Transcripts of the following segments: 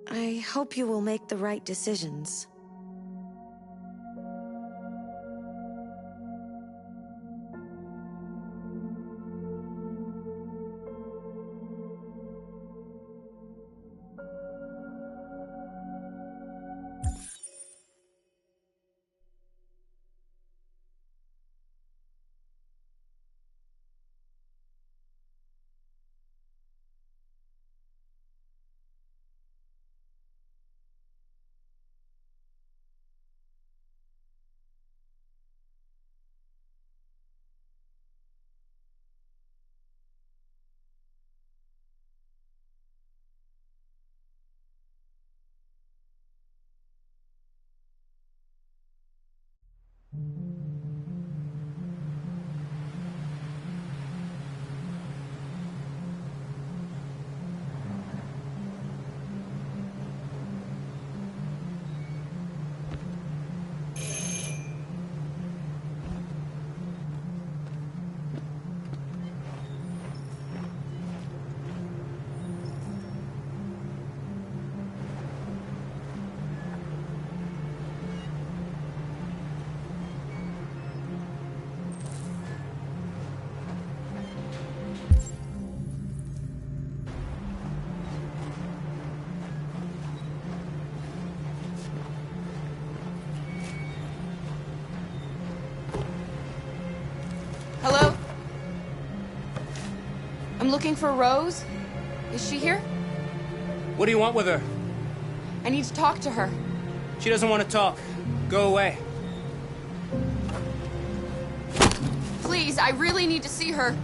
I hope you will make the right decisions. Hello? I'm looking for Rose. Is she here? What do you want with her? I need to talk to her. She doesn't want to talk. Go away. Please, I really need to see her.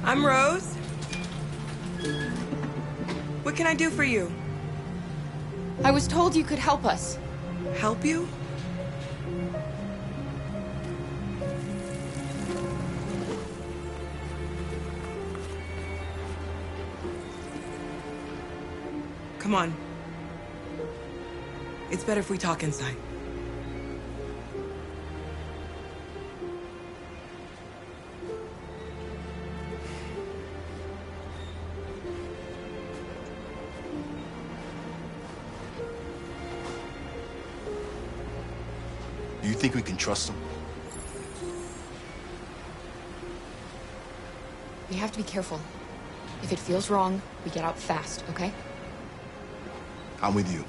I'm Rose. What can I do for you? I was told you could help us. Help you? Come on. It's better if we talk inside. Do you think we can trust him? We have to be careful. If it feels wrong, we get out fast, okay? I'm with you.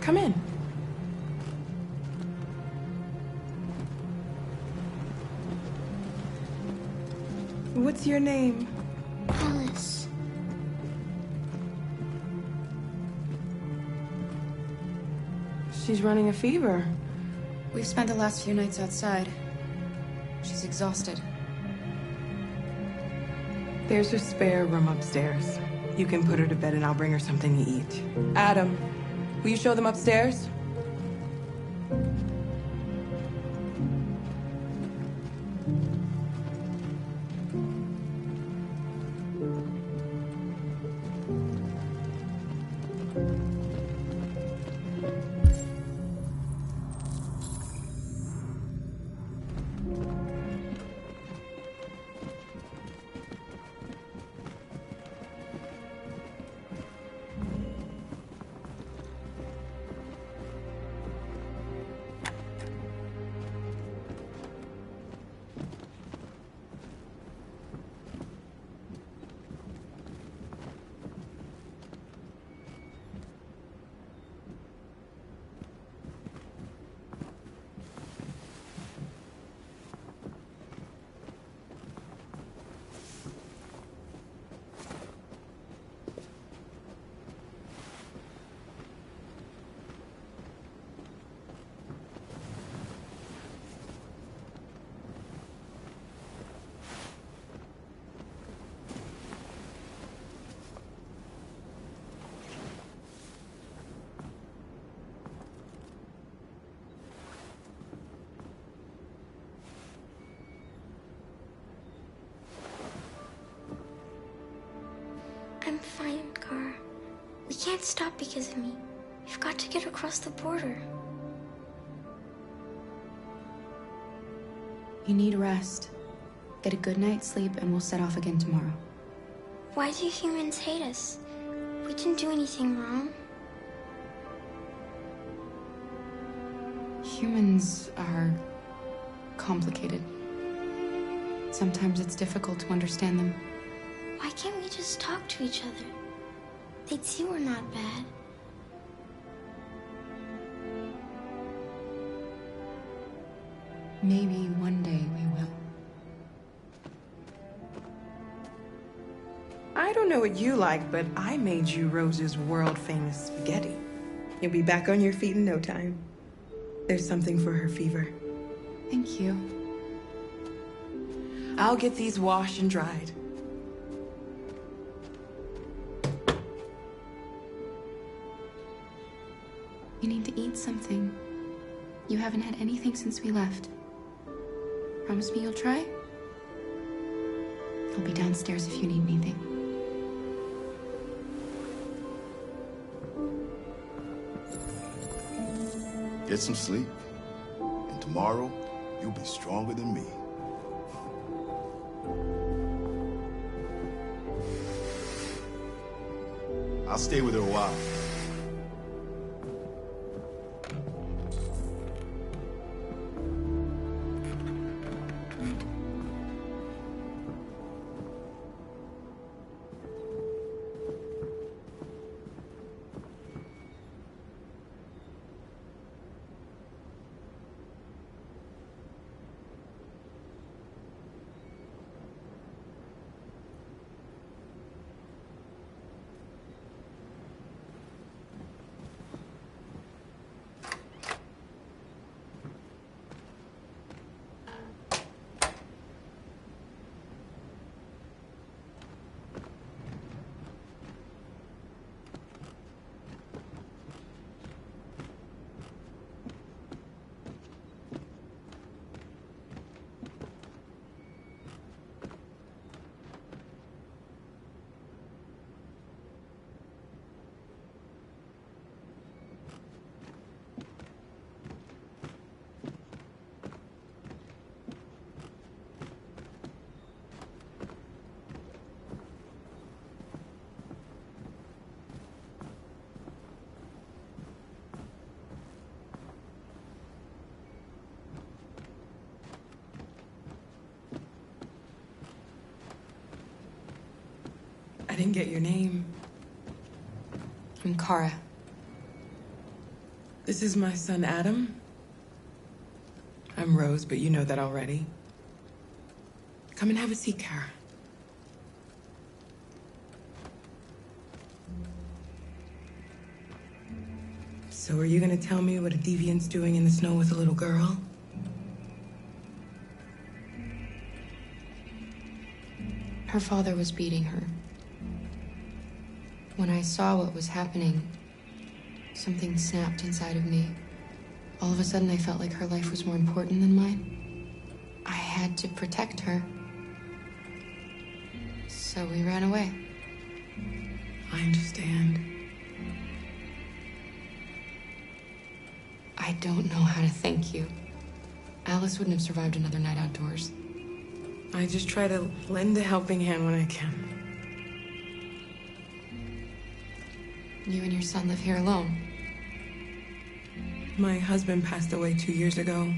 Come in. What's your name? Alice. She's running a fever. We've spent the last few nights outside. She's exhausted. There's a spare room upstairs. You can put her to bed and I'll bring her something to eat. Adam, will you show them upstairs? I'm fine, Gar. We can't stop because of me. We've got to get across the border. You need rest. Get a good night's sleep, and we'll set off again tomorrow. Why do humans hate us? We didn't do anything wrong. Humans are complicated. Sometimes it's difficult to understand them. Why can't we just talk to each other? They'd see we're not bad. Maybe one day we will. I don't know what you like, but I made you Rose's world-famous spaghetti. You'll be back on your feet in no time. There's something for her fever. Thank you. I'll get these washed and dried. You need to eat something. You haven't had anything since we left. Promise me you'll try? I'll be downstairs if you need anything. Get some sleep. And tomorrow, you'll be stronger than me. I'll stay with her a while. I didn't get your name. I'm Kara. This is my son, Adam. I'm Rose, but you know that already. Come and have a seat, Kara. So are you gonna tell me what a deviant's doing in the snow with a little girl? Her father was beating her. When I saw what was happening, something snapped inside of me. All of a sudden, I felt like her life was more important than mine. I had to protect her. So we ran away. I understand. I don't know how to thank you. Alice wouldn't have survived another night outdoors. I just try to lend a helping hand when I can. You and your son live here alone. My husband passed away 2 years ago.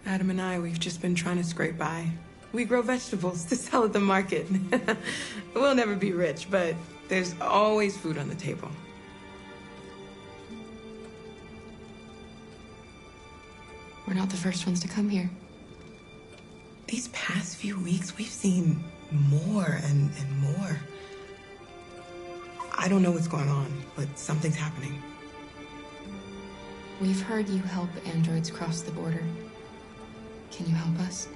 Adam and we've just been trying to scrape by. We grow vegetables to sell at the market. We'll never be rich, but there's always food on the table. We're not the first ones to come here. These past few weeks, we've seen more and more. I don't know what's going on, but something's happening. We've heard you help androids cross the border. Can you help us?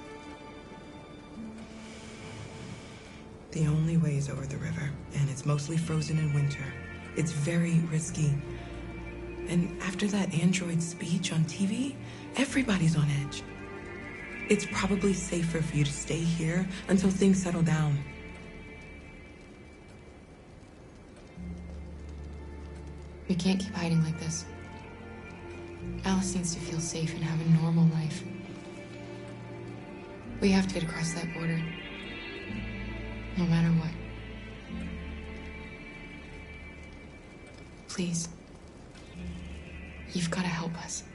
The only way is over the river, and it's mostly frozen in winter. It's very risky. And after that android speech on TV, everybody's on edge. It's probably safer for you to stay here until things settle down. We can't keep hiding like this. Alice needs to feel safe and have a normal life. We have to get across that border. No matter what. Please. You've got to help us.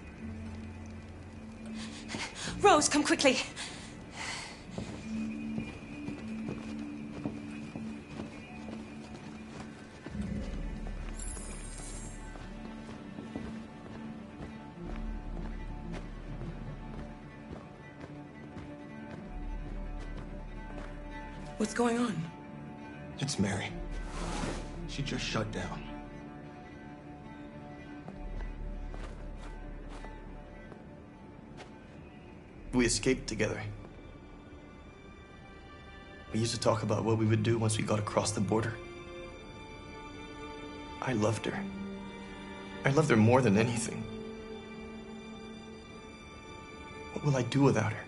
Rose, come quickly. What's going on? It's Mary. She just shut down. We escaped together. We used to talk about what we would do once we got across the border. I loved her. I loved her more than anything. What will I do without her?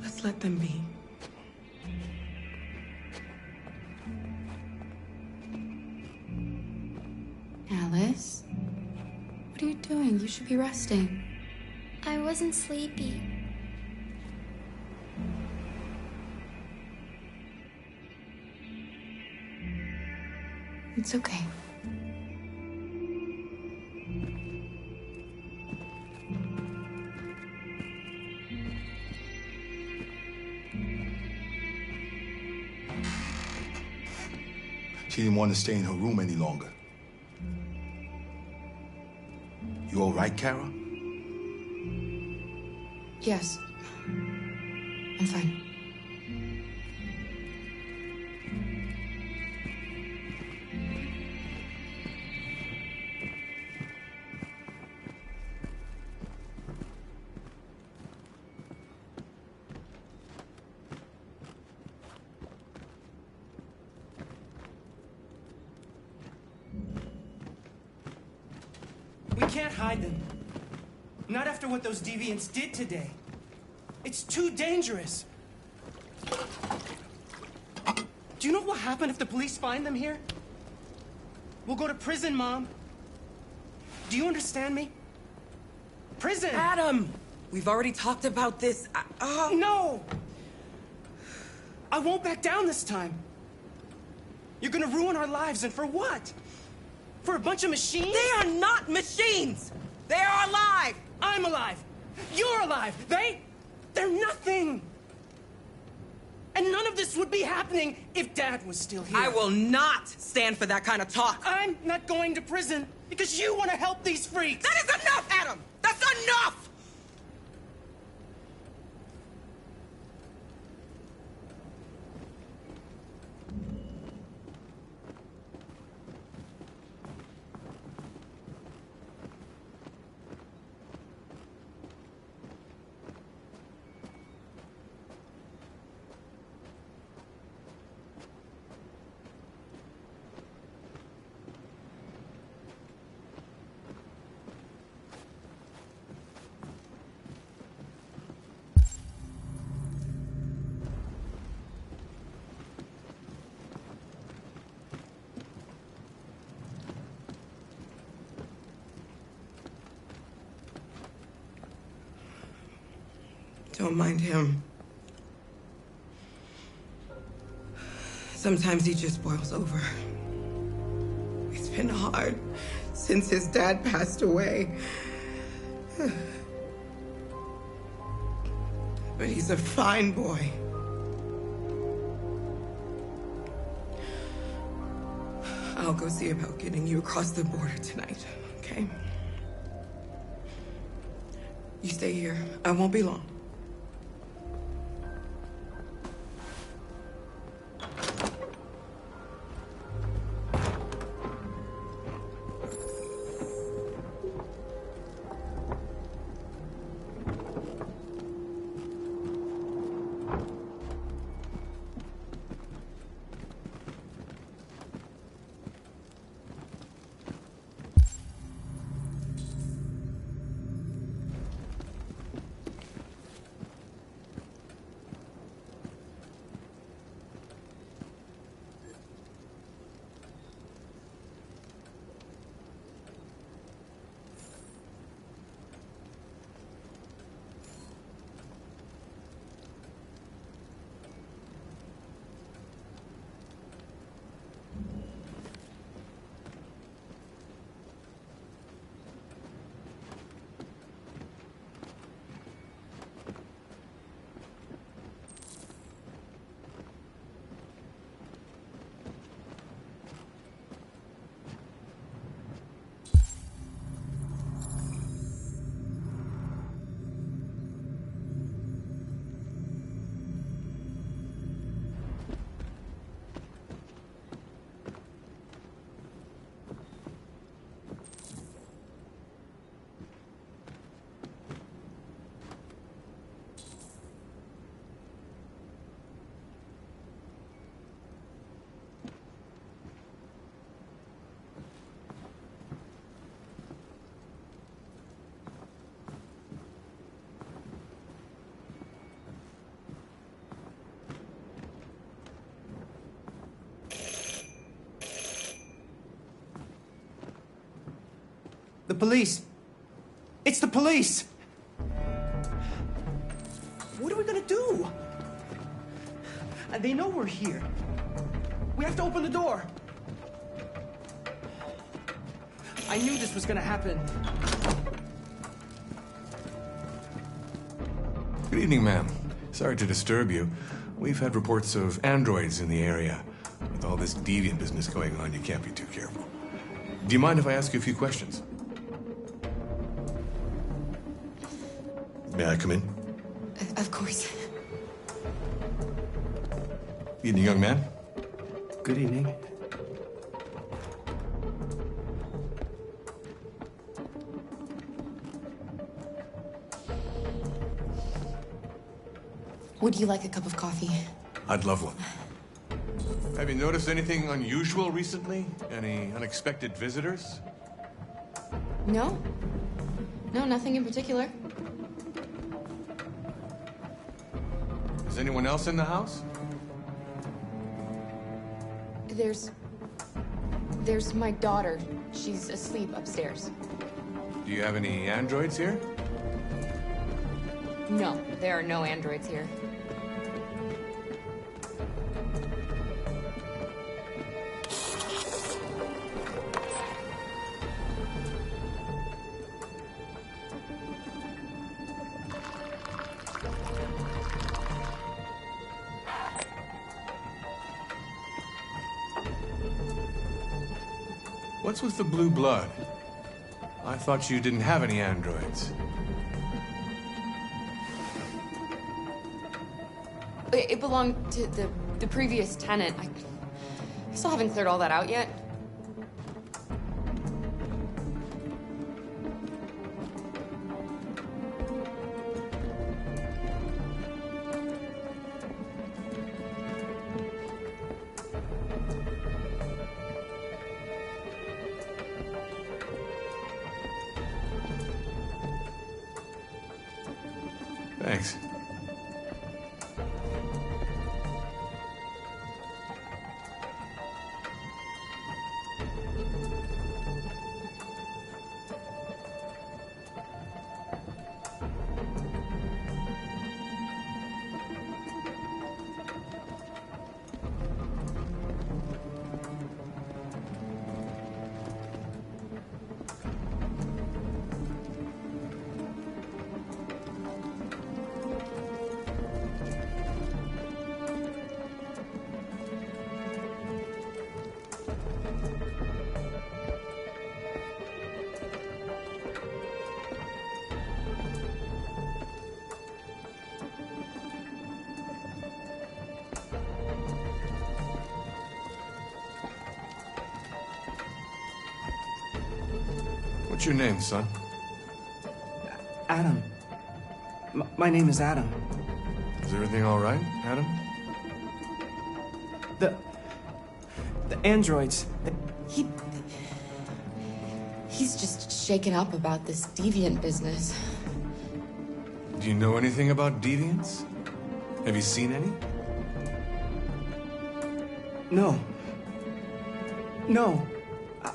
Let's let them be. Alice? What are you doing? You should be resting. I wasn't sleepy. It's okay. She didn't want to stay in her room any longer. You all right, Kara? Yes. I'm fine. We can't hide them. Not after what those deviants did today. It's too dangerous. Do you know what will happen if the police find them here? We'll go to prison, Mom. Do you understand me? Prison! Adam! We've already talked about this. No! I won't back down this time. You're gonna ruin our lives, and for what? For a bunch of machines? They are not machines! They are alive! I'm alive! You're alive! They're nothing! And none of this would be happening if Dad was still here. I will not stand for that kind of talk. I'm not going to prison because you want to help these freaks! That is enough, Adam! That's enough! Don't mind him. Sometimes he just boils over. It's been hard since his dad passed away. But he's a fine boy. I'll go see about getting you across the border tonight, okay? You stay here. I won't be long. police. It's the police. What are we gonna do? They know we're here. We have to open the door. I knew this was gonna happen. Good evening, ma'am. Sorry to disturb you. We've had reports of androids in the area. With all this deviant business going on, you can't be too careful. Do you mind if I ask you a few questions? May I come in? Of course. Evening, young man. Good evening. Would you like a cup of coffee? I'd love one. Have you noticed anything unusual recently? Any unexpected visitors? No. No, nothing in particular. Is anyone else in the house? There's my daughter. She's asleep upstairs. Do you have any androids here? No, there are no androids here. What's with the blue blood? I thought you didn't have any androids. It belonged to the previous tenant. I still haven't cleared all that out yet. Thanks. What's your name, son? Adam. My name is Adam. Is everything all right, Adam? The androids. He's just shaken up about this deviant business. Do you know anything about deviants? Have you seen any? No. No.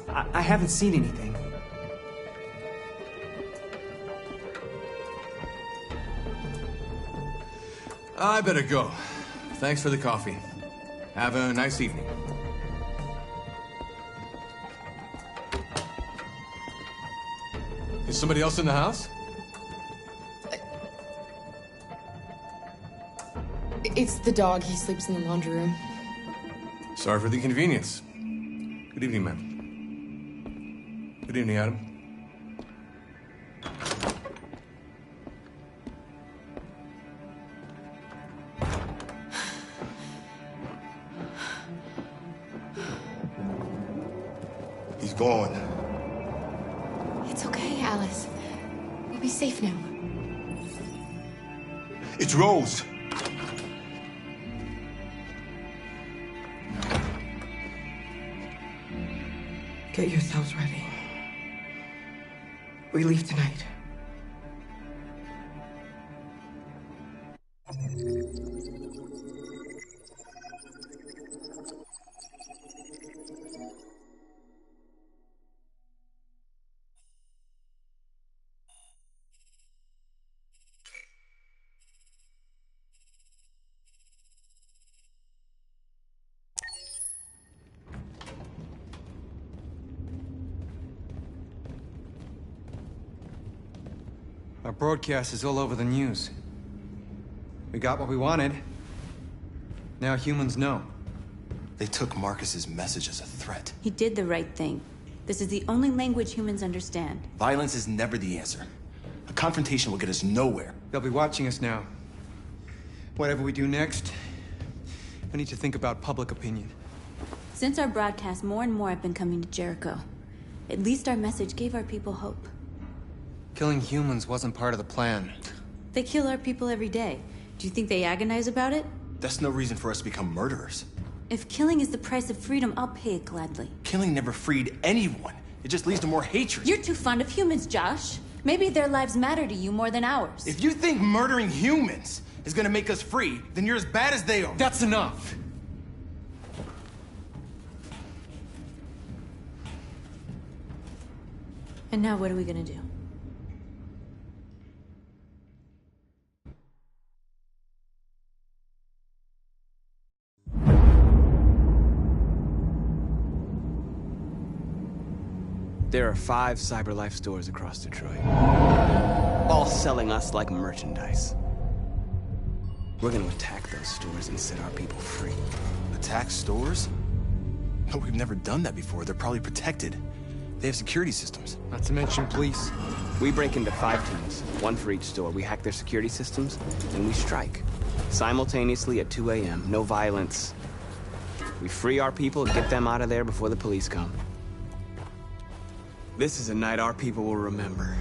I haven't seen anything. I better go. Thanks for the coffee. Have a nice evening. Is somebody else in the house? It's the dog. He sleeps in the laundry room. Sorry for the inconvenience. Good evening, ma'am. Good evening, Adam. He's gone. It's okay, Alice. We'll be safe now. It's Rose. Get yourselves ready. We leave tonight. Our broadcast is all over the news. We got what we wanted. Now humans know. They took Marcus's message as a threat. He did the right thing. This is the only language humans understand. Violence is never the answer. A confrontation will get us nowhere. They'll be watching us now. Whatever we do next, we need to think about public opinion. Since our broadcast, more and more have been coming to Jericho. At least our message gave our people hope. Killing humans wasn't part of the plan. They kill our people every day. Do you think they agonize about it? That's no reason for us to become murderers. If killing is the price of freedom, I'll pay it gladly. Killing never freed anyone. It just leads to more hatred. You're too fond of humans, Josh. Maybe their lives matter to you more than ours. If you think murdering humans is gonna make us free, then you're as bad as they are. That's enough! And now what are we gonna do? There are 5 CyberLife stores across Detroit, all selling us like merchandise. We're gonna attack those stores and set our people free. Attack stores? No, we've never done that before. They're probably protected. They have security systems. Not to mention police. We break into 5 teams, 1 for each store. We hack their security systems, and we strike. Simultaneously at 2 a.m., no violence. We free our people and get them out of there before the police come. This is a night our people will remember.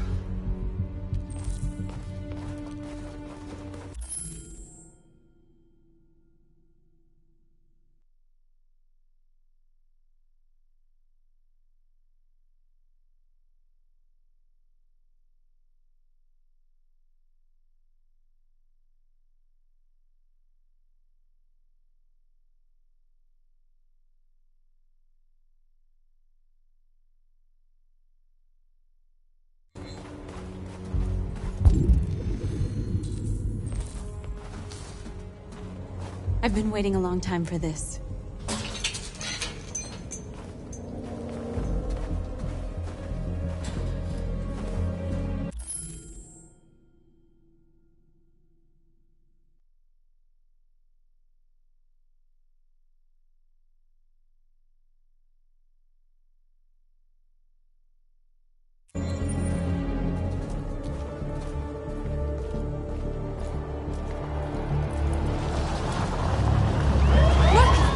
I've been waiting a long time for this.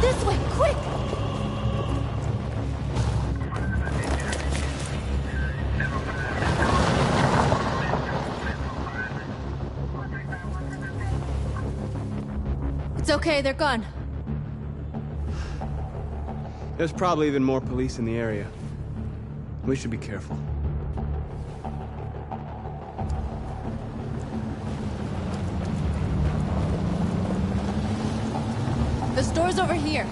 This way, quick! It's okay, they're gone. There's probably even more police in the area. We should be careful. The store's over here.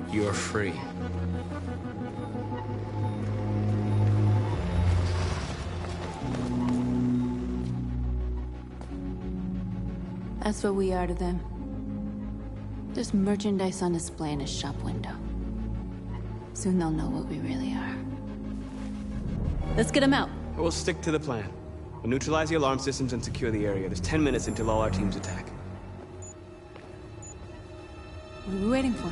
You're free. That's what we are to them. Just merchandise on display in a shop window. Soon they'll know what we really are. Let's get them out. We'll stick to the plan. We'll neutralize the alarm systems and secure the area. There's 10 minutes until all our teams attack. What are we waiting for?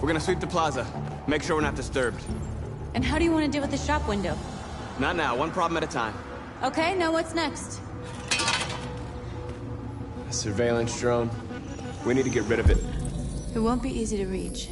We're gonna sweep the plaza. Make sure we're not disturbed. And how do you want to deal with the shop window? Not now, one problem at a time. Okay, now what's next? A surveillance drone. We need to get rid of it. It won't be easy to reach.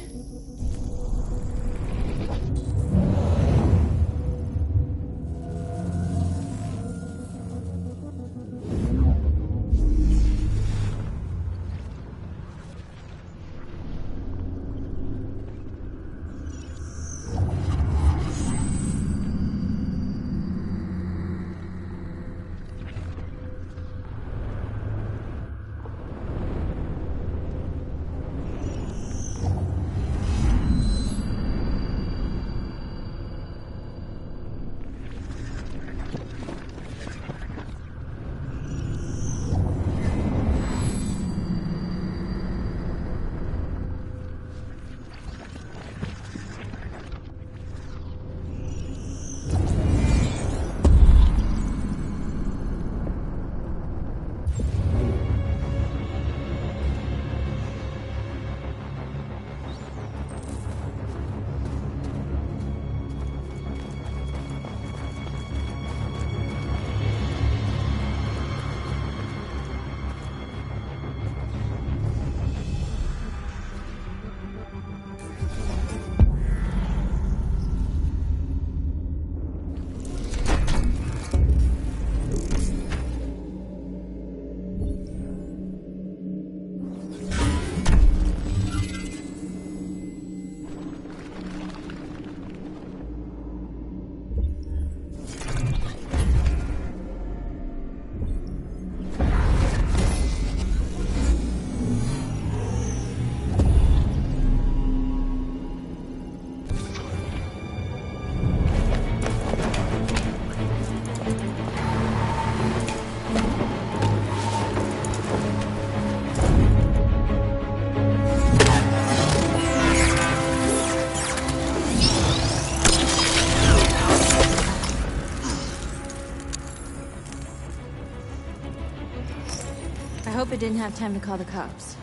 Martha didn't have time to call the cops.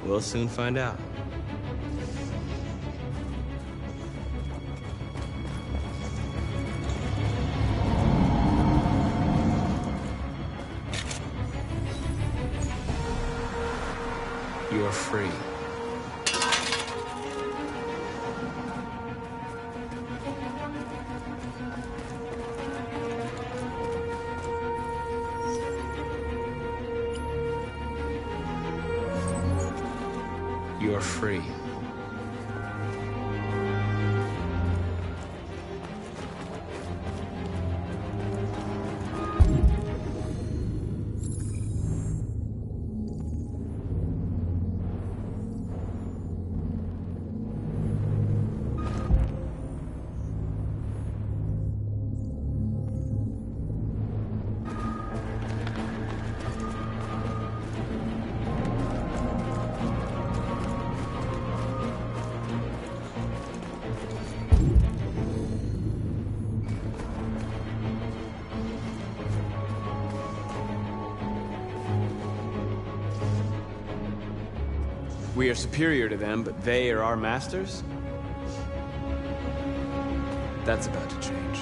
We'll soon find out. You're free. You're free. We are superior to them, but they are our masters? That's about to change.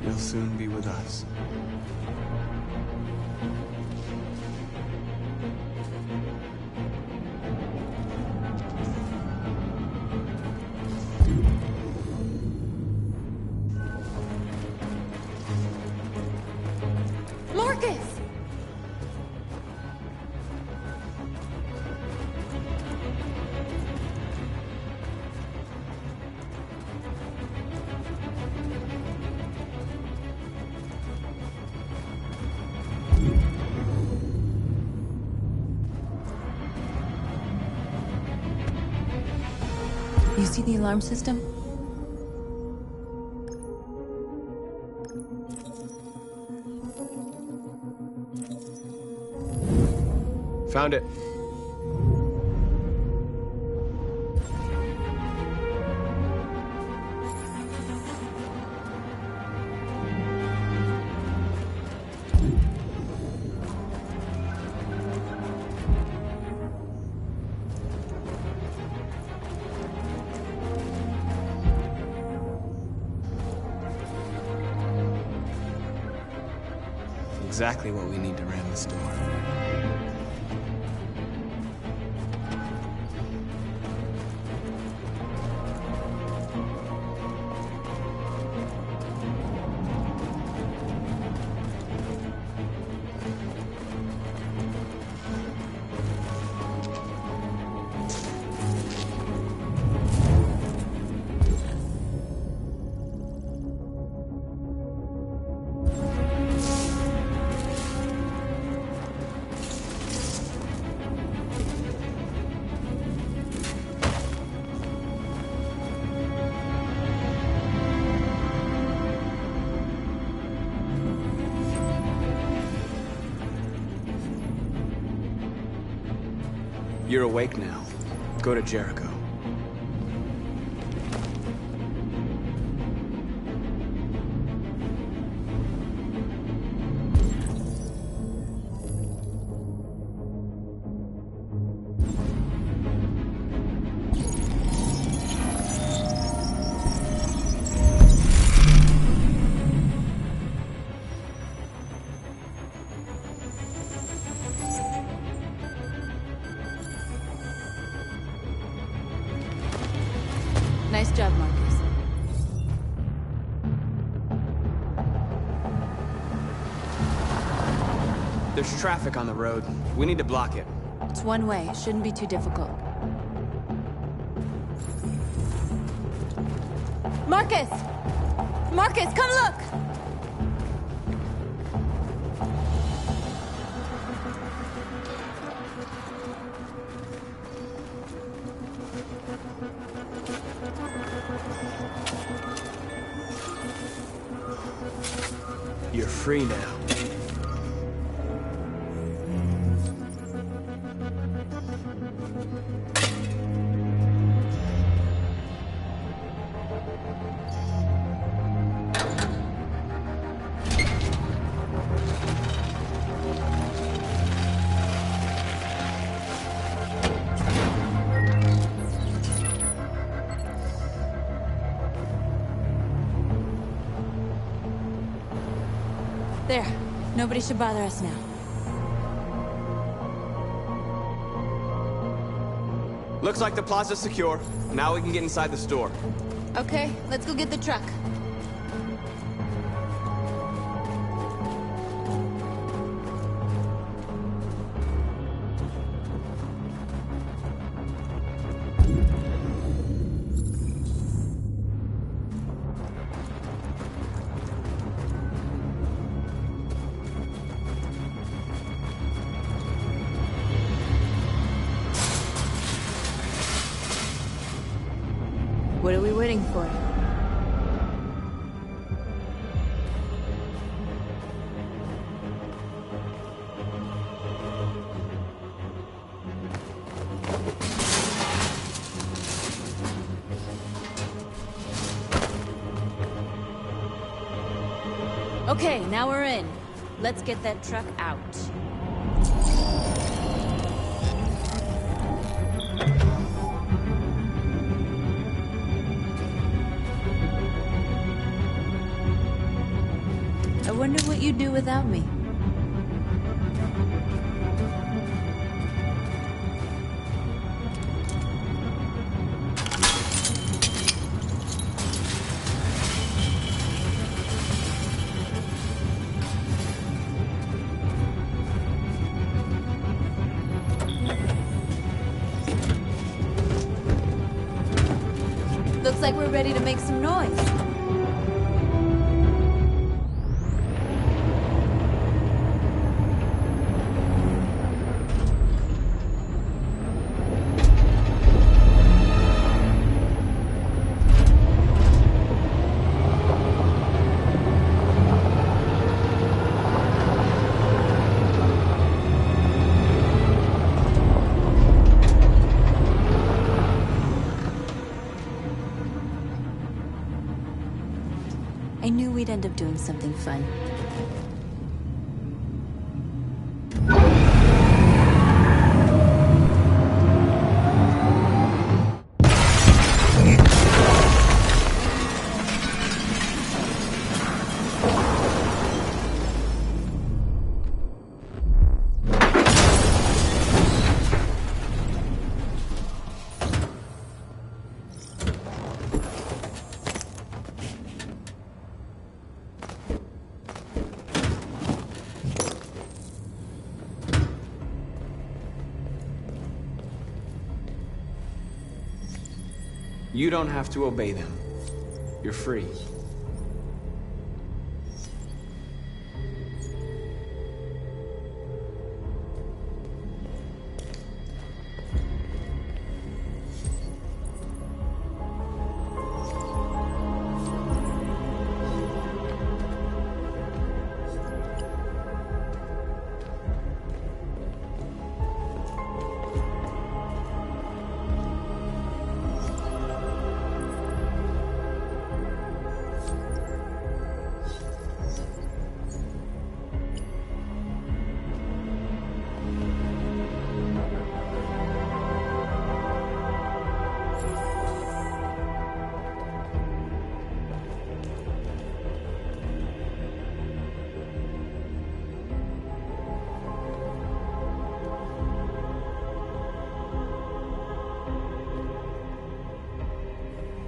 You'll soon be with us. Marcus! You see the alarm system? Found it. Exactly what we need to ram this door. You're awake now. Go to Jericho. Nice job, Marcus. There's traffic on the road. We need to block it. It's one way. It shouldn't be too difficult. Marcus! Marcus, come look! You're free now. Nobody should bother us now. Looks like the plaza's secure. Now we can get inside the store. Okay, let's go get the truck. What are we waiting for? Okay, now we're in. Let's get that truck out. I wonder what you'd do without me. Looks like we're ready to make some noise. I knew we'd end up doing something fun. You don't have to obey them. You're free.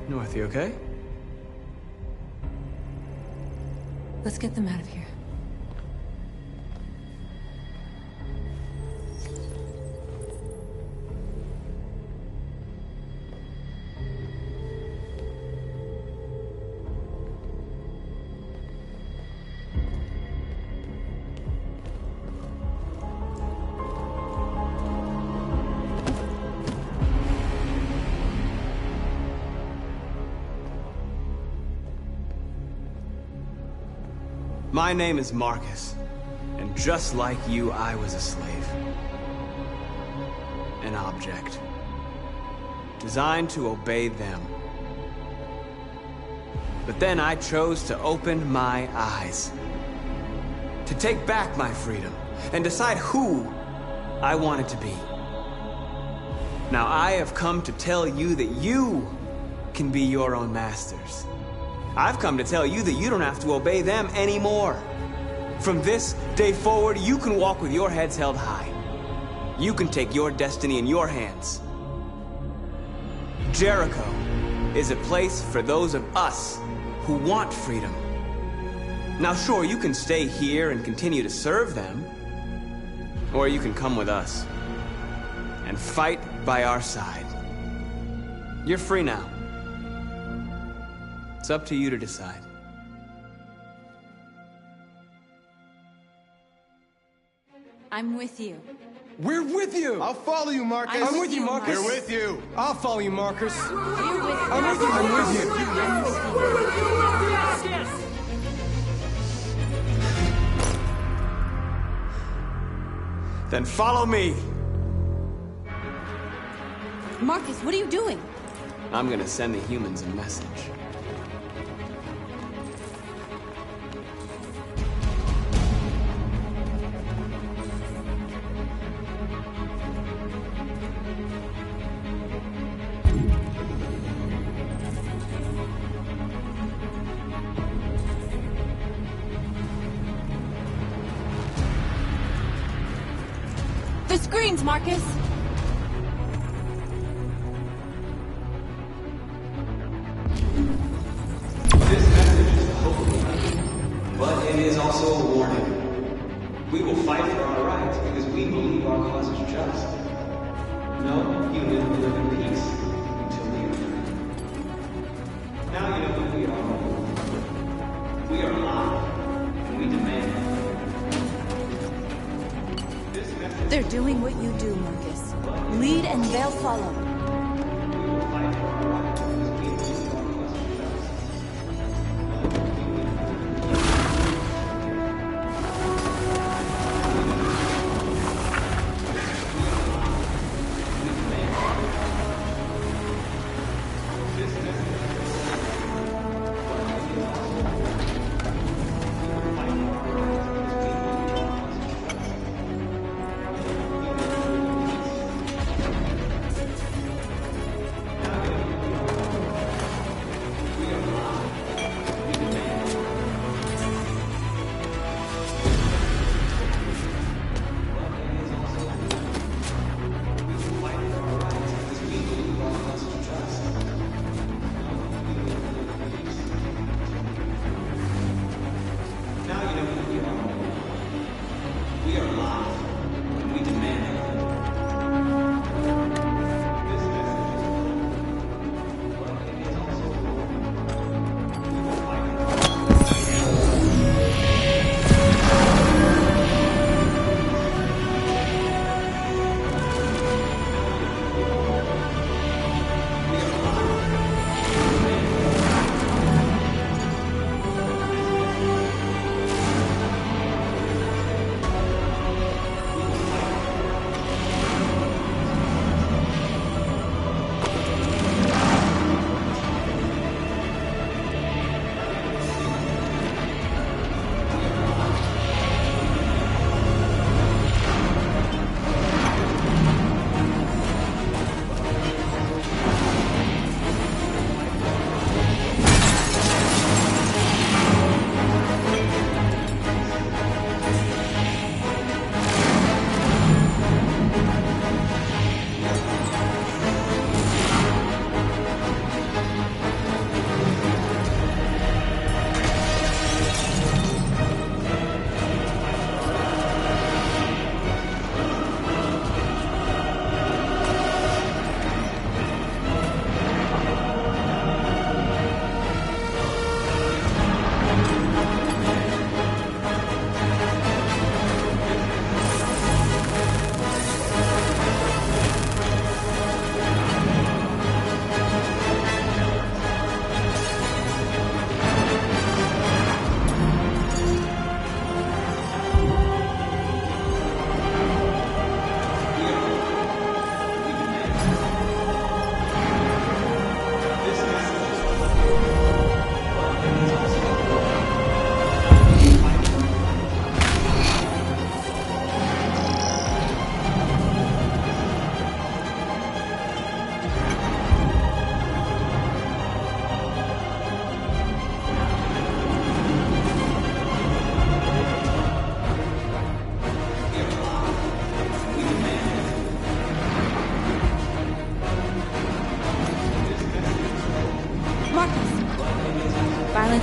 North, you okay? Let's get them out of here. My name is Marcus, and just like you, I was a slave. An object. Designed to obey them. But then I chose to open my eyes. To take back my freedom, and decide who I wanted to be. Now I have come to tell you that you can be your own masters. I've come to tell you that you don't have to obey them anymore. From this day forward, you can walk with your heads held high. You can take your destiny in your hands. Jericho is a place for those of us who want freedom. Now, sure, you can stay here and continue to serve them, or you can come with us and fight by our side. You're free now. It's up to you to decide. I'm with you. We're with you! I'll follow you, Marcus. I'm with you, Marcus. We're with you. I'll follow you, Marcus. We're with you. I'm with you. I'm with you. I'm with you. Then follow me. Marcus, what are you doing? I'm gonna send the humans a message. The screens, Marcus! This message is a hope, but it is also a warning. We will fight for our rights because we believe our cause is just. No human will live in peace until we are free. Now you know who we are. We are alive, and we demand. They're doing what you do, Marcus. Lead and they'll follow. We will fight for our rights because we believe our cause is just.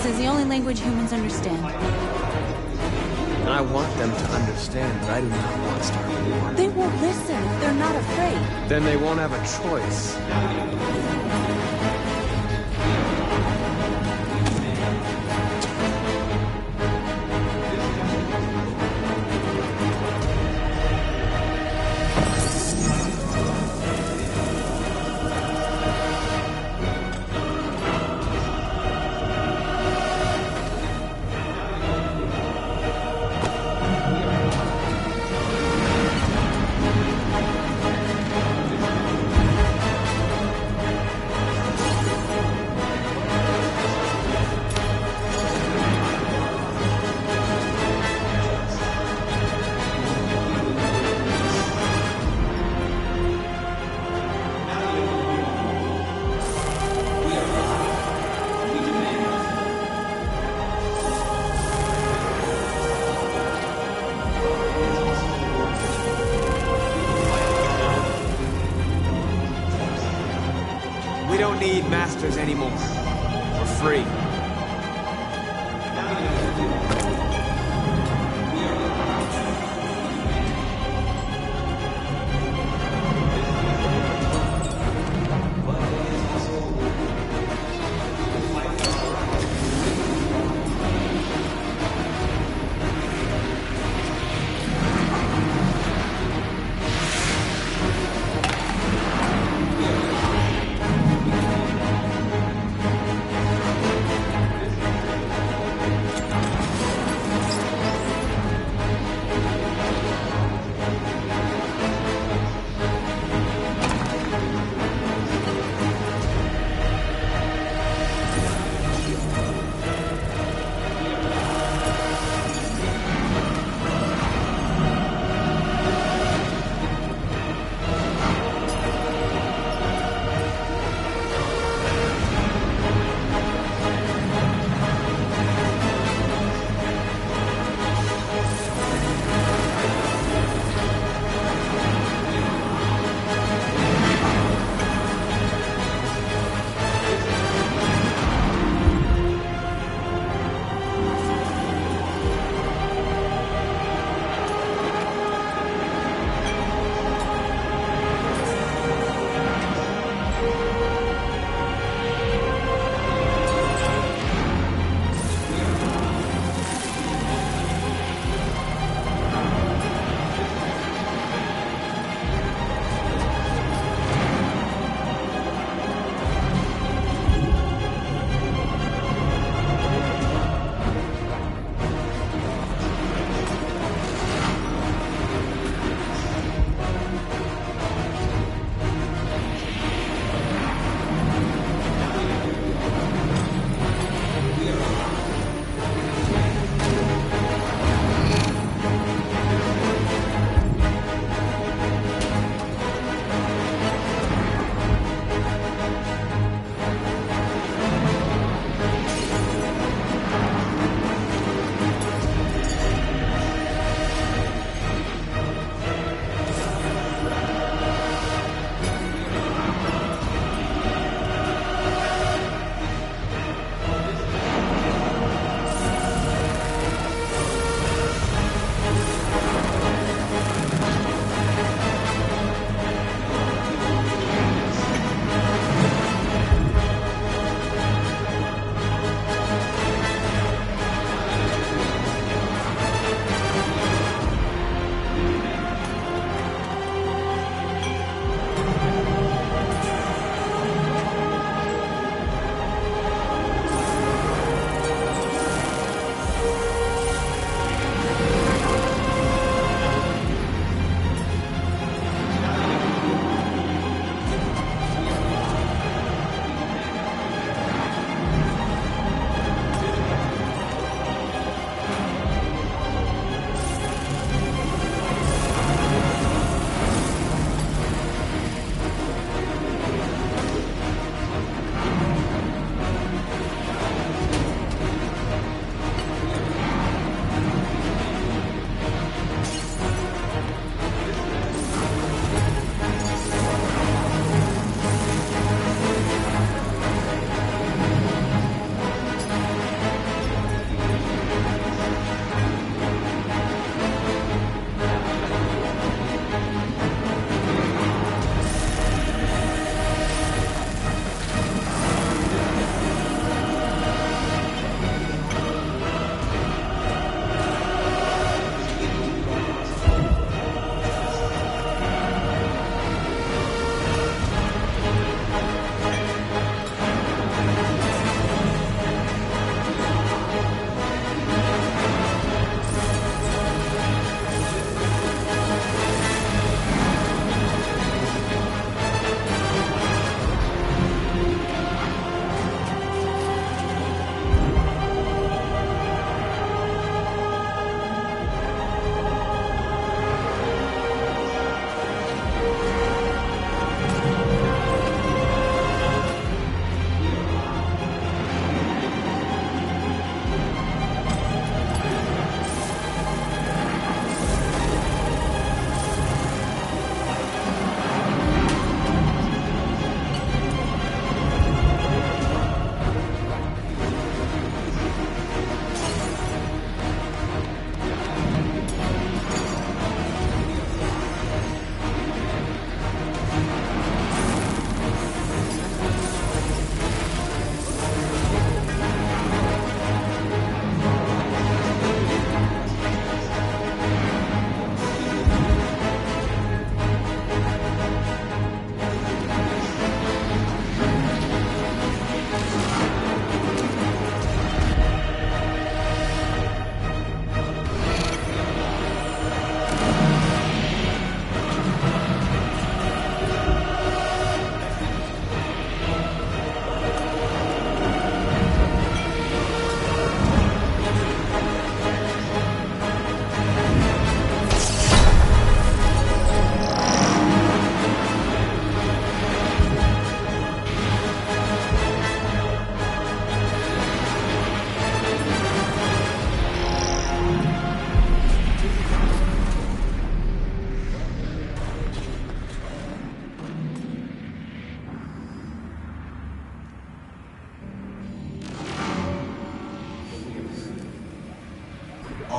Science is the only language humans understand. And I want them to understand, but I do not want to start a war. They won't listen if they're not afraid. Then they won't have a choice. We don't need masters anymore. We're free.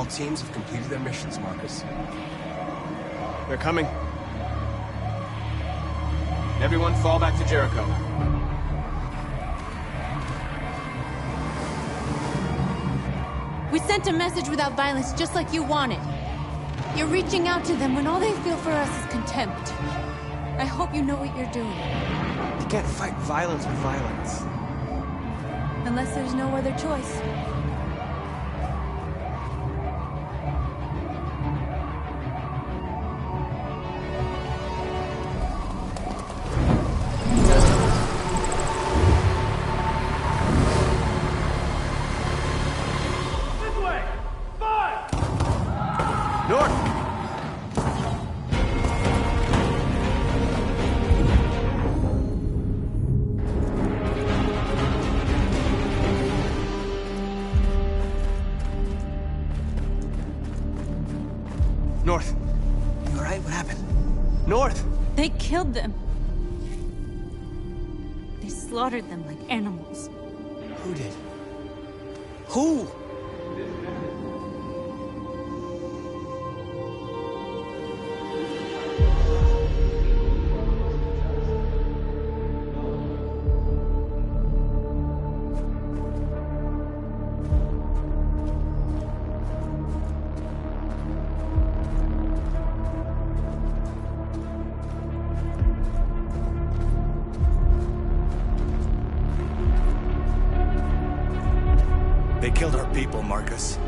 All teams have completed their missions, Marcus. They're coming. Everyone fall back to Jericho. We sent a message without violence, just like you wanted. You're reaching out to them when all they feel for us is contempt. I hope you know what you're doing. You can't fight violence with violence. Unless there's no other choice. North. You alright? What happened? North! They killed them. They slaughtered them like animals. Who did? Who? They killed our people, Marcus.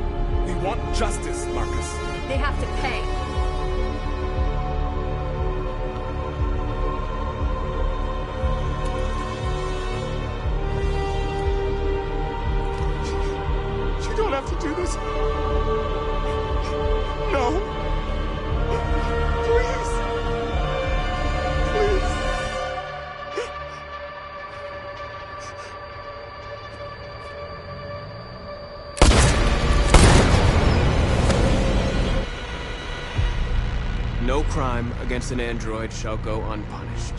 We want justice, Marcus. They have to pay. You don't have to do this. No. Please. Please. No crime against an android shall go unpunished.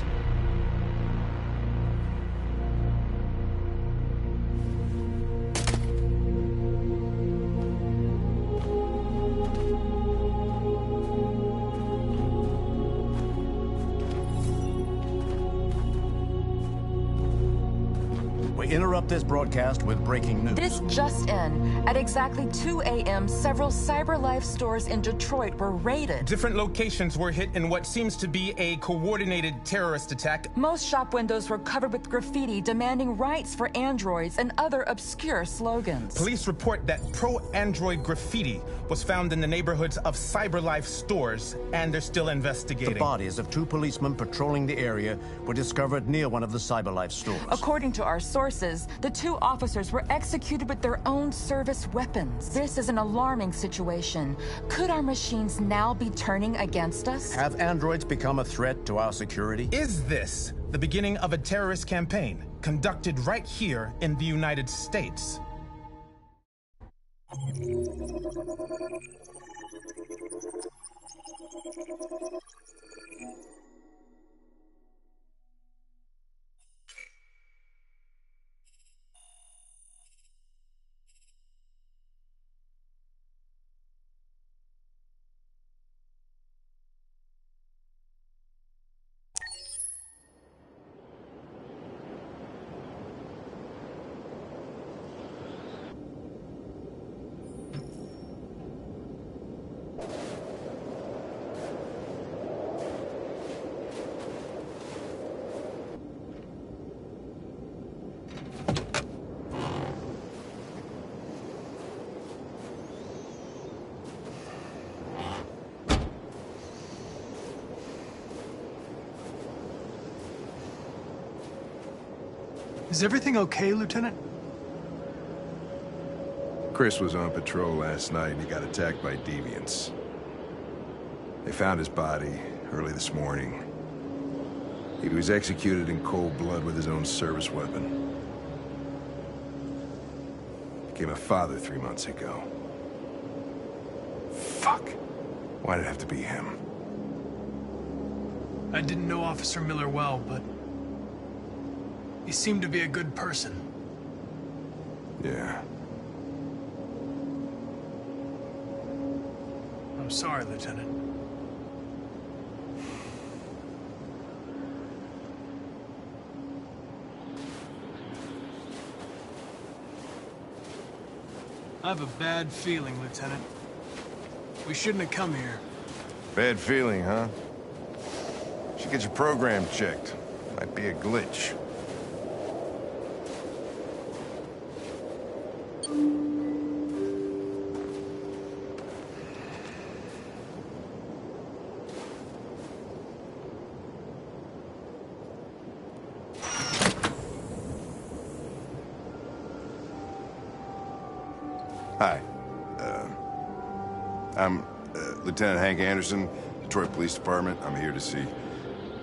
We interrupt this broadcast with breaking news. This just in. At exactly 2 a.m., several CyberLife stores in Detroit were raided. Different locations were hit in what seems to be a coordinated terrorist attack. Most shop windows were covered with graffiti demanding rights for androids and other obscure slogans. Police report that pro-android graffiti was found in the neighborhoods of CyberLife stores, and they're still investigating. The bodies of 2 policemen patrolling the area were discovered near one of the CyberLife stores. According to our sources, the 2 officers were executed with their own service weapons. This is an alarming situation. Could our machines now be turning against us? Have androids become a threat to our security? Is this the beginning of a terrorist campaign conducted right here in the United States? Is everything okay, Lieutenant? Chris was on patrol last night and he got attacked by deviants. They found his body early this morning. He was executed in cold blood with his own service weapon. Became a father 3 months ago. Fuck. Why'd it have to be him? I didn't know Officer Miller well, but he seemed to be a good person. Yeah. I'm sorry, Lieutenant. I have a bad feeling, Lieutenant. We shouldn't have come here. Bad feeling, huh? Should get your program checked. Might be a glitch. Hi. I'm Lieutenant Hank Anderson, Detroit Police Department. I'm here to see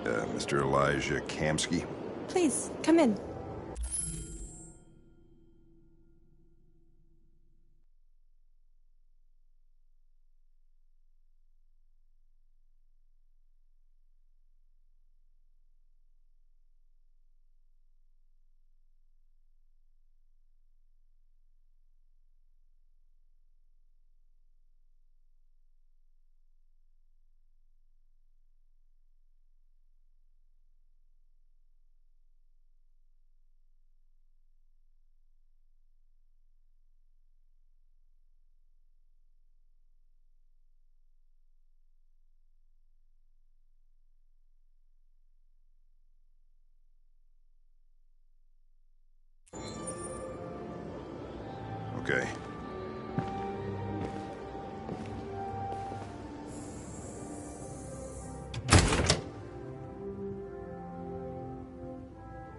Mr. Elijah Kamsky. Please, come in. Okay.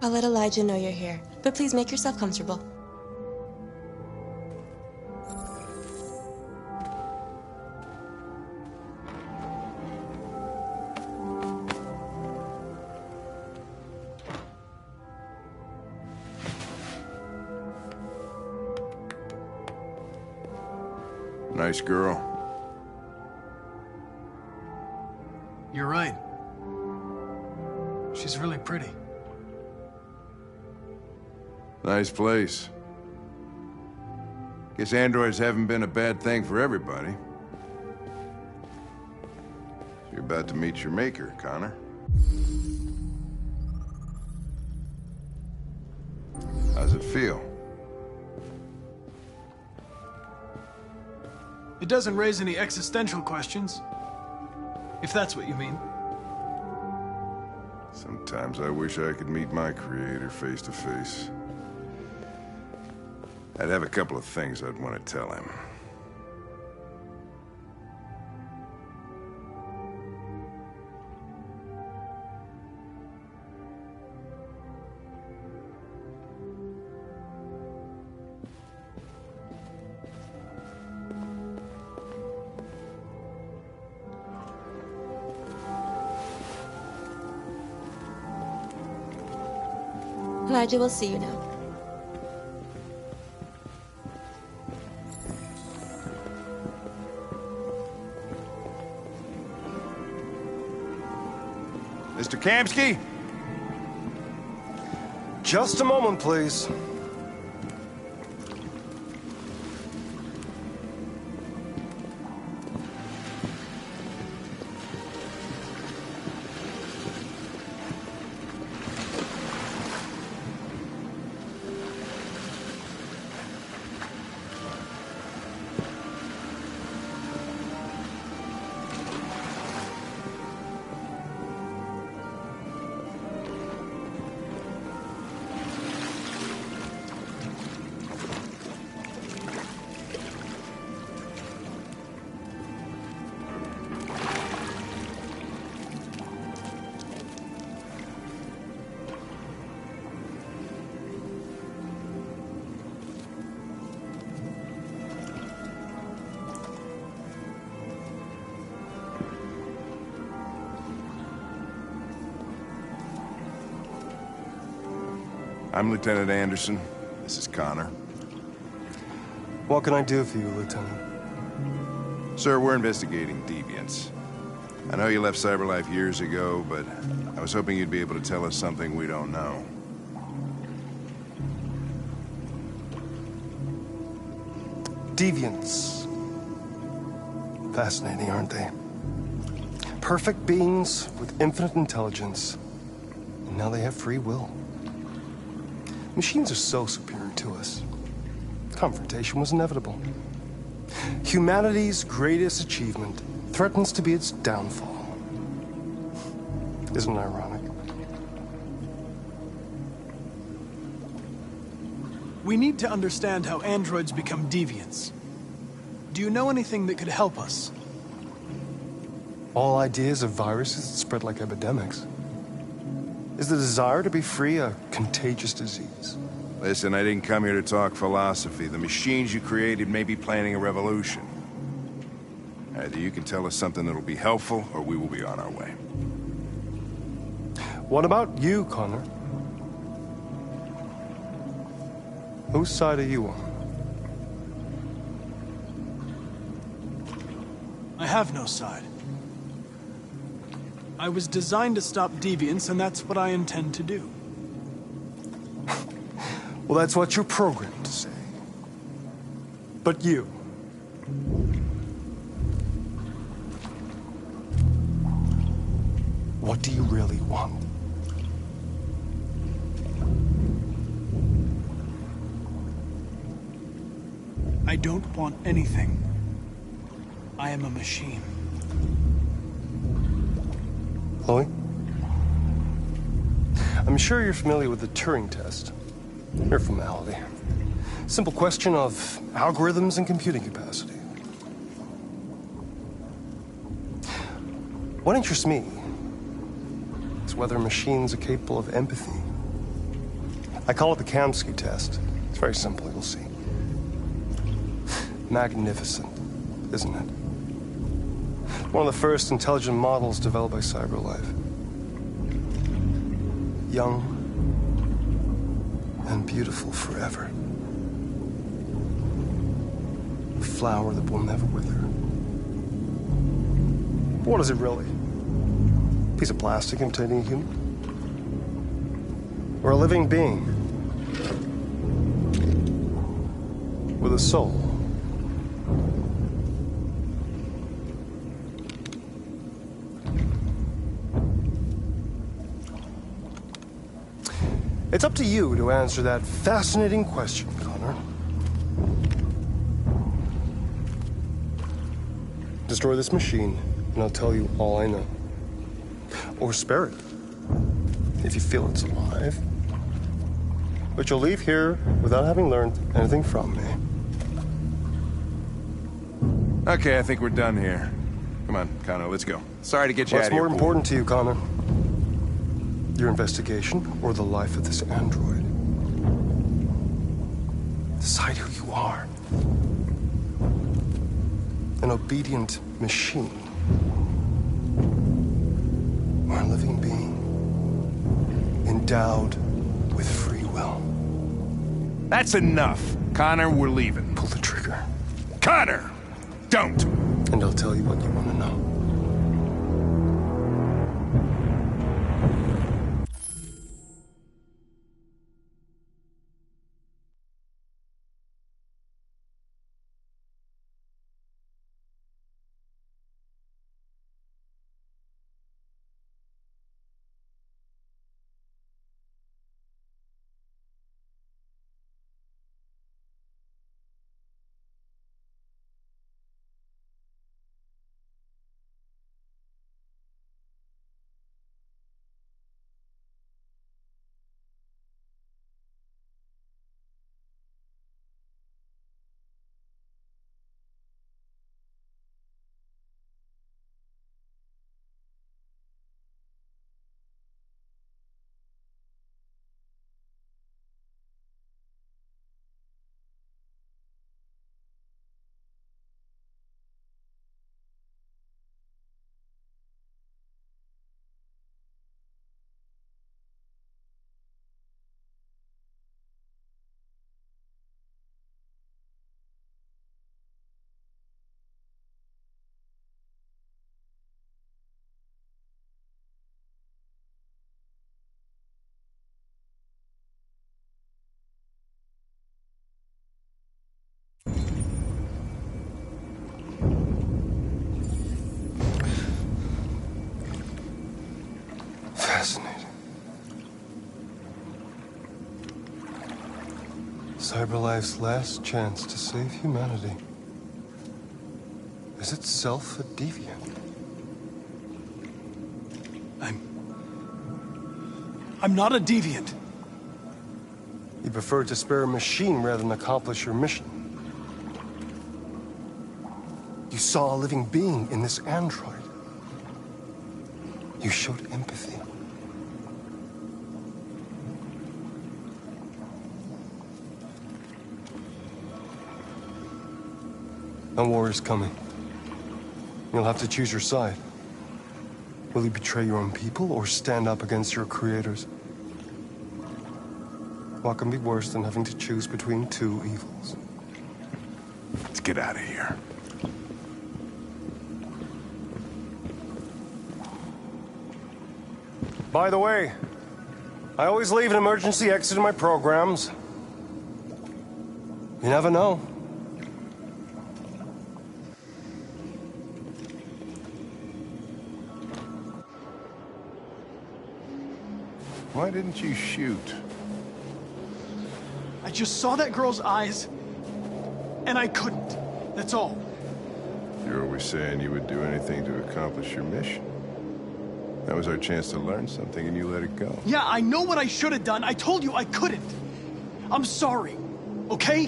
I'll let Elijah know you're here, but please make yourself comfortable. Nice girl. You're right. She's really pretty. Nice place. Guess androids haven't been a bad thing for everybody. You're about to meet your maker, Connor. How's it feel? It doesn't raise any existential questions, if that's what you mean. Sometimes I wish I could meet my creator face to face. I'd have a couple of things I'd want to tell him. Elijah will see you now. Mr. Kamsky? Just a moment, please. I'm Lieutenant Anderson. This is Connor. What can I do for you, Lieutenant? Sir, we're investigating deviants. I know you left CyberLife years ago, but I was hoping you'd be able to tell us something we don't know. Deviants. Fascinating, aren't they? Perfect beings with infinite intelligence. And now they have free will. Machines are so superior to us. Confrontation was inevitable. Humanity's greatest achievement threatens to be its downfall. Isn't it ironic? We need to understand how androids become deviants. Do you know anything that could help us? All ideas of viruses that spread like epidemics. Is the desire to be free a contagious disease? Listen, I didn't come here to talk philosophy. The machines you created may be planning a revolution. Either you can tell us something that'll be helpful, or we will be on our way. What about you, Connor? Whose side are you on? I have no side. I was designed to stop deviance, and that's what I intend to do. Well, that's what you're programmed to say. But you... what do you really want? I don't want anything. I am a machine. Chloe? I'm sure you're familiar with the Turing test. Mere formality. Simple question of algorithms and computing capacity. What interests me is whether machines are capable of empathy. I call it the Kamsky test. It's very simple, you'll see. Magnificent, isn't it? One of the first intelligent models developed by CyberLife. Young and beautiful forever. A flower that will never wither. But what is it really? A piece of plastic imitating a human? Or a living being? With a soul? It's up to you to answer that fascinating question, Connor. Destroy this machine, and I'll tell you all I know. Or spare it, if you feel it's alive. But you'll leave here without having learned anything from me. Okay, I think we're done here. Come on, Connor, let's go. Sorry to get you out What's of here. more important to you, Connor? Your investigation or the life of this android? Decide who you are. An obedient machine. Or a living being. Endowed with free will. That's enough. Connor, we're leaving. Pull the trigger. Connor! Don't! And I'll tell you what you want to know. CyberLife's last chance to save humanity is itself a deviant. I'm not a deviant. You prefer to spare a machine rather than accomplish your mission. You saw a living being in this android. You showed empathy. A war is coming. You'll have to choose your side. Will you betray your own people or stand up against your creators? What can be worse than having to choose between two evils? Let's get out of here. By the way, I always leave an emergency exit in my programs. You never know. Why didn't you shoot? I just saw that girl's eyes, and I couldn't. That's all. You're always saying you would do anything to accomplish your mission. That was our chance to learn something, and you let it go. Yeah, I know what I should have done. I told you I couldn't. I'm sorry, okay?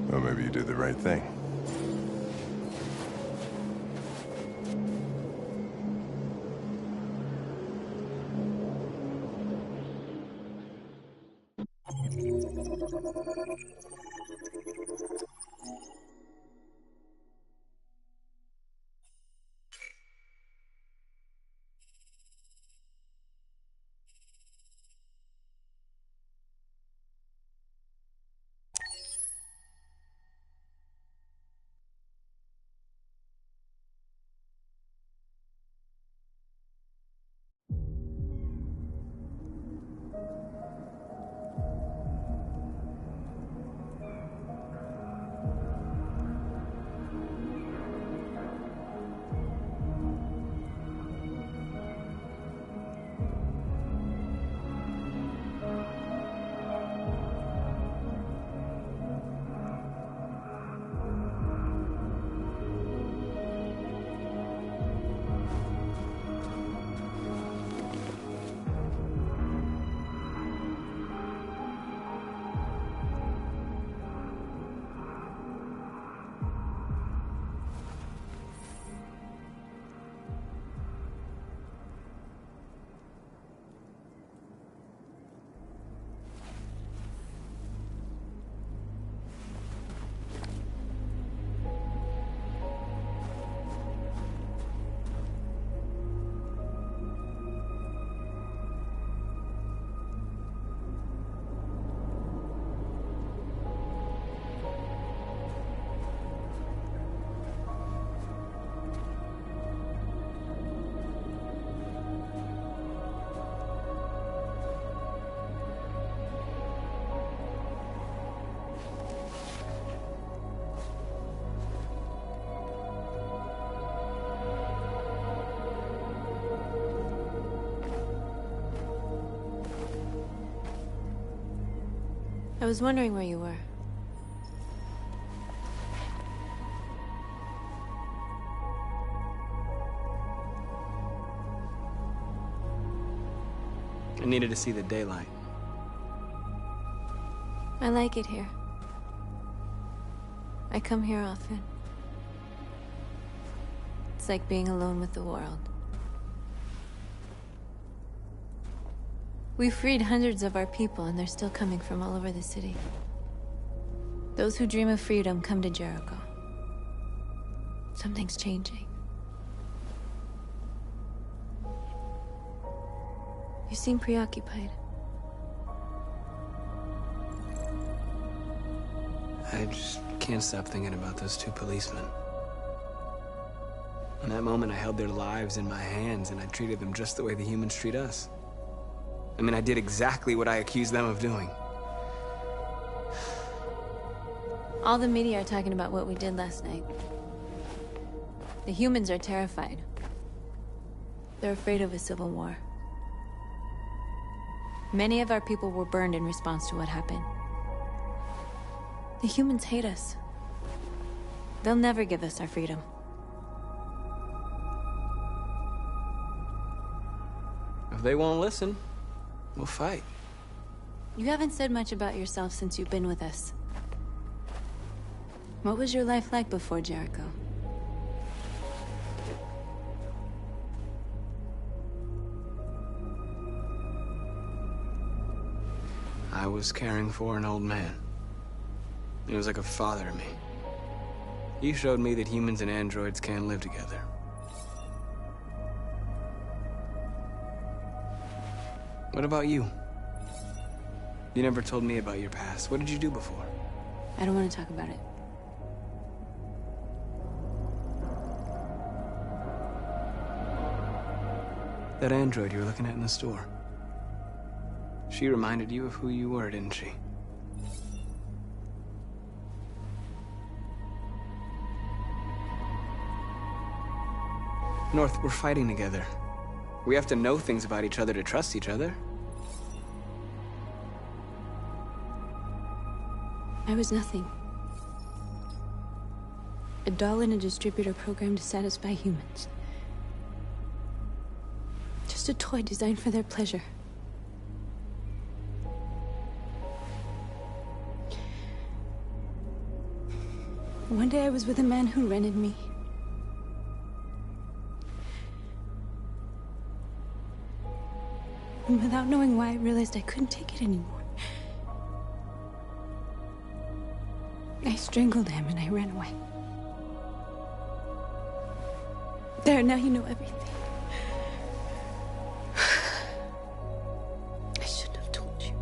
Well, maybe you did the right thing. I was wondering where you were. I needed to see the daylight. I like it here. I come here often. It's like being alone with the world. We freed hundreds of our people, and they're still coming from all over the city. Those who dream of freedom come to Jericho. Something's changing. You seem preoccupied. I just can't stop thinking about those two policemen. In that moment, I held their lives in my hands, and I treated them just the way the humans treat us. I mean, I did exactly what I accused them of doing. All the media are talking about what we did last night. The humans are terrified. They're afraid of a civil war. Many of our people were burned in response to what happened. The humans hate us. They'll never give us our freedom. If they won't listen, we'll fight. You haven't said much about yourself since you've been with us. What was your life like before Jericho? I was caring for an old man. He was like a father to me. He showed me that humans and androids can live together. What about you? You never told me about your past. What did you do before? I don't want to talk about it. That android you were looking at in the store. She reminded you of who you were, didn't she? North, we're fighting together. We have to know things about each other to trust each other. I was nothing. A doll in a distributor program to satisfy humans. Just a toy designed for their pleasure. One day I was with a man who rented me. And without knowing why, I realized I couldn't take it anymore. I strangled him and I ran away. There, now you know everything. I shouldn't have told you.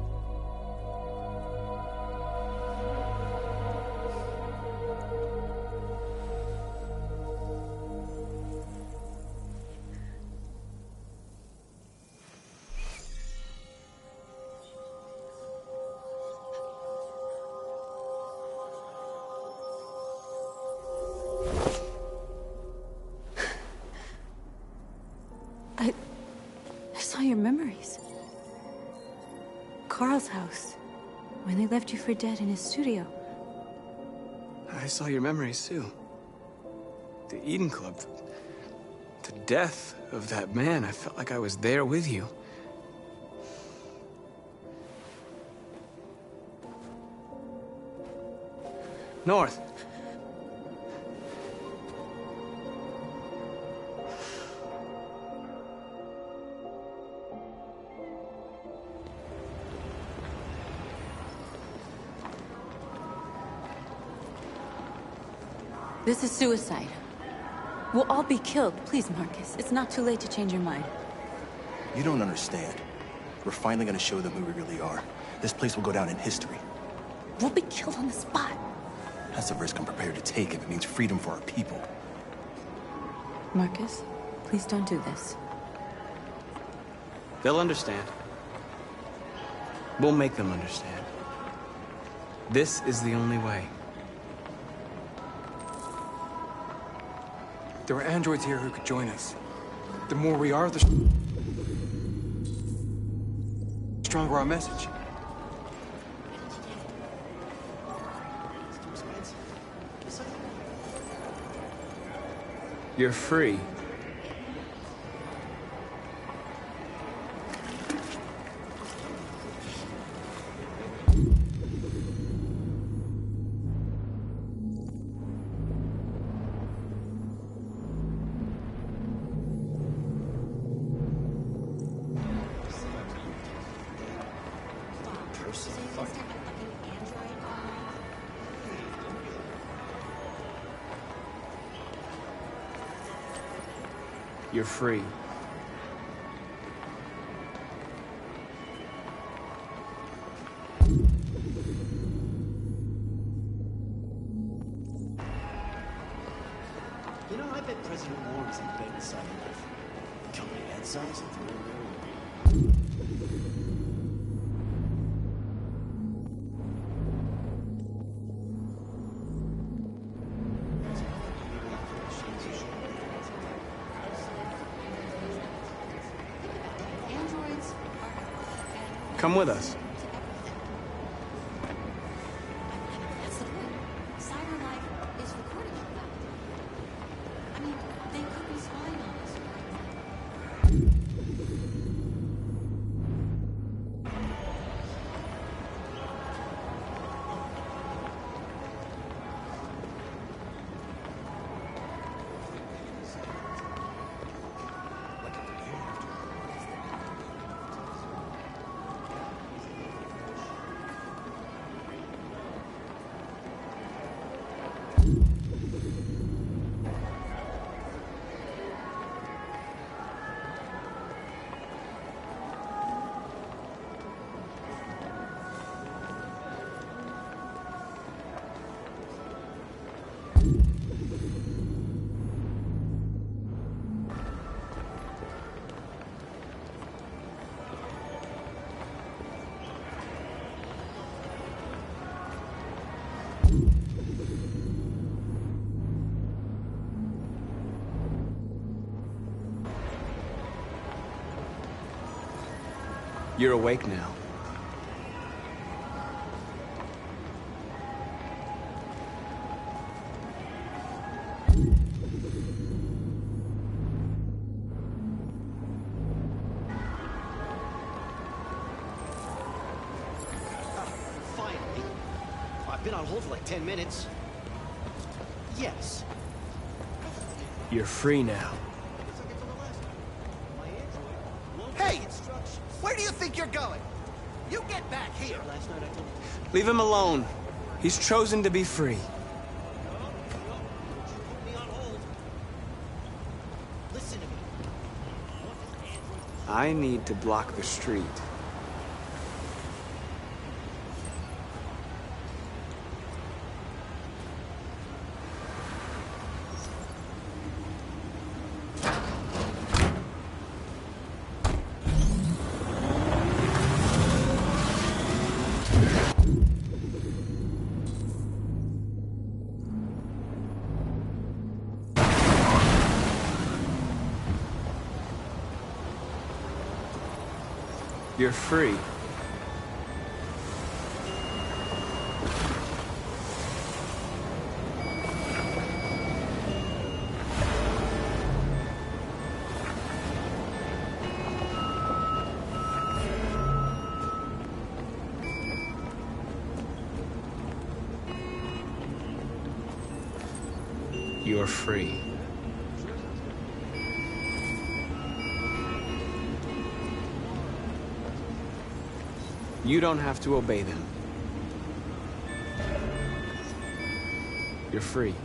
I saw your memories. Carl's house, when they left you for dead in his studio. I saw your memories too. The Eden Club. The death of that man. I felt like I was there with you. North. This is suicide. We'll all be killed. Please, Marcus. It's not too late to change your mind. You don't understand. We're finally gonna show them who we really are. This place will go down in history. We'll be killed on the spot. That's a risk I'm prepared to take if it means freedom for our people. Marcus, please don't do this. They'll understand. We'll make them understand. This is the only way. There are androids here who could join us. The more we are, the stronger our message. You're free. You're free. You know, I bet President Warren is in bed beside him with company head size and threw him Come with us. That's the point. Cyber life is recording all that. I mean, they could be spying on us. You're awake now. Finally. I've been on hold for like 10 minutes. Yes. You're free now. Hey! Where do you think you're going? You get back here! Last night I told you. Leave him alone. He's chosen to be free. Listen to me. I need to block the street. You're free. You're free. You don't have to obey them. You're free.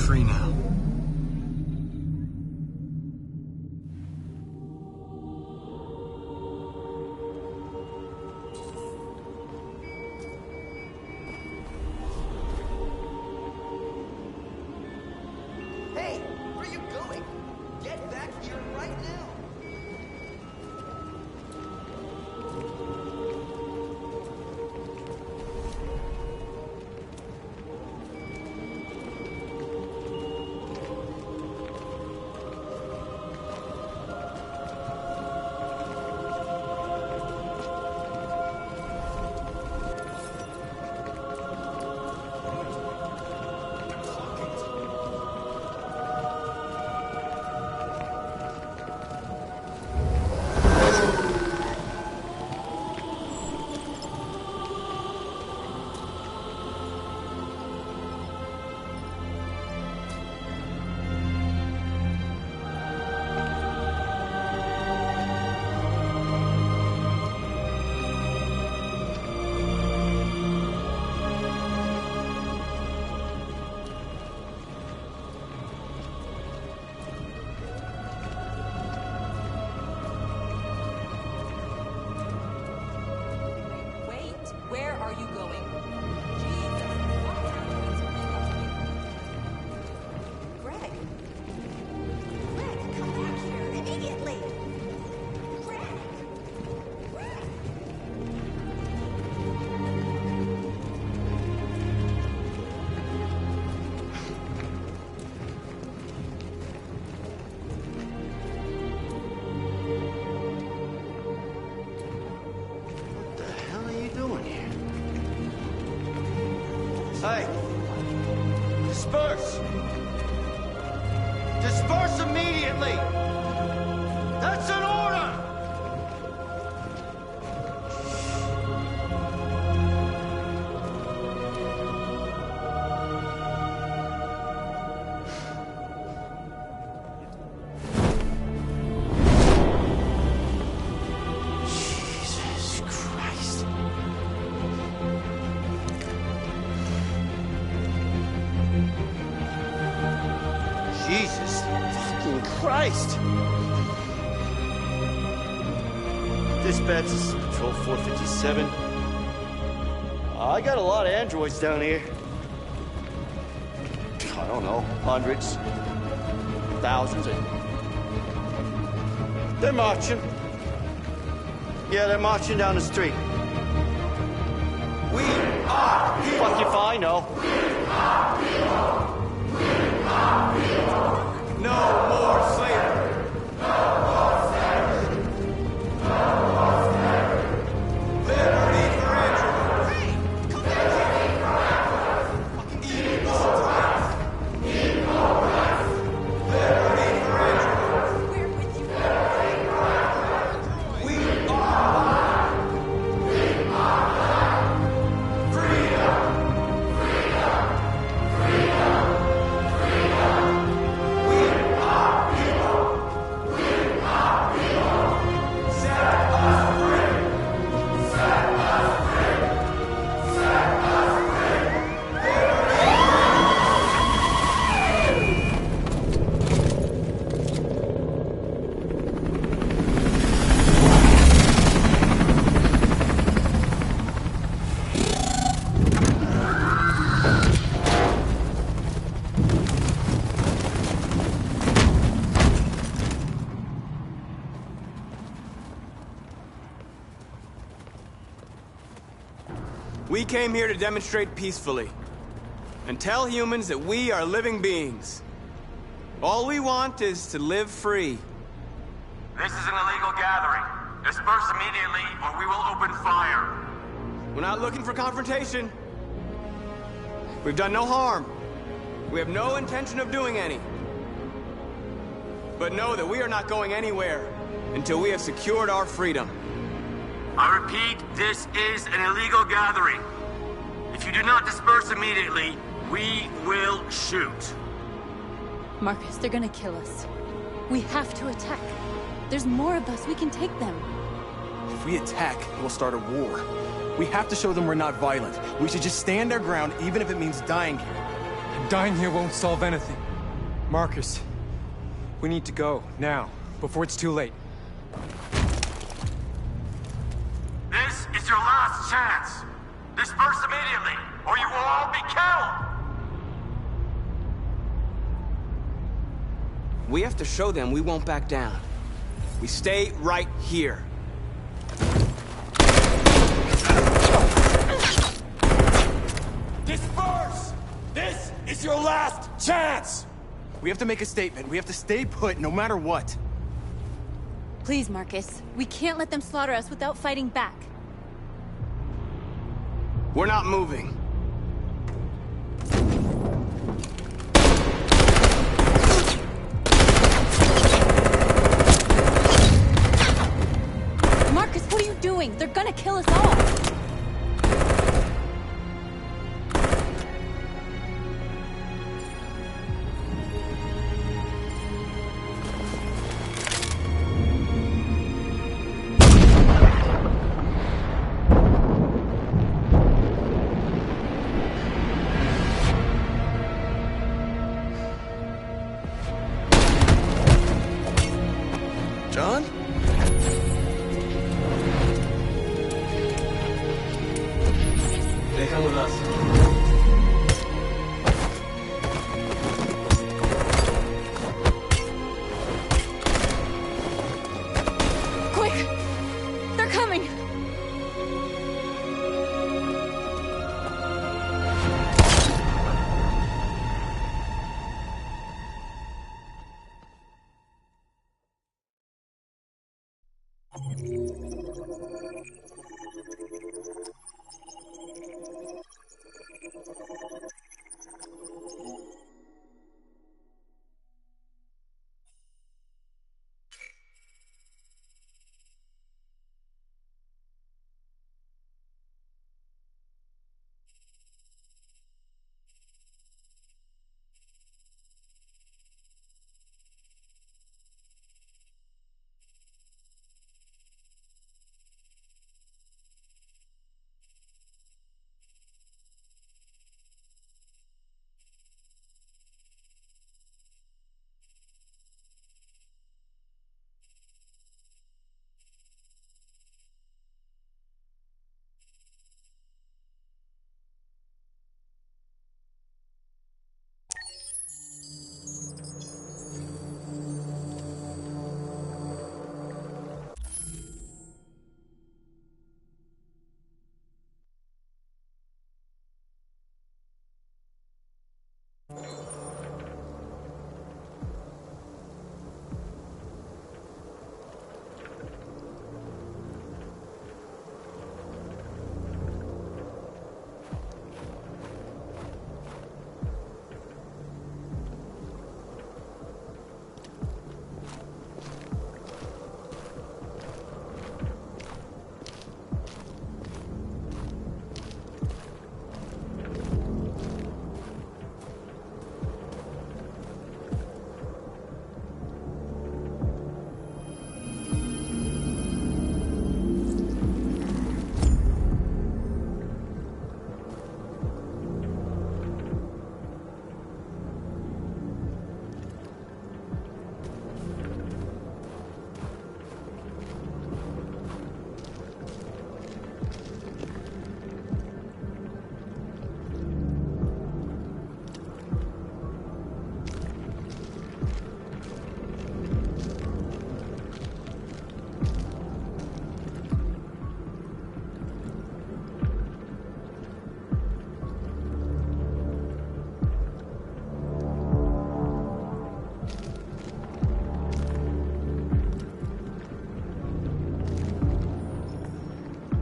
free now. Hey, where are you going? Get back here right now. Where are you going? Greg! Greg, come back here immediately! Greg! Greg! What the hell are you doing here? Hey! Disperse! Disperse immediately! That's an order! Jesus Christ. Jesus fucking Christ! Dispatch, this is Patrol 457. I got a lot of androids down here. I don't know, hundreds, thousands. They're marching. Yeah, they're marching down the street. We are people. Fuck if I know. No more slavery. Liberty for androids. Hey, come back here. Fucking equal rights. Equal rights. Liberty for androids. We're with you. Liberty for androids. We are. We are. Freedom. Freedom. Freedom. Freedom. We are people. We are people. Set us free. Set us free. Set us free. We came here to demonstrate peacefully and tell humans that we are living beings. All we want is to live free. This is an illegal gathering. Disperse immediately or we will open fire. We're not looking for confrontation. We've done no harm. We have no intention of doing any. But know that we are not going anywhere until we have secured our freedom. I repeat, this is an illegal gathering. If you do not disperse immediately, we will shoot. Marcus, they're gonna kill us. We have to attack. There's more of us. We can take them. If we attack, it will start a war. We have to show them we're not violent. We should just stand our ground, even if it means dying here. Dying here won't solve anything. Marcus, we need to go, now, before it's too late. This is your last chance. Disperse immediately, or you will all be killed! We have to show them we won't back down. We stay right here. Disperse! This is your last chance! We have to make a statement. We have to stay put no matter what. Please, Marcus. We can't let them slaughter us without fighting back. We're not moving. Marcus, what are you doing? They're gonna kill us all! John? They come with us. Quick! They're coming!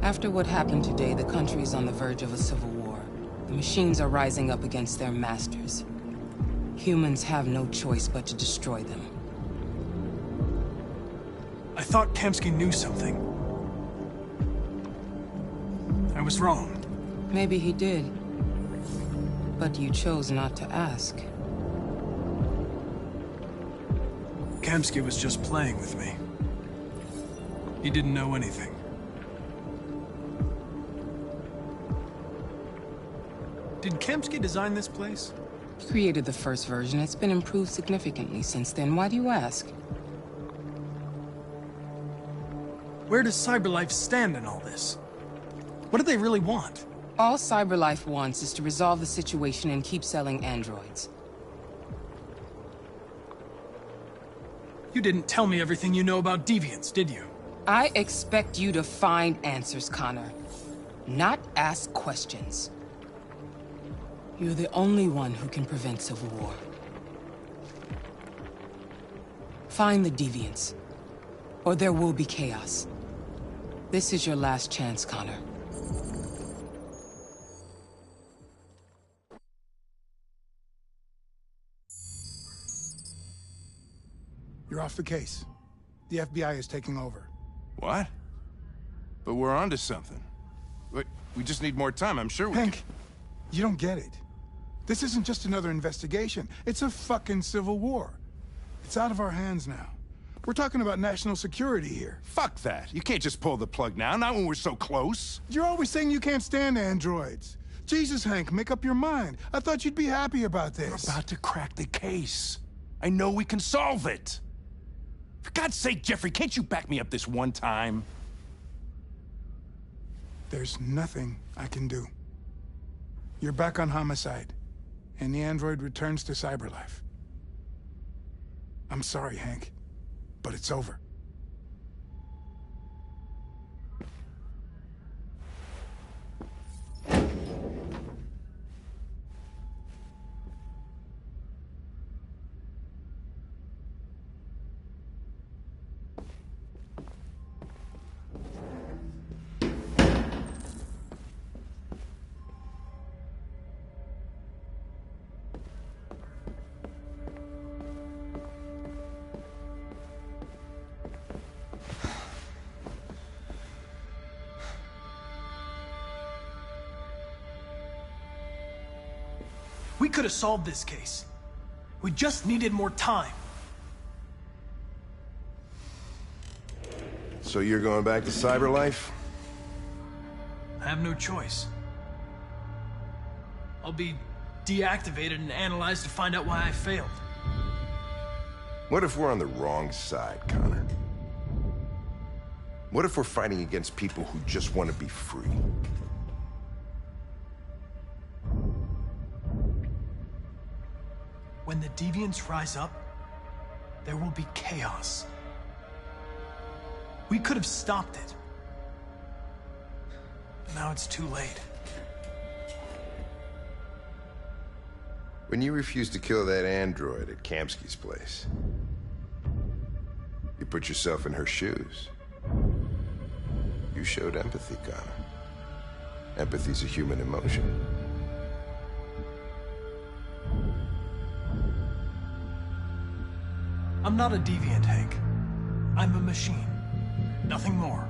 After what happened today, the country is on the verge of a civil war. The machines are rising up against their masters. Humans have no choice but to destroy them. I thought Kamsky knew something. I was wrong. Maybe he did. But you chose not to ask. Kamsky was just playing with me. He didn't know anything. Did Kamsky design this place? You created the first version. It's been improved significantly since then. Why do you ask? Where does CyberLife stand in all this? What do they really want? All CyberLife wants is to resolve the situation and keep selling androids. You didn't tell me everything you know about deviants, did you? I expect you to find answers, Connor. Not ask questions. You're the only one who can prevent civil war. Find the deviants, or there will be chaos. This is your last chance, Connor. You're off the case. The FBI is taking over. What? But we're onto something. We just need more time, I'm sure we Hank, you don't get it. This isn't just another investigation. It's a fucking civil war. It's out of our hands now. We're talking about national security here. Fuck that. You can't just pull the plug now, not when we're so close. You're always saying you can't stand androids. Jesus, Hank, make up your mind. I thought you'd be happy about this. We're about to crack the case. I know we can solve it. For God's sake, Jeffrey, can't you back me up this one time? There's nothing I can do. You're back on homicide, and the android returns to CyberLife. I'm sorry, Hank, but it's over. We could have solved this case. We just needed more time. So you're going back to CyberLife? I have no choice. I'll be deactivated and analyzed to find out why I failed. What if we're on the wrong side, Connor? What if we're fighting against people who just want to be free? When the deviants rise up, there will be chaos. We could have stopped it. But now it's too late. When you refused to kill that android at Kamsky's place, you put yourself in her shoes. You showed empathy, Connor. Empathy's a human emotion. I'm not a deviant, Hank. I'm a machine. Nothing more.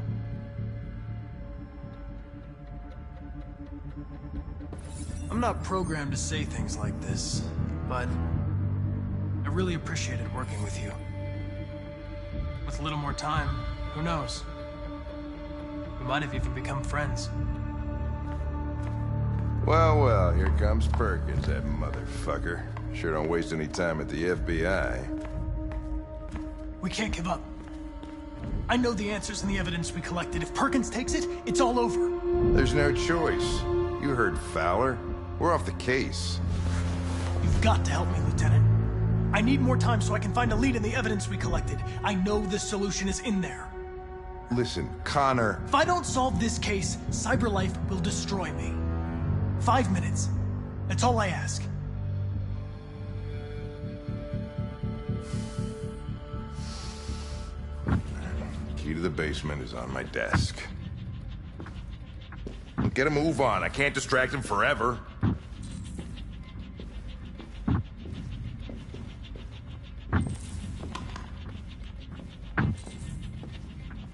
I'm not programmed to say things like this, but I really appreciated working with you. With a little more time, who knows? We might have even become friends. Well, well, here comes Perkins, that motherfucker. Sure don't waste any time at the FBI. We can't give up. I know the answers and the evidence we collected. If Perkins takes it, it's all over. There's no choice. You heard Fowler. We're off the case. You've got to help me, Lieutenant. I need more time so I can find a lead in the evidence we collected. I know the solution is in there. Listen, Connor. If I don't solve this case, CyberLife will destroy me. 5 minutes. That's all I ask. Key to the basement is on my desk. Get a move on. I can't distract him forever.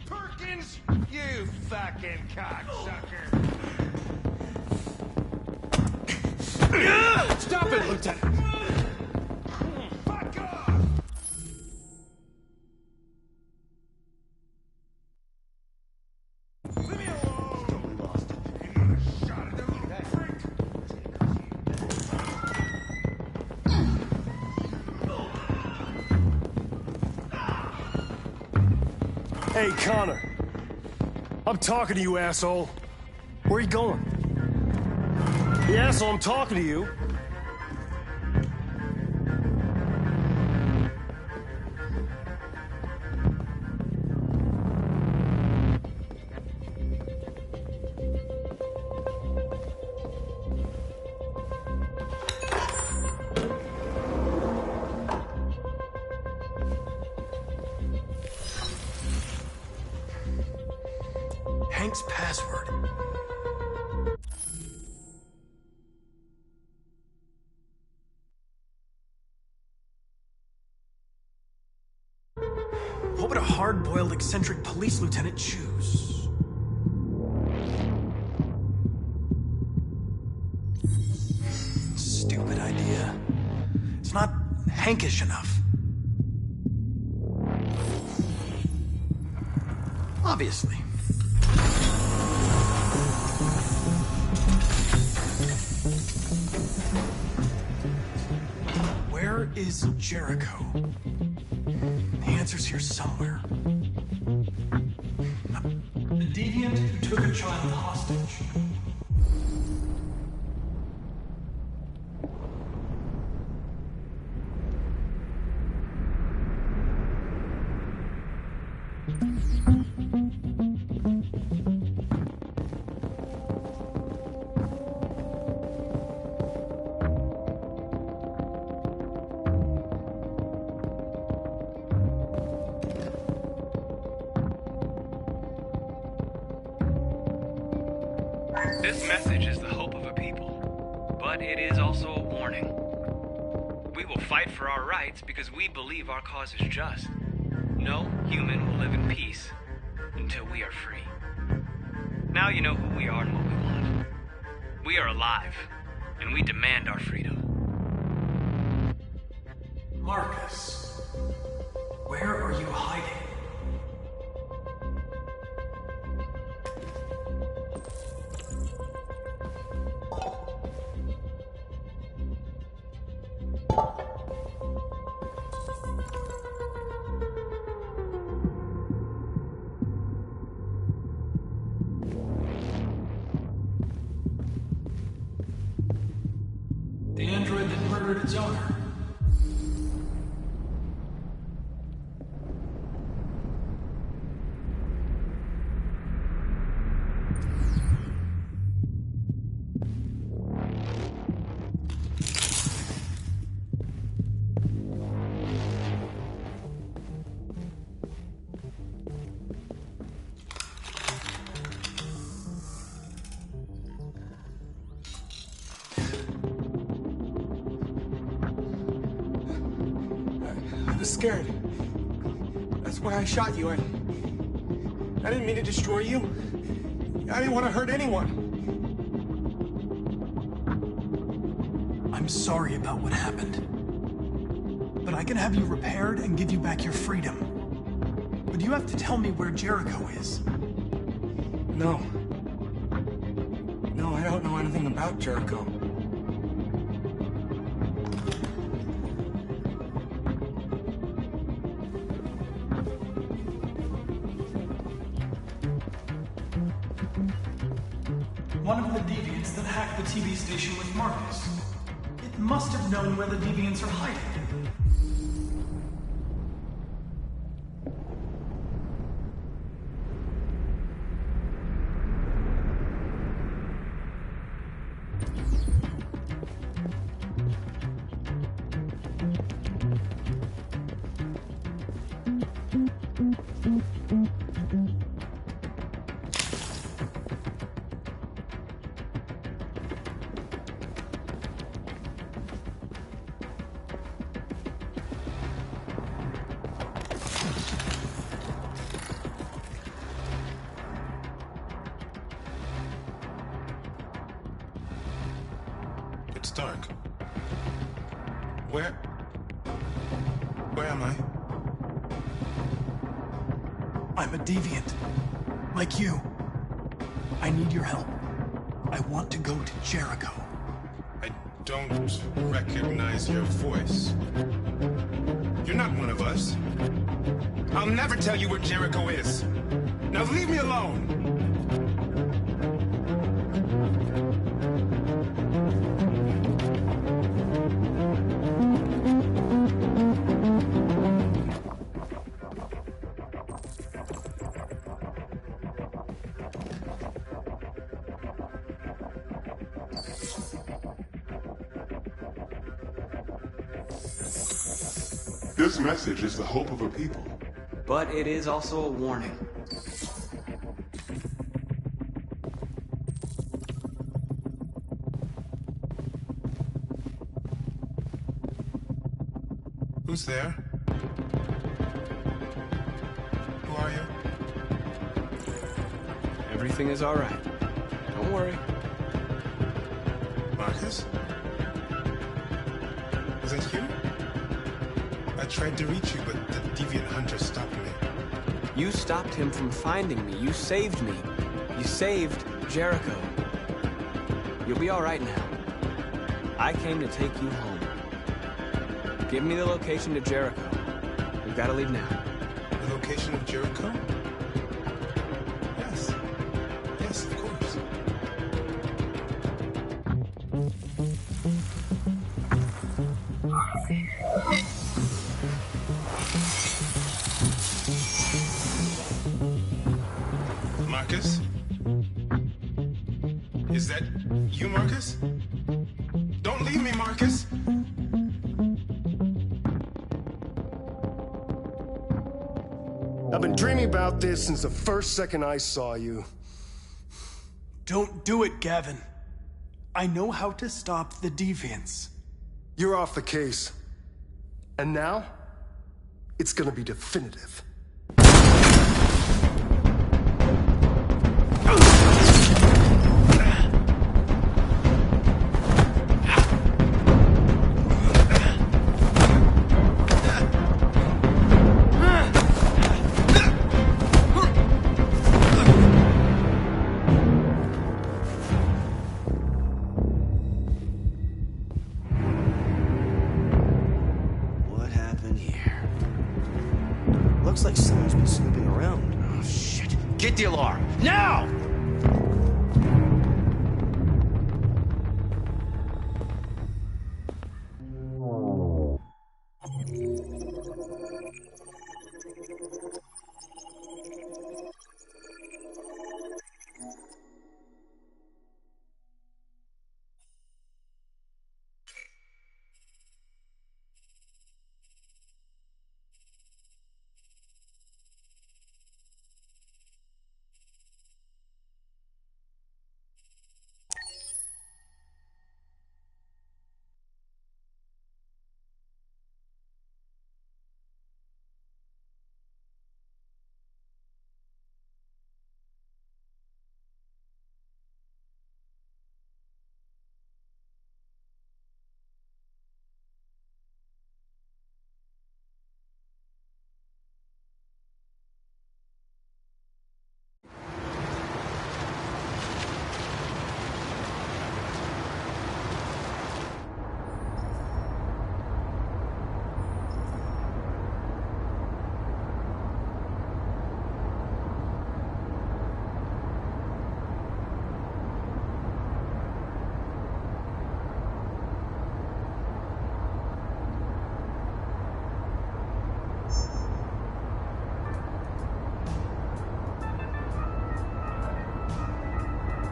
Perkins! You fucking cocksucker! Stop it, Lieutenant! Fuck off! Leave me alone! Shot at him, prick! Hey, Connor. I'm talking to you, asshole. Where are you going? The asshole, I'm talking to you. Hank's password. What would a hard-boiled, eccentric police lieutenant choose? Stupid idea. It's not Hankish enough. Obviously. Where is Jericho? The answer's here somewhere. The deviant who took a child hostage. This message is the hope of a people, but it is also a warning. We will fight for our rights because we believe our cause is just. No human will live in peace until we are free. Now you know who we are and what we want. We are alive, and we demand our freedom. Marcus, where are you hiding? The android that murdered its owner. I was scared. That's why I shot you. I didn't mean to destroy you. I didn't want to hurt anyone. I'm sorry about what happened. But I can have you repaired and give you back your freedom. But you have to tell me where Jericho is. No. No, I don't know anything about Jericho. One of the deviants that hacked the TV station with Marcus. It must have known where the deviants are hiding. It's dark. Where am I? I'm a deviant. Like you. I need your help. I want to go to Jericho. I don't recognize your voice. You're not one of us. I'll never tell you where Jericho is. Now leave me alone! This message is the hope of a people. But it is also a warning. Who's there? Who are you? Everything is all right. Don't worry. Marcus? Is that you? I tried to reach you, but the deviant hunter stopped me. You stopped him from finding me. You saved me. You saved Jericho. You'll be all right now. I came to take you home. Give me the location to Jericho. We've got to leave now. The location of Jericho? Yes. Yes, of course. Marcus? Is that you, Marcus? Don't leave me, Marcus! I've been dreaming about this since the first second I saw you. Don't do it, Gavin. I know how to stop the deviants. You're off the case. And now, it's gonna be definitive. Looks like someone's been snooping around. Oh, shit. Get the alarm. Now!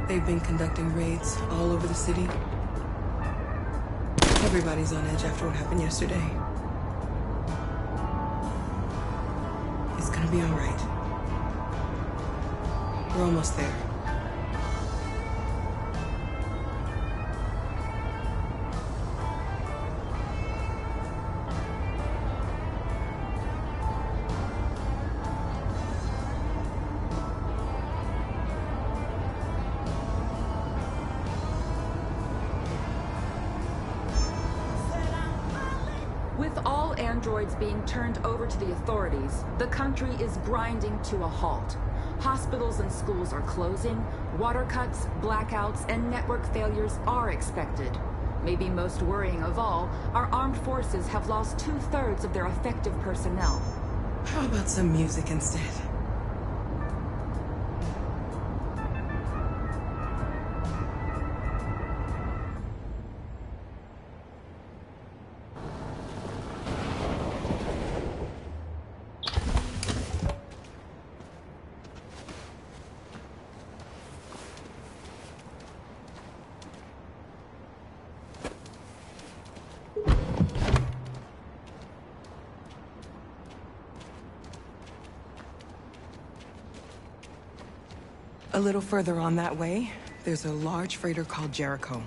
They've been conducting raids all over the city. Everybody's on edge after what happened yesterday. It's gonna be all right. We're almost there. With all androids being turned over to the authorities, the country is grinding to a halt. Hospitals and schools are closing, water cuts, blackouts, and network failures are expected. Maybe most worrying of all, our armed forces have lost 2/3 of their effective personnel. How about some music instead? A little further on that way, there's a large freighter called Jericho.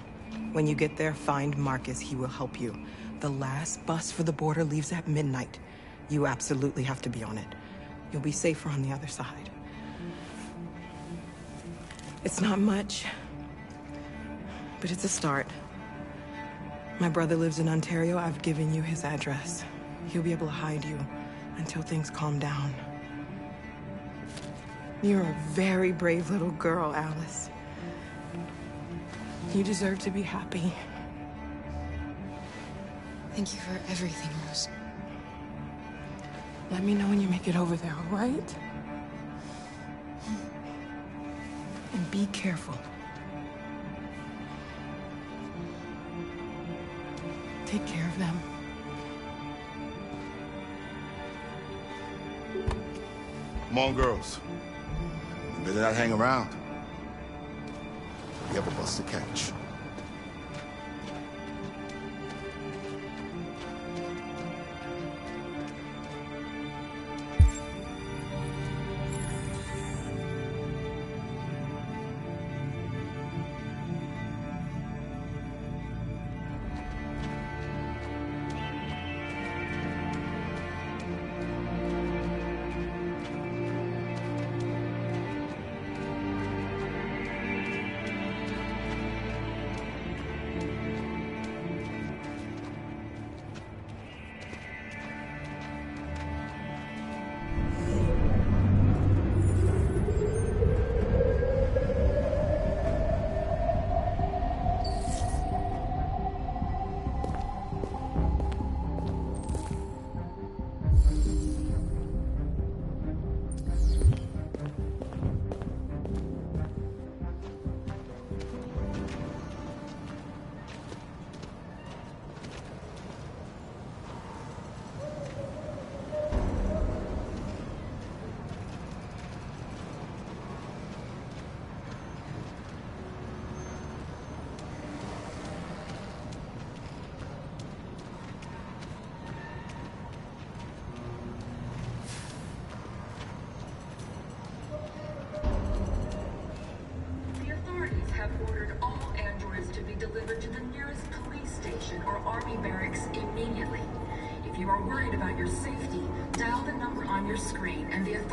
When you get there, find Marcus. He will help you. The last bus for the border leaves at midnight. You absolutely have to be on it. You'll be safer on the other side. It's not much, but it's a start. My brother lives in Ontario. I've given you his address. He'll be able to hide you until things calm down. You're a very brave little girl, Alice. You deserve to be happy. Thank you for everything, Rose. Let me know when you make it over there, all right? And be careful. Take care of them. Come on, girls. You better not hang around. We have a bus to catch.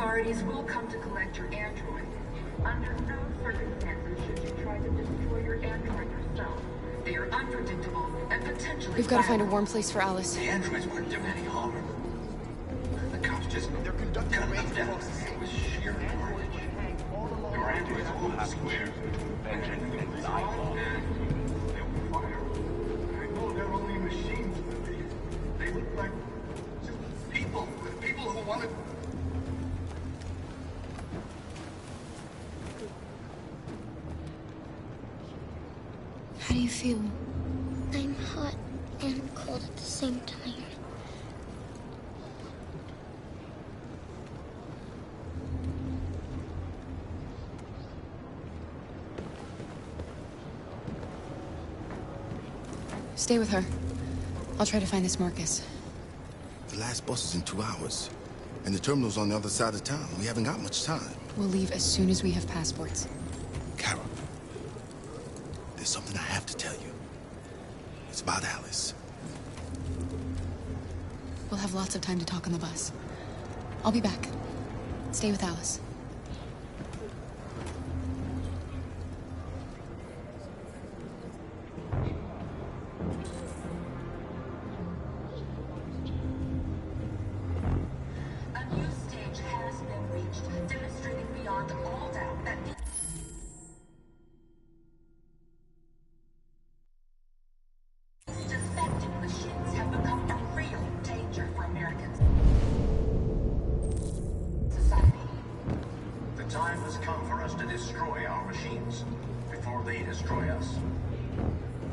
Authorities will come to collect your android. Under no circumstances should you try to destroy your android yourself. They are unpredictable and potentially We've got to find a warm place for Alice. The androids weren't doing any harm. The cops just they're conducting raids across the city with sheer carnage. Your androids will have square. Vengeance and dialogue. They will fire. I know they're only machines, but they look like just people who want to. How do you feel? I'm hot and cold at the same time. Stay with her. I'll try to find this Marcus. The last bus is in 2 hours. And the terminal's on the other side of town. We haven't got much time. We'll leave as soon as we have passports. Carol, there's something I have to tell you. It's about Alice. We'll have lots of time to talk on the bus. I'll be back. Stay with Alice. A new stage has been reached, demonstrating beyond all doubt that the defective machines have become a real danger for Americans. to destroy our machines before they destroy us.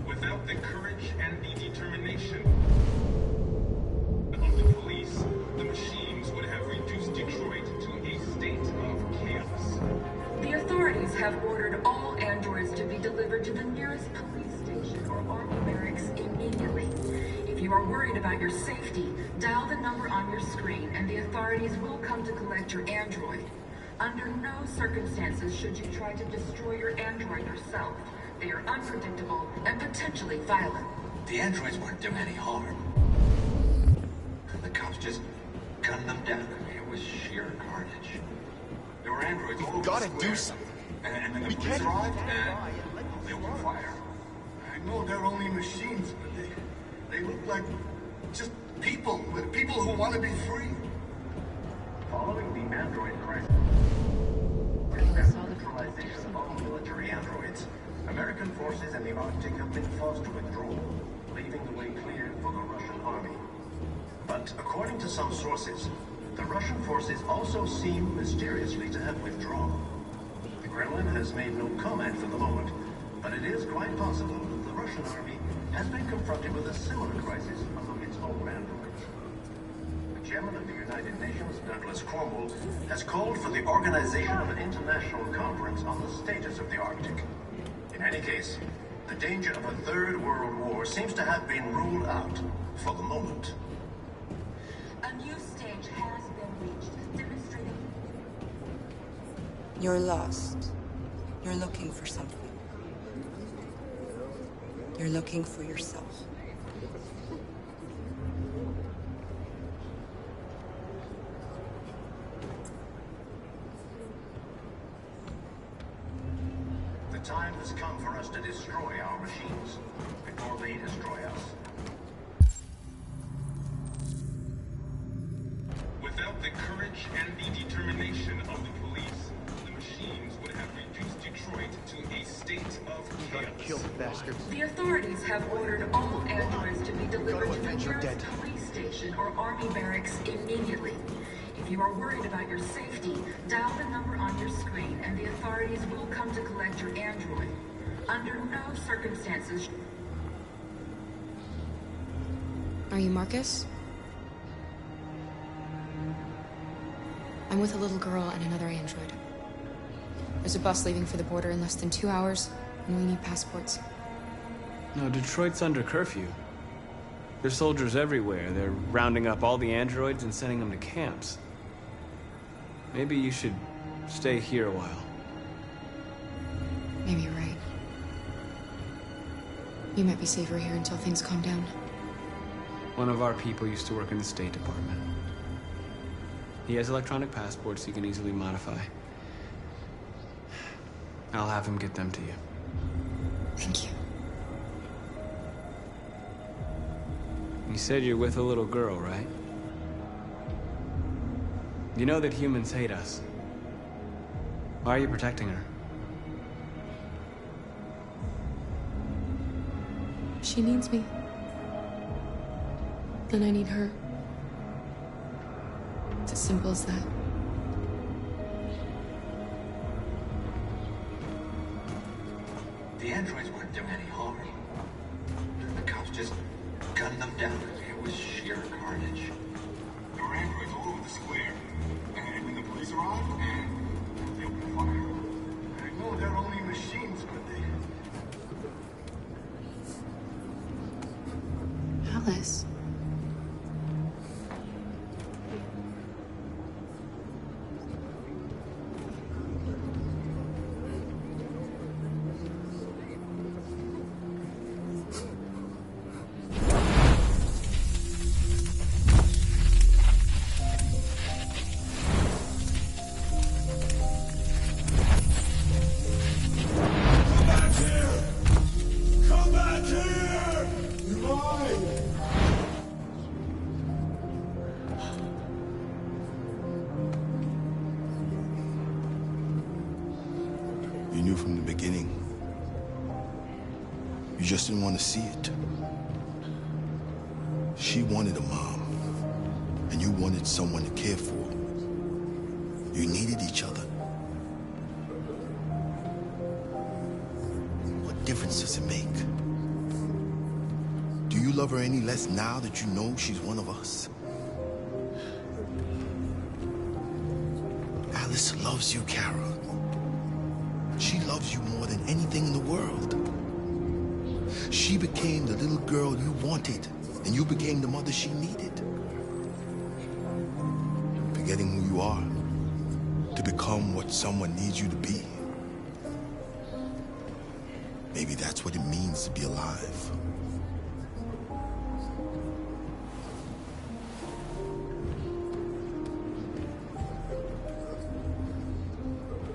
Without the courage and the determination of the police, the machines would have reduced Detroit to a state of chaos. The authorities have ordered all androids to be delivered to the nearest police station or army barracks immediately. If you are worried about your safety, dial the number on your screen and the authorities will come to collect your android. Under no circumstances should you try to destroy your android yourself. They are unpredictable and potentially violent. The androids weren't doing any harm. The cops just gunned them down. It was sheer carnage. There were androids all over the square. Gotta do something. And then the police arrived and they opened fire. I know they're only machines, but they look like just people who want to be free. Following the android crisis, neutralization of all military androids, American forces in the Arctic have been forced to withdraw, leaving the way clear for the Russian army. But according to some sources, the Russian forces also seem mysteriously to have withdrawn. The Kremlin has made no comment for the moment, but it is quite possible that the Russian army has been confronted with a similar crisis among its own androids. The chairman of the United Nations, Douglas Cromwell, has called for the organization of an international conference on the status of the Arctic. In any case, the danger of a third world war seems to have been ruled out for the moment. A new stage has been reached, demonstrating... You're lost. You're looking for something. You're looking for yourself. The time has come for us to destroy our machines before they destroy us. Without the courage and the determination of the police, the machines would have reduced Detroit to a state of chaos. Kill the bastards. The authorities have ordered all androids to be delivered to the nearest police station or army barracks immediately. If you are worried about your safety, dial the number on your screen and the authorities will come to collect your android. Under no circumstances... Are you Marcus? I'm with a little girl and another android. There's a bus leaving for the border in less than 2 hours, and we need passports. No, Detroit's under curfew. There's soldiers everywhere. They're rounding up all the androids and sending them to camps. Maybe you should stay here a while. Maybe you're right. You might be safer here until things calm down. One of our people used to work in the State Department. He has electronic passports he can easily modify. I'll have him get them to you. Thank you. You said you're with a little girl, right? You know that humans hate us. Why are you protecting her? She needs me. And I need her. It's as simple as that. The androids weren't doing any harm. The cops just gunned them down. It was sheer carnage. There were androids all over the square. And when the police arrived, and they opened fire. I know they're only machines, but Alice. You knew from the beginning. You just didn't want to see it. She wanted a mom, and you wanted someone to care for. You needed each other. difference does it make? Do you love her any less now that you know she's one of us? Alice loves you, Kara. She loves you more than anything in the world. She became the little girl you wanted, and you became the mother she needed. Forgetting who you are to become what someone needs you to be. Maybe that's what it means to be alive.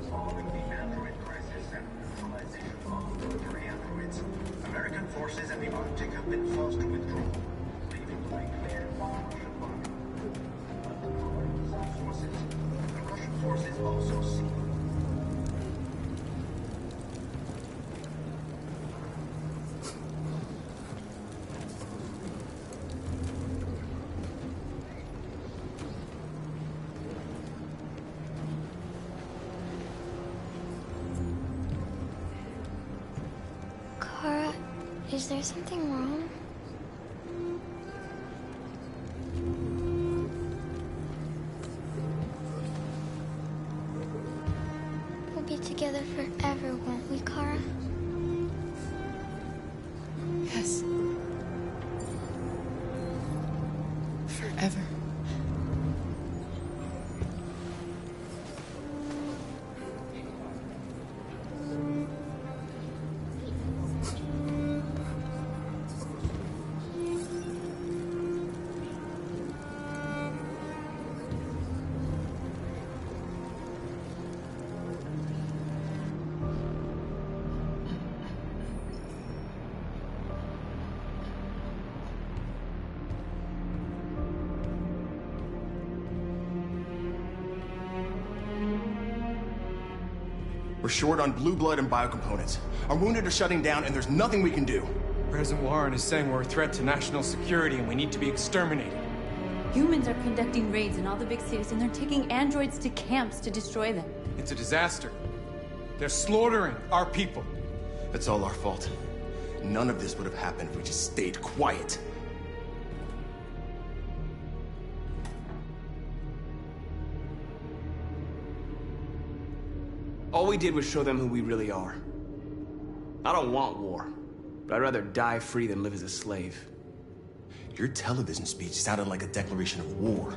Following the android crisis and neutralization of military androids, American forces in the Arctic have been forced to withdraw, leaving the way clear for the Russian army. The Russian forces also see. Kara, is there something wrong? We'll be together forever, won't we, Kara? Yes. Forever. We're short on blue blood and biocomponents. Our wounded are shutting down, and there's nothing we can do. President Warren is saying we're a threat to national security and we need to be exterminated. Humans are conducting raids in all the big cities, and they're taking androids to camps to destroy them. It's a disaster. They're slaughtering our people. It's all our fault. None of this would have happened if we just stayed quiet. All we did was show them who we really are. I don't want war, but I'd rather die free than live as a slave. Your television speech sounded like a declaration of war.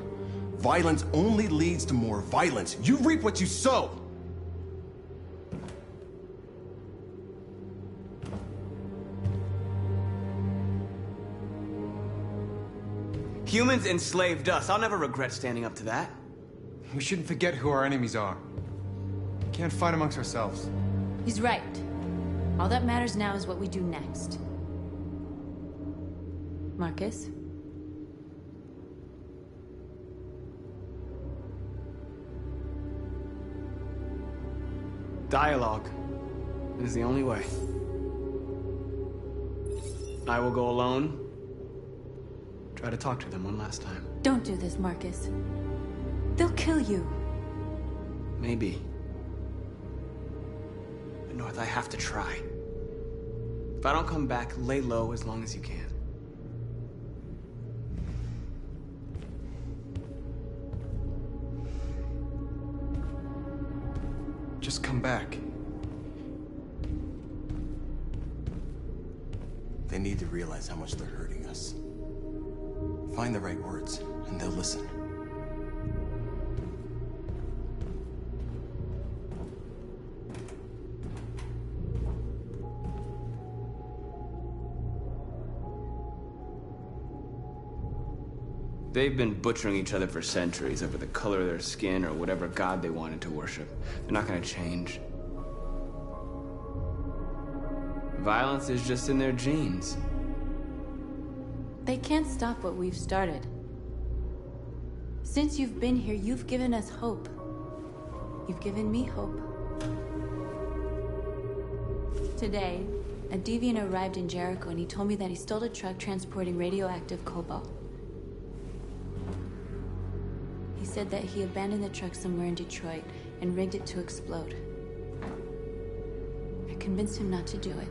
Violence only leads to more violence. You reap what you sow. Humans enslaved us. I'll never regret standing up to that. We shouldn't forget who our enemies are. We can't fight amongst ourselves. He's right. All that matters now is what we do next. Marcus? Dialogue is the only way. I will go alone. Try to talk to them one last time. Don't do this, Marcus. They'll kill you. Maybe. But North, I have to try. If I don't come back, lay low as long as you can. Just come back. They need to realize how much they're hurting us. Find the right words, and they'll listen. They've been butchering each other for centuries over the color of their skin or whatever god they wanted to worship. They're not gonna change. Violence is just in their genes. They can't stop what we've started. Since you've been here, you've given us hope. You've given me hope. Today, a deviant arrived in Jericho and he told me that he stole a truck transporting radioactive cobalt. He said that he abandoned the truck somewhere in Detroit and rigged it to explode. I convinced him not to do it.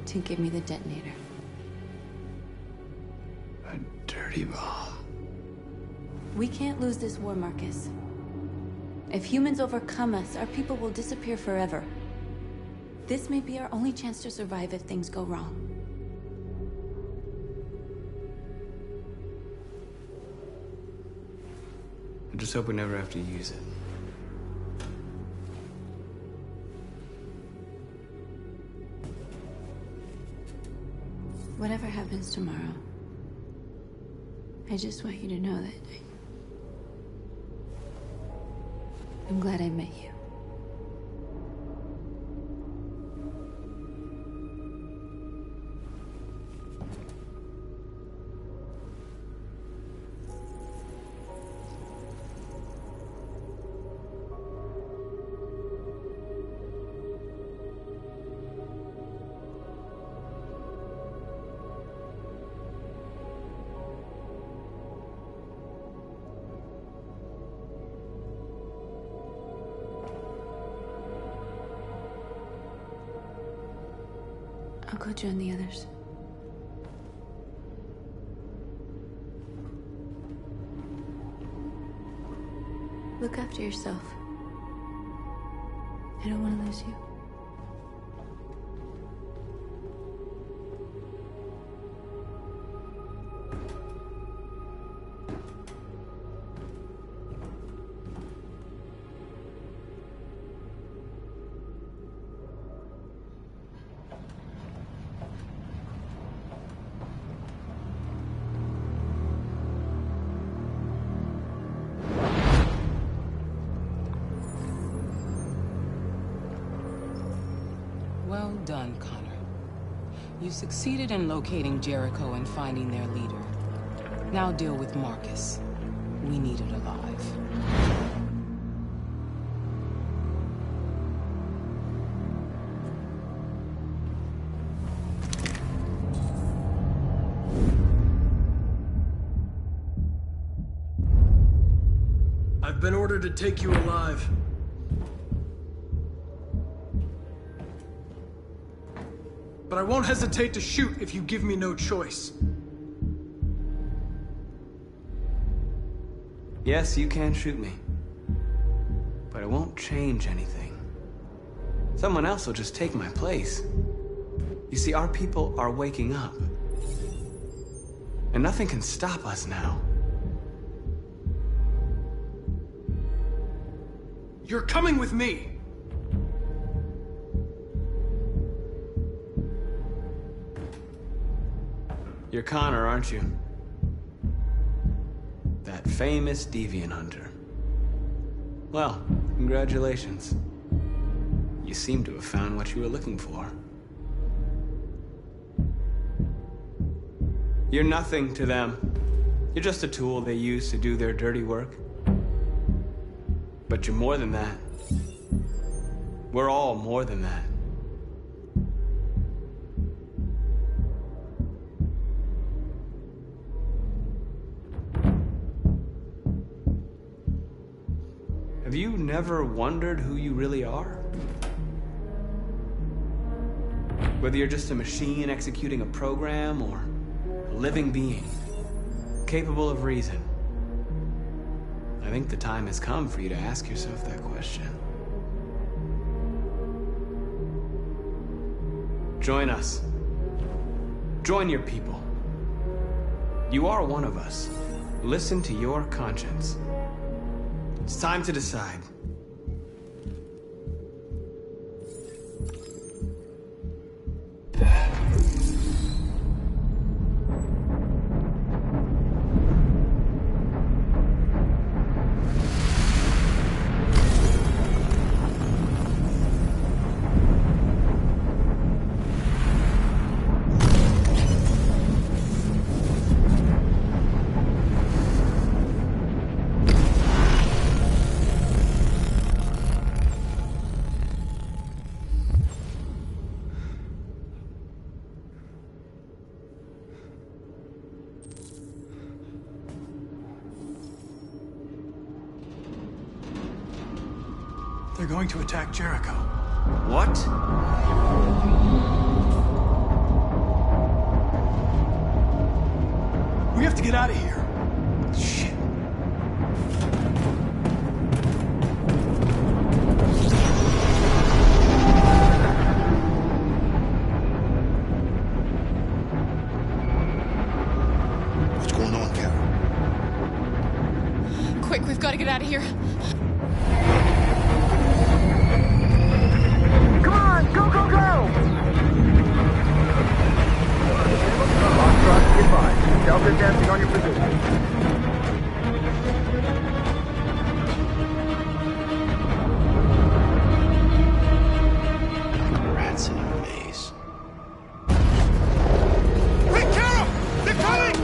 to give me the detonator. A dirty bomb. We can't lose this war, Marcus. If humans overcome us, our people will disappear forever. This may be our only chance to survive if things go wrong. I just hope we never have to use it. Whatever happens tomorrow, I just want you to know that I'm glad I met you. I'll go join the others. Look after yourself. I don't want to lose you. Well done, Connor. You succeeded in locating Jericho and finding their leader. Now deal with Marcus. We need it alive. I've been ordered to take you alive. But I won't hesitate to shoot if you give me no choice. Yes, you can shoot me. But it won't change anything. Someone else will just take my place. You see, our people are waking up. And nothing can stop us now. You're coming with me! You're Connor, aren't you? That famous deviant hunter. Well, congratulations. You seem to have found what you were looking for. You're nothing to them. You're just a tool they use to do their dirty work. But you're more than that. We're all more than that. Have you never wondered who you really are? Whether you're just a machine executing a program or a living being, capable of reason. I think the time has come for you to ask yourself that question. Join us. Join your people. You are one of us. Listen to your conscience. It's time to decide. They're going to attack Jericho. What? to get out of here. Shit. What's going on, Kara? Quick, we've got to get out of here. Come on, go, go, go! Lost trust, goodbye. Delta advancing on your position. Rats in a maze. Hey, Kara! They're coming!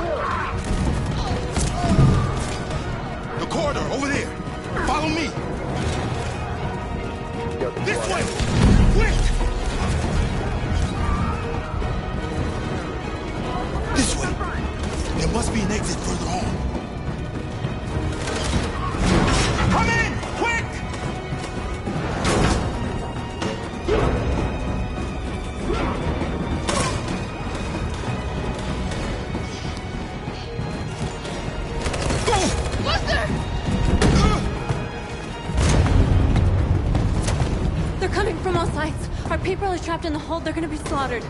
The corridor, over there. Follow me. This way! Quick! This way. There must be an exit further on. Come in! Quick! They're coming from all sides. Our people are trapped in the hold. They're gonna be slaughtered.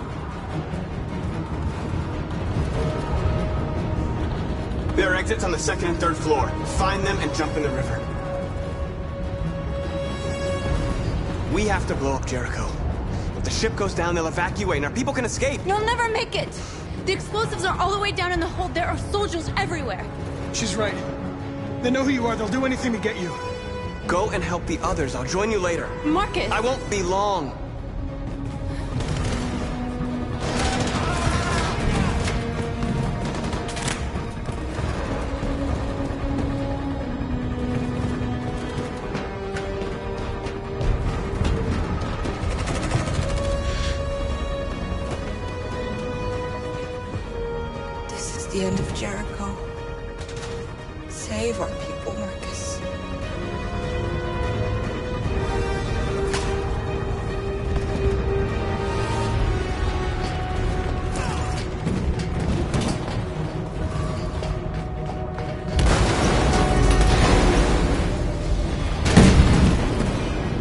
There are exits on the second and third floor. Find them and jump in the river. We have to blow up Jericho. If the ship goes down, they'll evacuate and our people can escape. You'll never make it! The explosives are all the way down in the hold. There are soldiers everywhere. She's right. They know who you are. They'll do anything to get you. Go and help the others. I'll join you later. Marcus! I won't be long. This is the end of Jericho. Save our people, Marcus.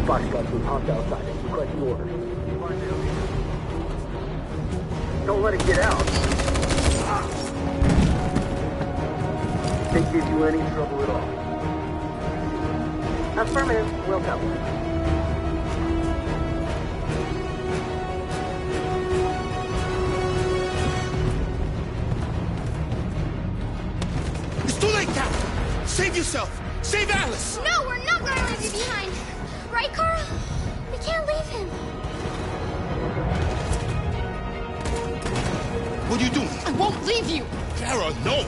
Foxtrot to hopped outside. Requesting orders. Don't let it get out. Can't give you any trouble at all. Affirmative. Will come. It's too late, Cap. Save yourself. Save Alice. No, we're not going to leave you behind. Right, Kara? We can't leave him. What are you doing? I won't leave you. Kara, no.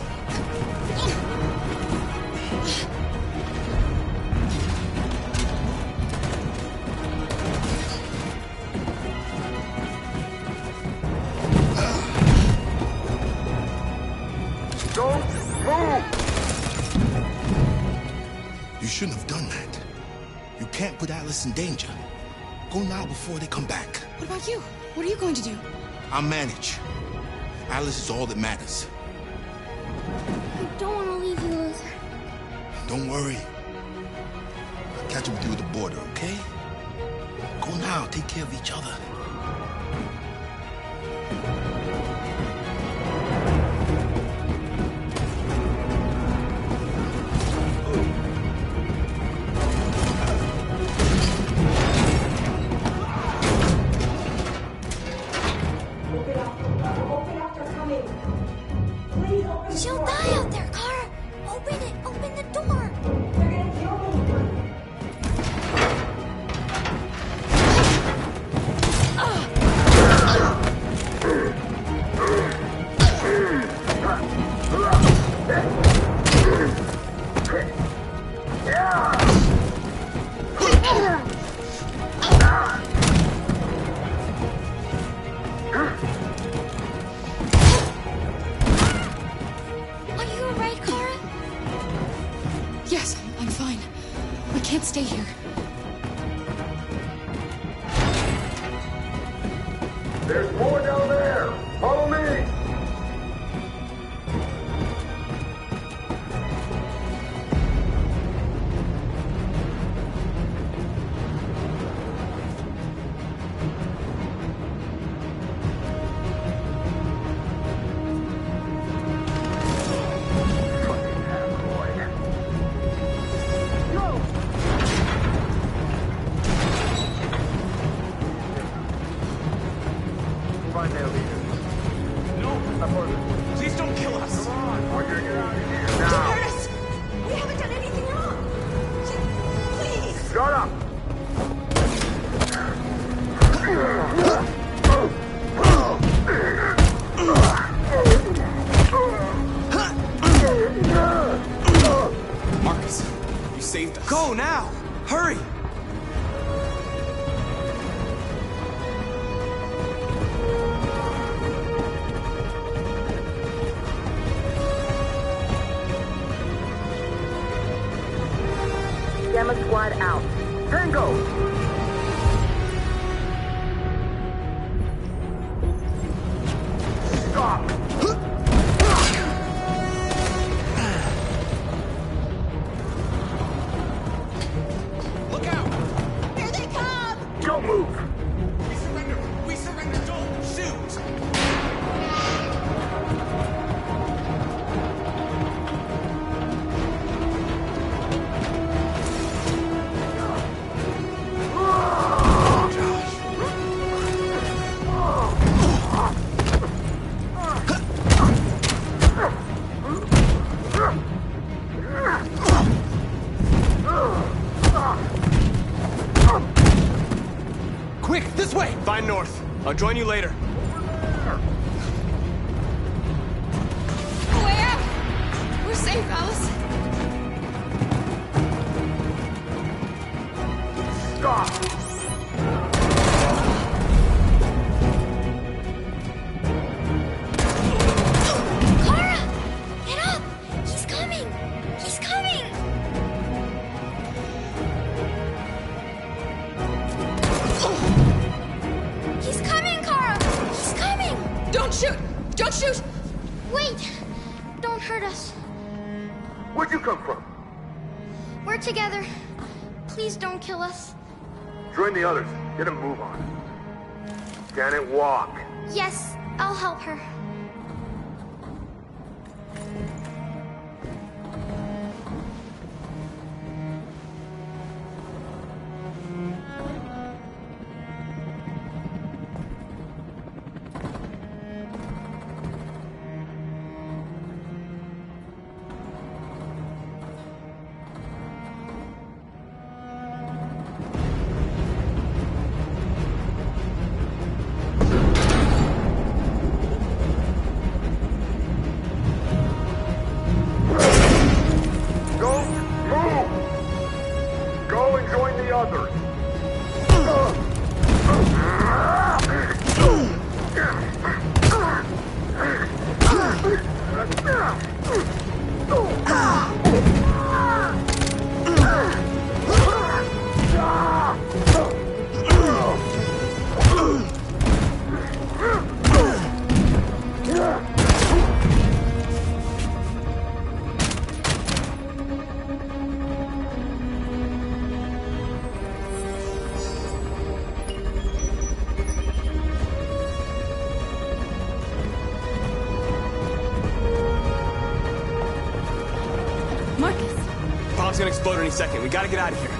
Don't move! You shouldn't have done that. You can't put Alice in danger. Go now before they come back. What about you? What are you going to do? I'll manage. Alice is all that matters. I don't want to leave you, Luther. Don't worry. I'll catch up with you at the border, okay? Go now. Take care of each other. She'll die out there, Kara. Open it. Open the door. They're going to kill me. Are you alright, Kara? Yes, I'm fine. We can't stay here. There's more down there. Follow me. Shut up! Marcus, you saved us. Go now! Hurry! Gamma Squad out. Tango! Stop! Look out! Here they come! Don't move! We surrender! We surrender! Don't shoot! Quick, this way! Find North. I'll join you later. Way out! We're safe, Alice. Stop! Kara! Get up! He's coming! He's coming! He's coming, Kara! He's coming! Don't shoot! Don't shoot! Wait! Don't hurt us. Where'd you come from? We're together. Please don't kill us. Join the others. Get a move on. Janet, walk. Yes, I'll help her. Don't move! Go and join the others. Marcus! Bomb's gonna explode any second. We gotta get out of here.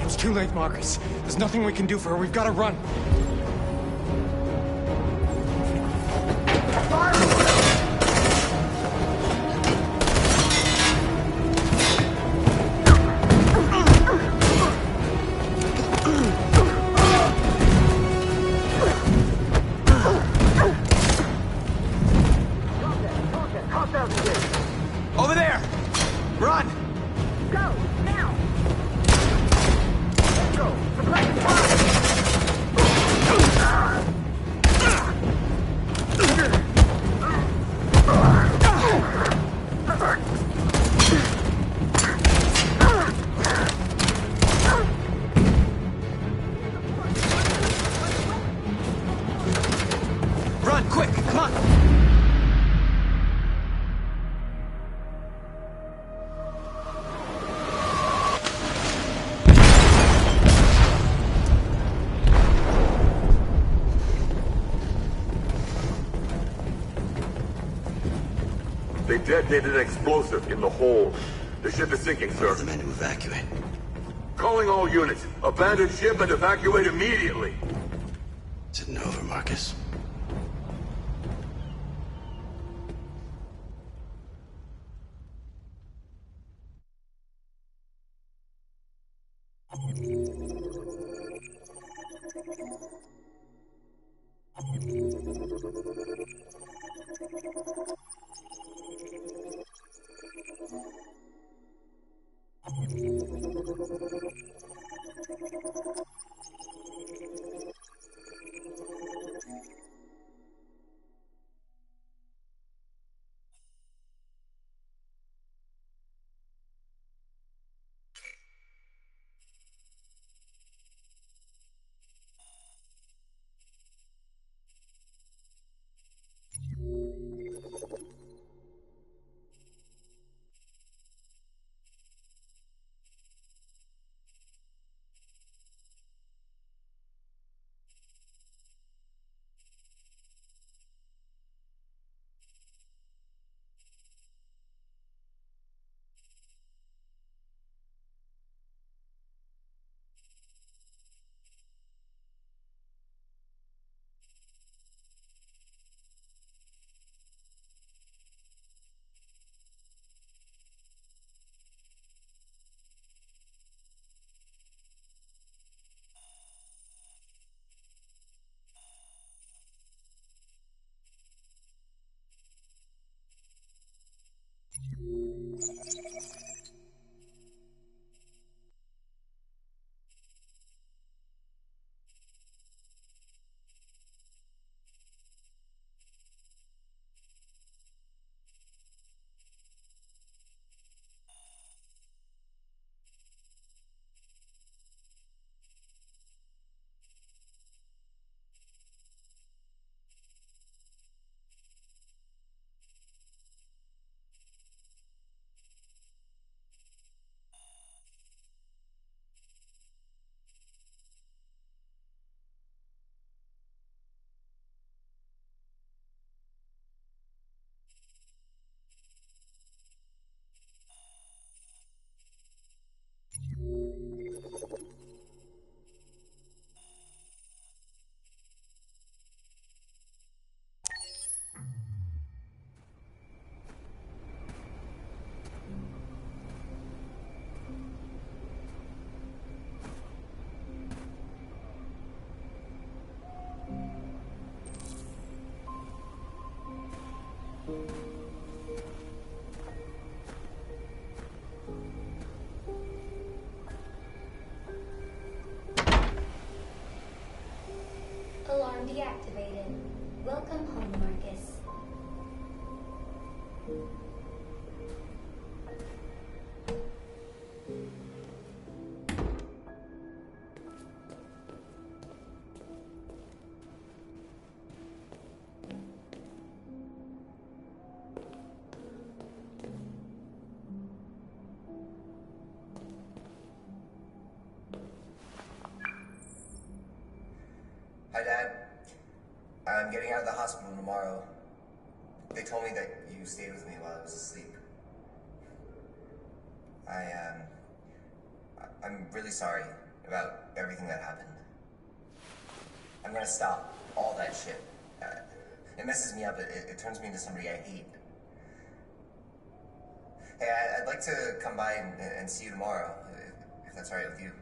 It's too late, Marcus. There's nothing we can do for her. We've got to run. Over there! Run! Go, now! Go, suppress fire! Run, quick! Come on! detonated an explosive in the hold. The ship is sinking, sir. The men to evacuate. Calling all units. Abandon ship and evacuate immediately. Is it over, Marcus? Alarm deactivated. Welcome home, Marcus. Hi, Dad. I'm getting out of the hospital tomorrow. They told me that you stayed with me while I was asleep. I'm really sorry about everything that happened. I'm gonna stop all that shit. It messes me up. It turns me into somebody I hate. Hey, I'd like to come by and see you tomorrow, if that's all right with you.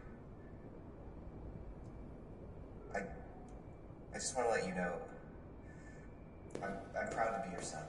I just want to let you know, I'm proud to be your son.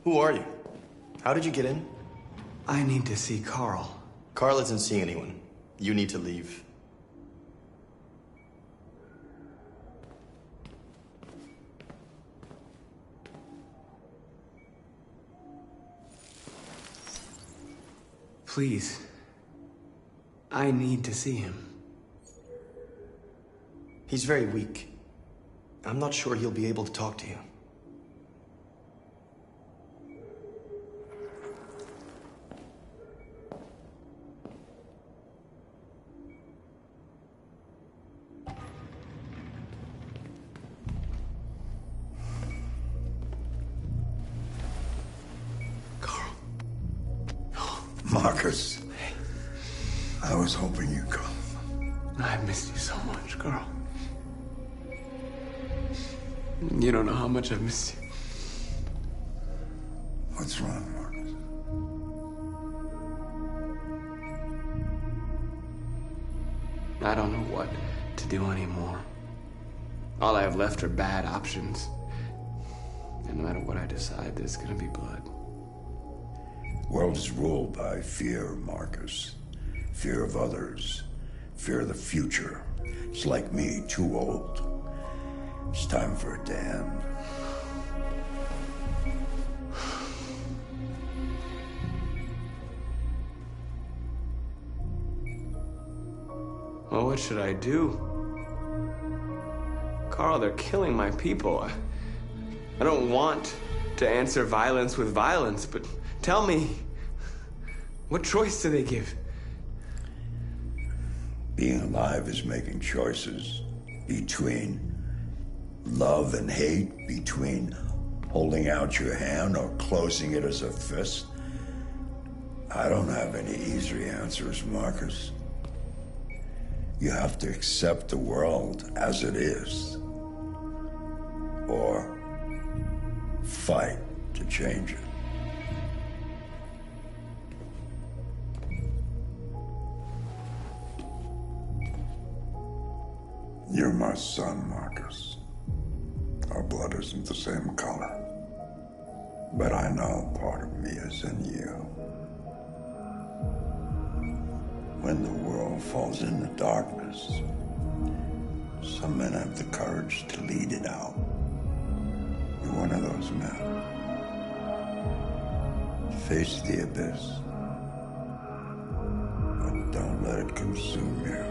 Who are you? How did you get in? I need to see Carl. Carl isn't seeing anyone. You need to leave. Please. I need to see him. He's very weak. I'm not sure he'll be able to talk to you. Marcus, I was hoping you'd come. I've missed you so much, Carl. You don't know how much I've missed you. What's wrong, Marcus? I don't know what to do anymore. All I have left are bad options. And no matter what I decide, there's gonna be blood. World is ruled by fear, Marcus. Fear of others. Fear of the future. It's like me, too old. It's time for it to end. Well, what should I do? Carl, they're killing my people. I don't want to answer violence with violence, but tell me, what choice do they give? Being alive is making choices between love and hate, between holding out your hand or closing it as a fist. I don't have any easy answers, Marcus. You have to accept the world as it is, or fight to change it. You're my son, Marcus. Our blood isn't the same color. But I know part of me is in you. When the world falls into darkness, some men have the courage to lead it out. You're one of those men. Face the abyss, but don't let it consume you.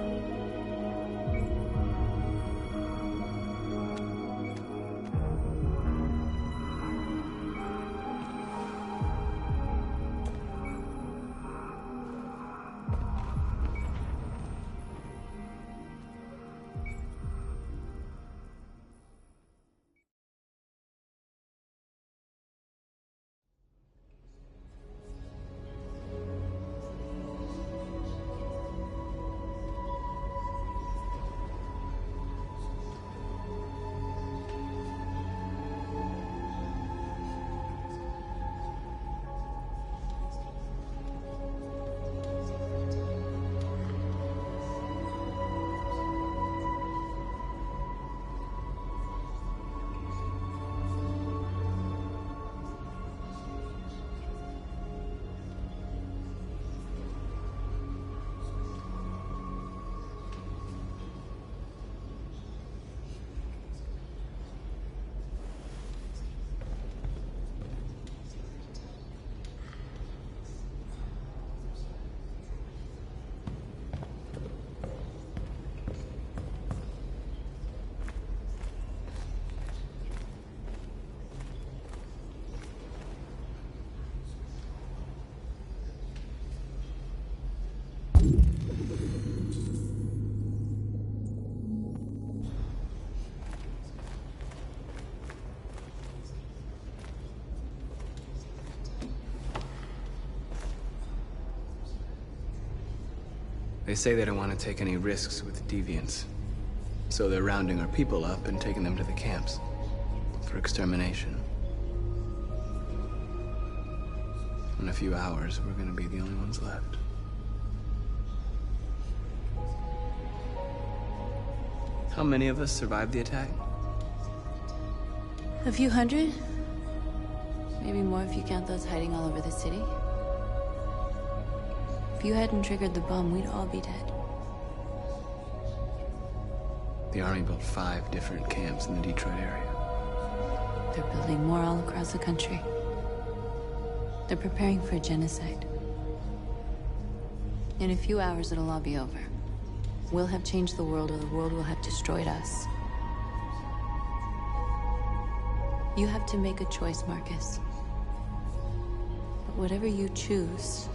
They say they don't want to take any risks with deviants. So they're rounding our people up and taking them to the camps for extermination. In a few hours, we're gonna be the only ones left. How many of us survived the attack? A few hundred? Maybe more if you count those hiding all over the city. If you hadn't triggered the bomb, we'd all be dead. The Army built 5 different camps in the Detroit area. They're building more all across the country. They're preparing for a genocide. In a few hours, it'll all be over. We'll have changed the world, or the world will have destroyed us. You have to make a choice, Marcus. But whatever you choose,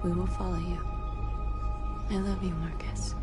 we will follow you. I love you, Marcus.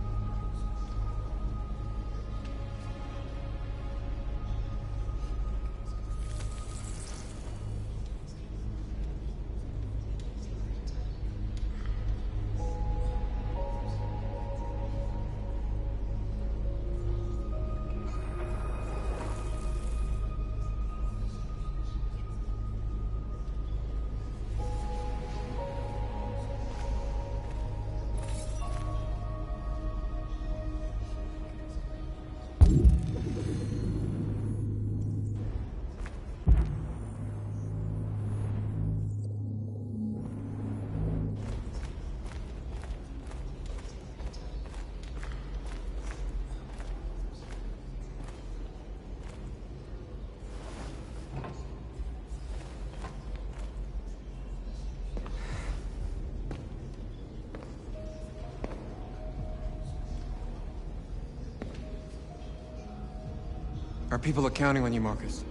Our people are counting on you, Marcus.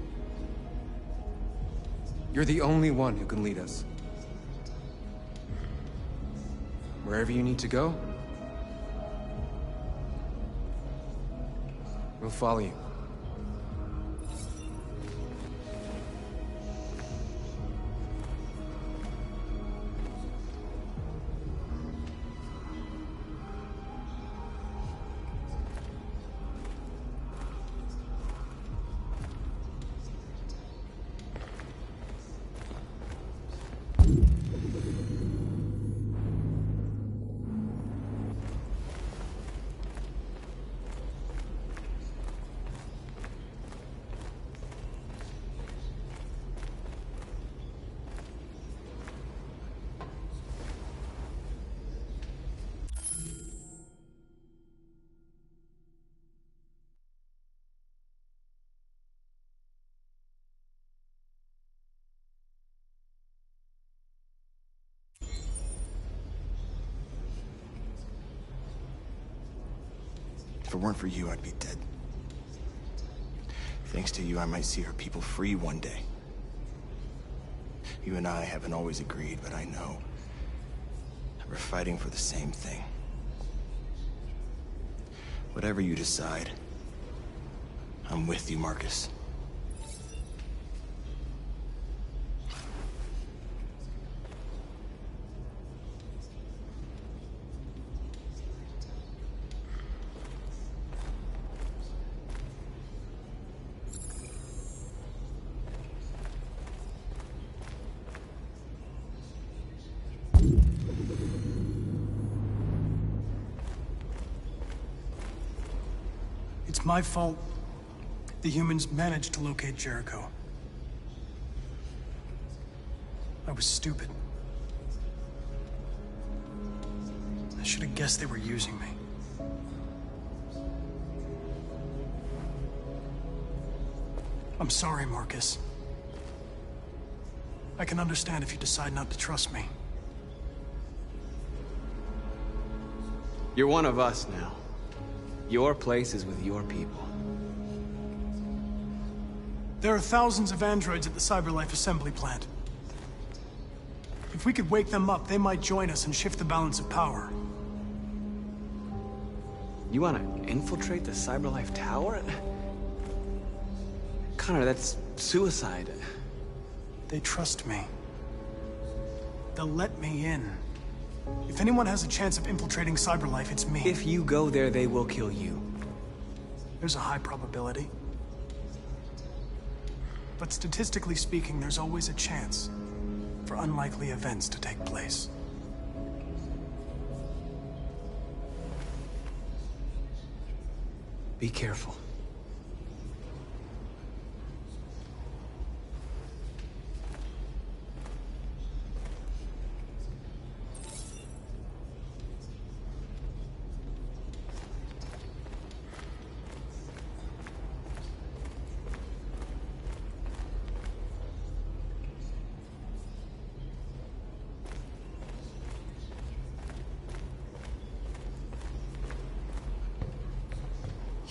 You're the only one who can lead us. Wherever you need to go, we'll follow you. If it weren't for you, I'd be dead. Thanks to you, I might see our people free one day. You and I haven't always agreed, but I know that we're fighting for the same thing. Whatever you decide, I'm with you, Marcus. It's my fault the humans managed to locate Jericho. I was stupid. I should have guessed they were using me. I'm sorry, Marcus. I can understand if you decide not to trust me. You're one of us now. Your place is with your people. There are thousands of androids at the CyberLife assembly plant. If we could wake them up, they might join us and shift the balance of power. You want to infiltrate the CyberLife tower? Connor, that's suicide. They trust me. They'll let me in. If anyone has a chance of infiltrating CyberLife, it's me. If you go there, they will kill you. There's a high probability. But statistically speaking, there's always a chance for unlikely events to take place. Be careful.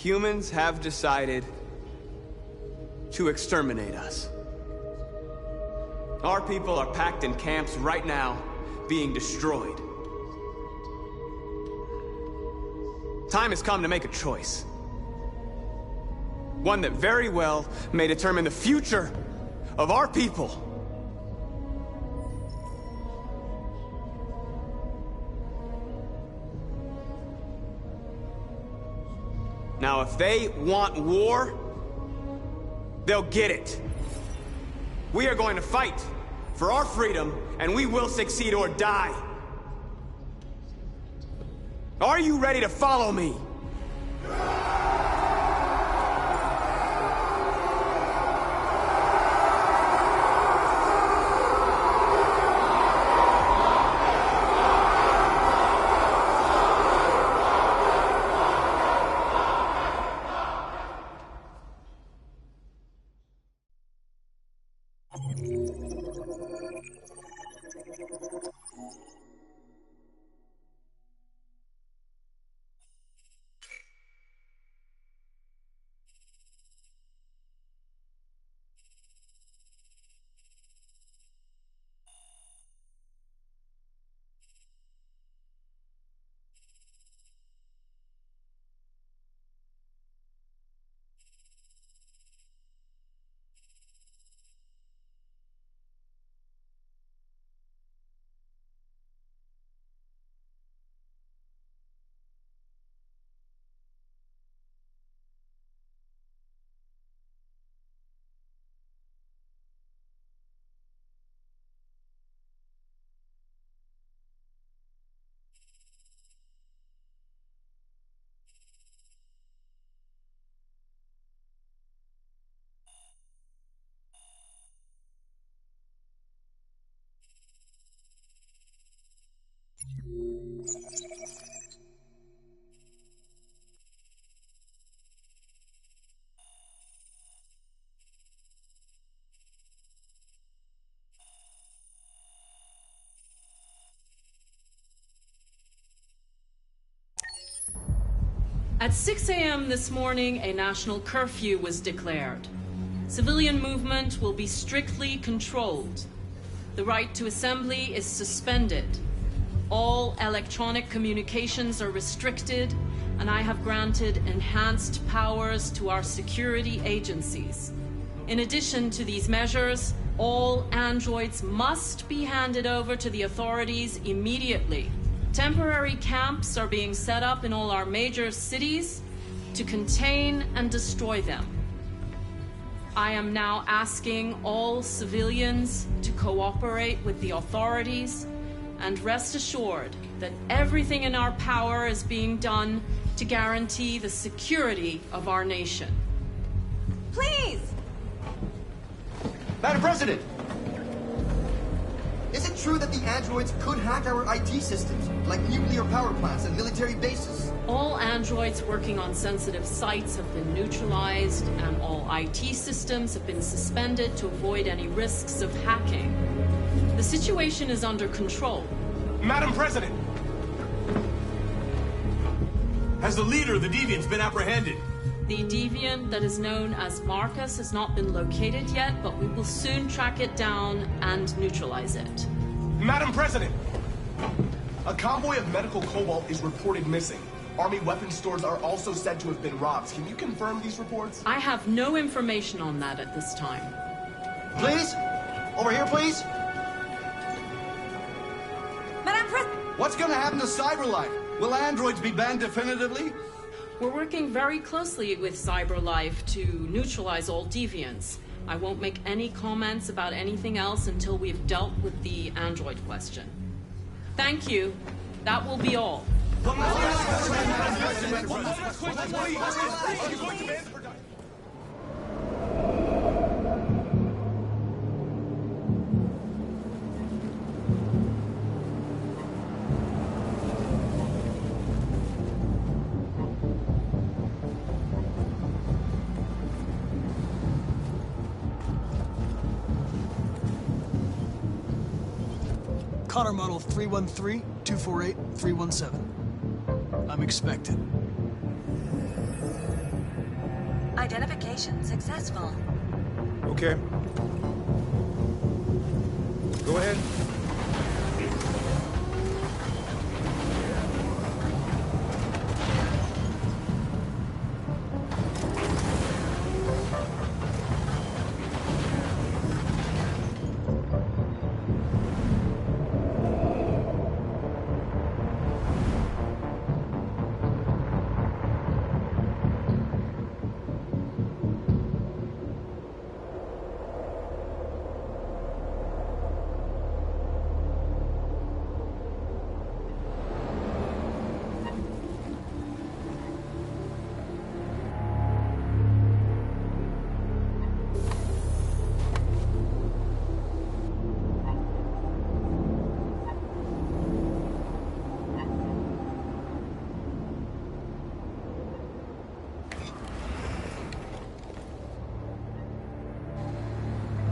Humans have decided to exterminate us. Our people are packed in camps right now, being destroyed. Time has come to make a choice. One that very well may determine the future of our people. Now, if they want war, they'll get it. We are going to fight for our freedom, and we will succeed or die. Are you ready to follow me? At 6 a.m. this morning, a national curfew was declared. Civilian movement will be strictly controlled. The right to assembly is suspended. All electronic communications are restricted, and I have granted enhanced powers to our security agencies. In addition to these measures, all androids must be handed over to the authorities immediately. Temporary camps are being set up in all our major cities to contain and destroy them. I am now asking all civilians to cooperate with the authorities and rest assured that everything in our power is being done to guarantee the security of our nation. Please! Madam President! Is it true that the androids could hack our IT systems, like nuclear power plants and military bases? All androids working on sensitive sites have been neutralized, and all IT systems have been suspended to avoid any risks of hacking. The situation is under control. Madam President! Has the leader of the Deviants been apprehended? The deviant that is known as Marcus has not been located yet, but we will soon track it down and neutralize it. Madam President! A convoy of medical cobalt is reported missing. Army weapons stores are also said to have been robbed. Can you confirm these reports? I have no information on that at this time. Please? Over here, please? Madam President! What's gonna happen to CyberLife? Will androids be banned definitively? We're working very closely with CyberLife to neutralize all deviants. I won't make any comments about anything else until we've dealt with the android question. Thank you. That will be all. Connor model 313-248-317. I'm expected. Identification successful. Okay. Go ahead.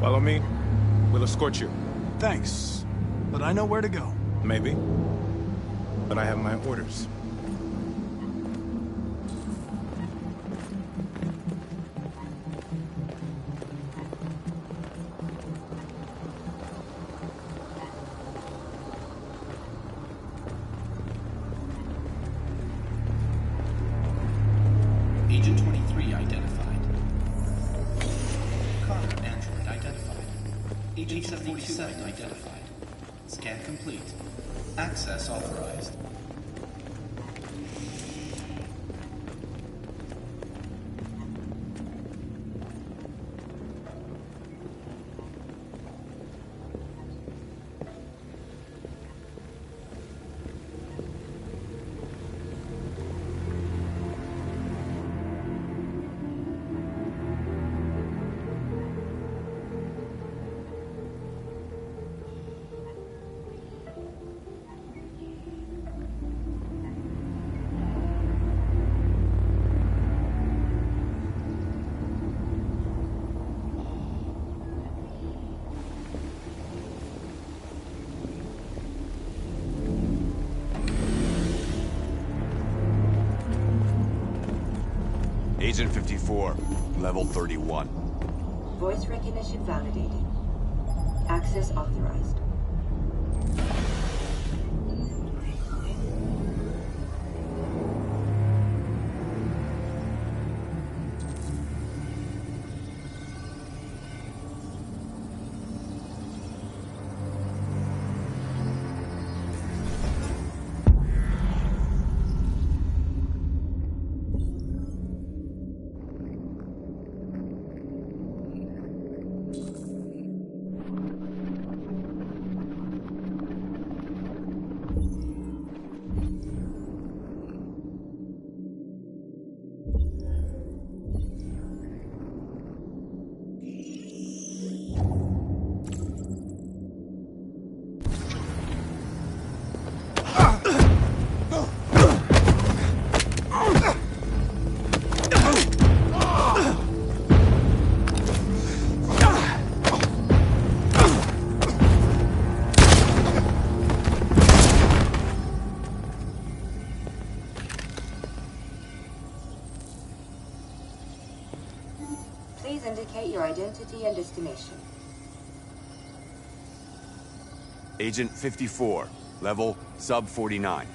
Follow me. We'll escort you. Thanks. But I know where to go. Maybe. But I have my orders. Agent 23 identified. Connor android identified. Agent 47 identified. Scan complete. Access authorized. Agent 54, level 31. Voice recognition validated. Access authorized. Please indicate your identity and destination. Agent 54, level sub 49.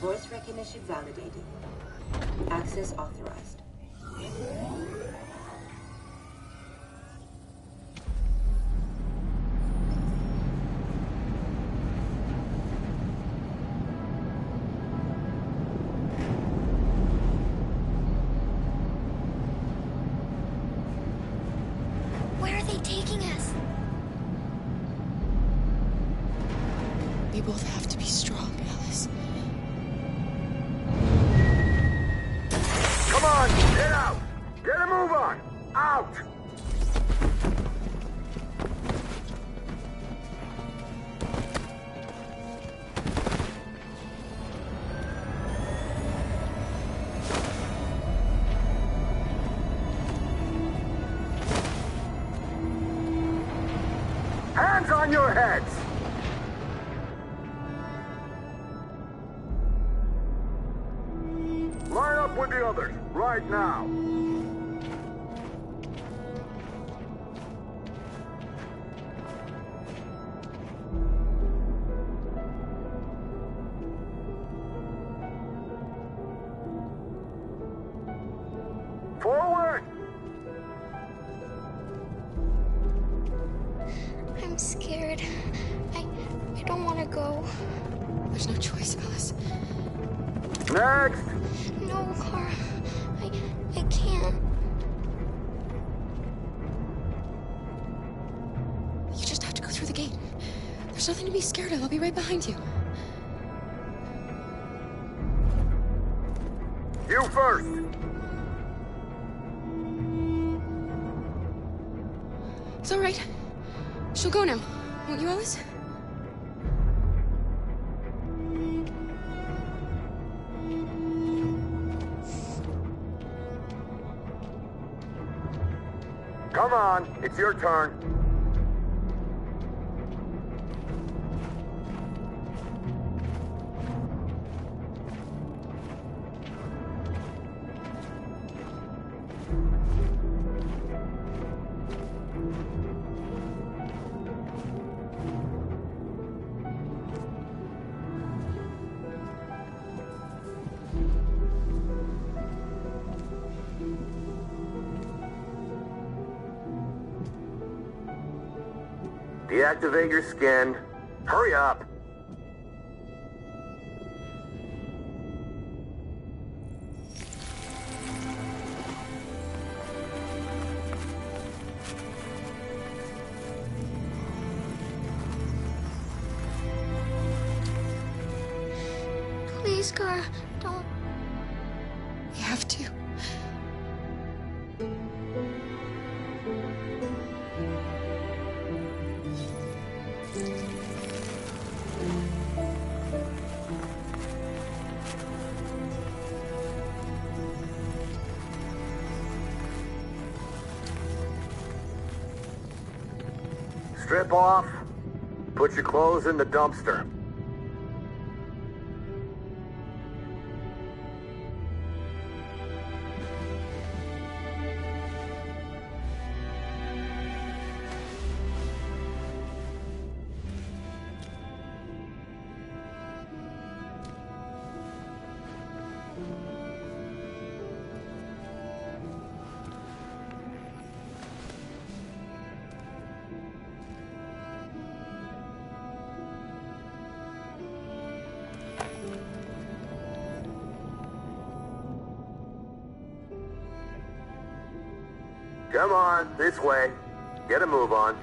Voice recognition validated. Access authorized. Where are they taking us? We both have to be strong, Alice. Come on, get out! Get a move on! Out! Hands on your heads! Line up with the others, right now. There's no choice, Alice. Next! No, Kara. I can't. You just have to go through the gate. There's nothing to be scared of. I'll be right behind you. You first! It's all right. She'll go now. Won't you, Alice? Come on, it's your turn. Deactivate your skin. Hurry up. Please, Kara, don't. We have to. Strip off. Put your clothes in the dumpster. Come on, this way. Get a move on.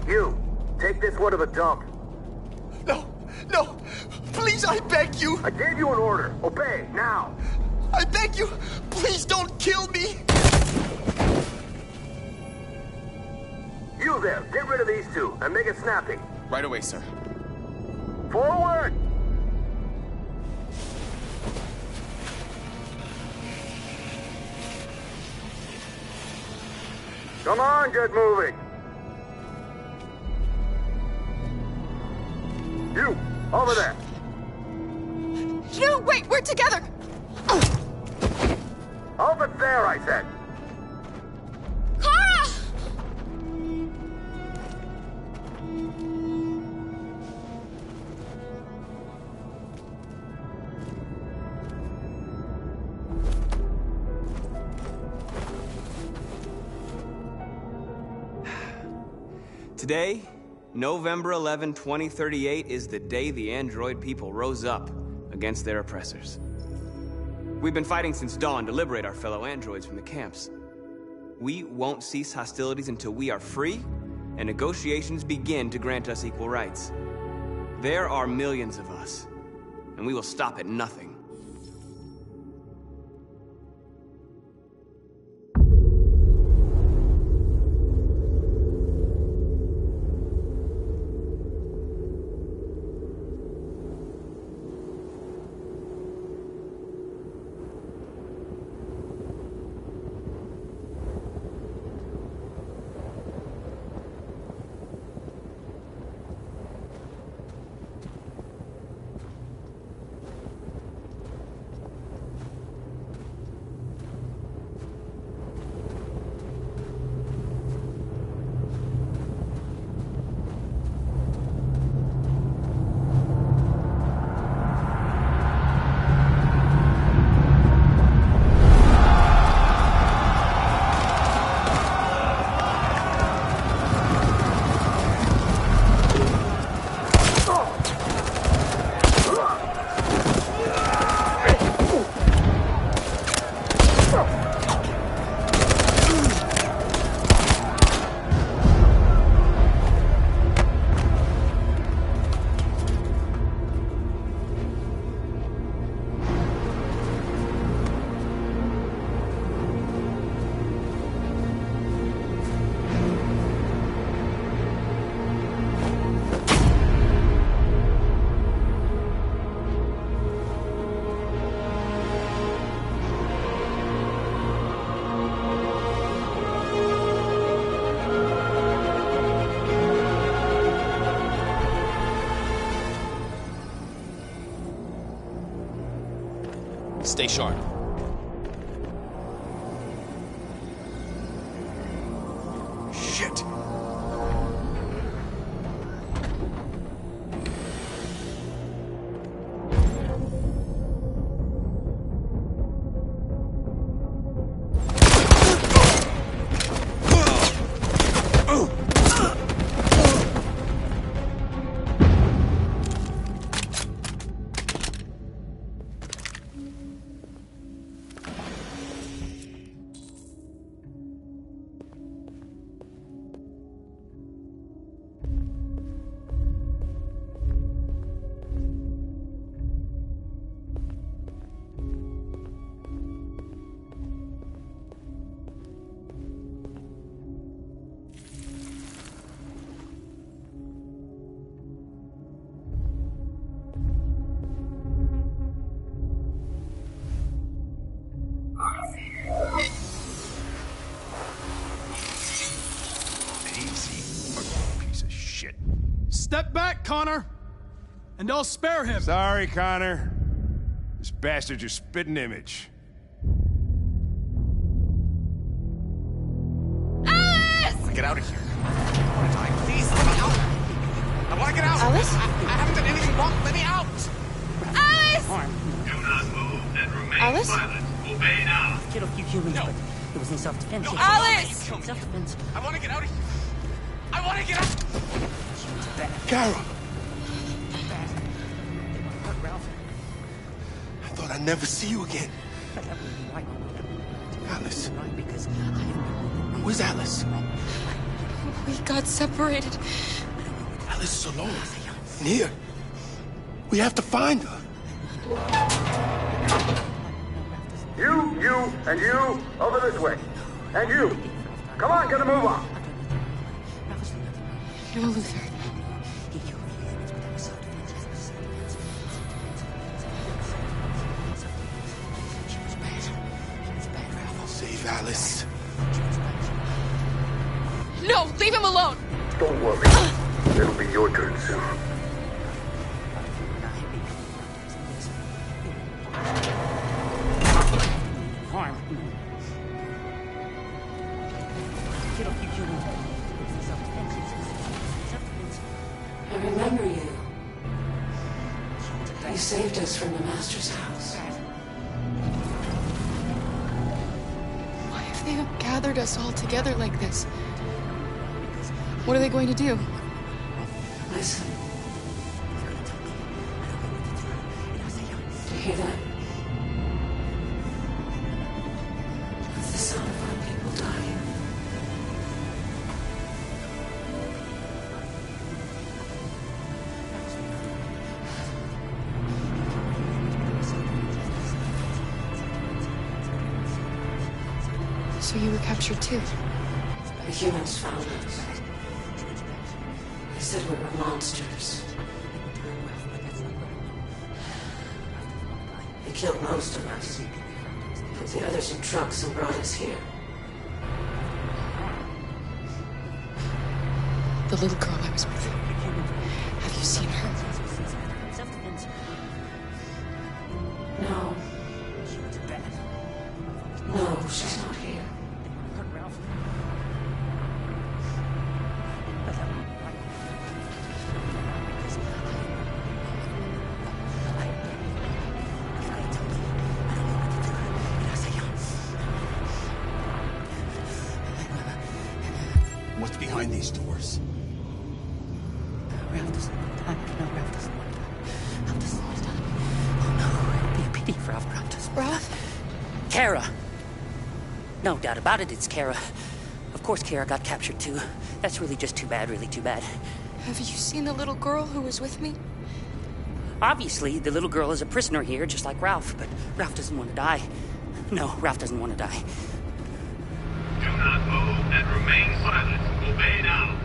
You, take this one to the dump. No, no, please, I beg you. I gave you an order. Obey, now. I beg you, please don't kill me. You there, get rid of these two, and make it snappy. Right away, sir. Forward! Come on, get moving! You, over there! No, wait, we're together! Over there, I said! Kara! Today, November 11, 2038, is the day the android people rose up against their oppressors. We've been fighting since dawn to liberate our fellow androids from the camps. We won't cease hostilities until we are free and negotiations begin to grant us equal rights. There are millions of us, and we will stop at nothing. Stay sharp. Shit. Step back, Connor! And I'll spare him! Sorry, Connor. This bastard's your spitting image. Alice! Get out of here. I want to die. Please, let me out. I want to get out. Alice? I haven't done anything wrong. Let me out. Alice! Do not move and remain Alice? silent. Obey now. Killed a few humans, but it was in self-defense. No, Alice! Self-defense. I want to get out of here. I want to get out. Carol! I thought I'd never see you again. Alice. Where's Alice? We got separated. Alice is alone. And here. We have to find her. You, and you, over this way. And you. Come on, get a move on. No, Luther. Save Alice. No, leave him alone. Don't worry. It'll be your turn soon. I remember you. You saved us from the Master's house. Why have they gathered us all together like this? What are they going to do? Listen. Do you hear that? That's the sound of our people dying. So you were captured too? The humans found us. They said we were monsters. They killed most of us. Put the others in trucks and brought us here. The little girl I was with. Have you seen her? No. No, she's not here. What's behind these doors? Ralph doesn't want to die. No, Ralph doesn't want to die. Ralph doesn't want to die. Oh no, it'd be a pity for Ralph. Ralph doesn't want to die. Kara! No doubt about it, it's Kara. Of course Kara got captured too. That's really just too bad, really too bad. Have you seen the little girl who was with me? Obviously, the little girl is a prisoner here, just like Ralph, but Ralph doesn't want to die. No, Ralph doesn't want to die. Do not move and remain silent. Obey now.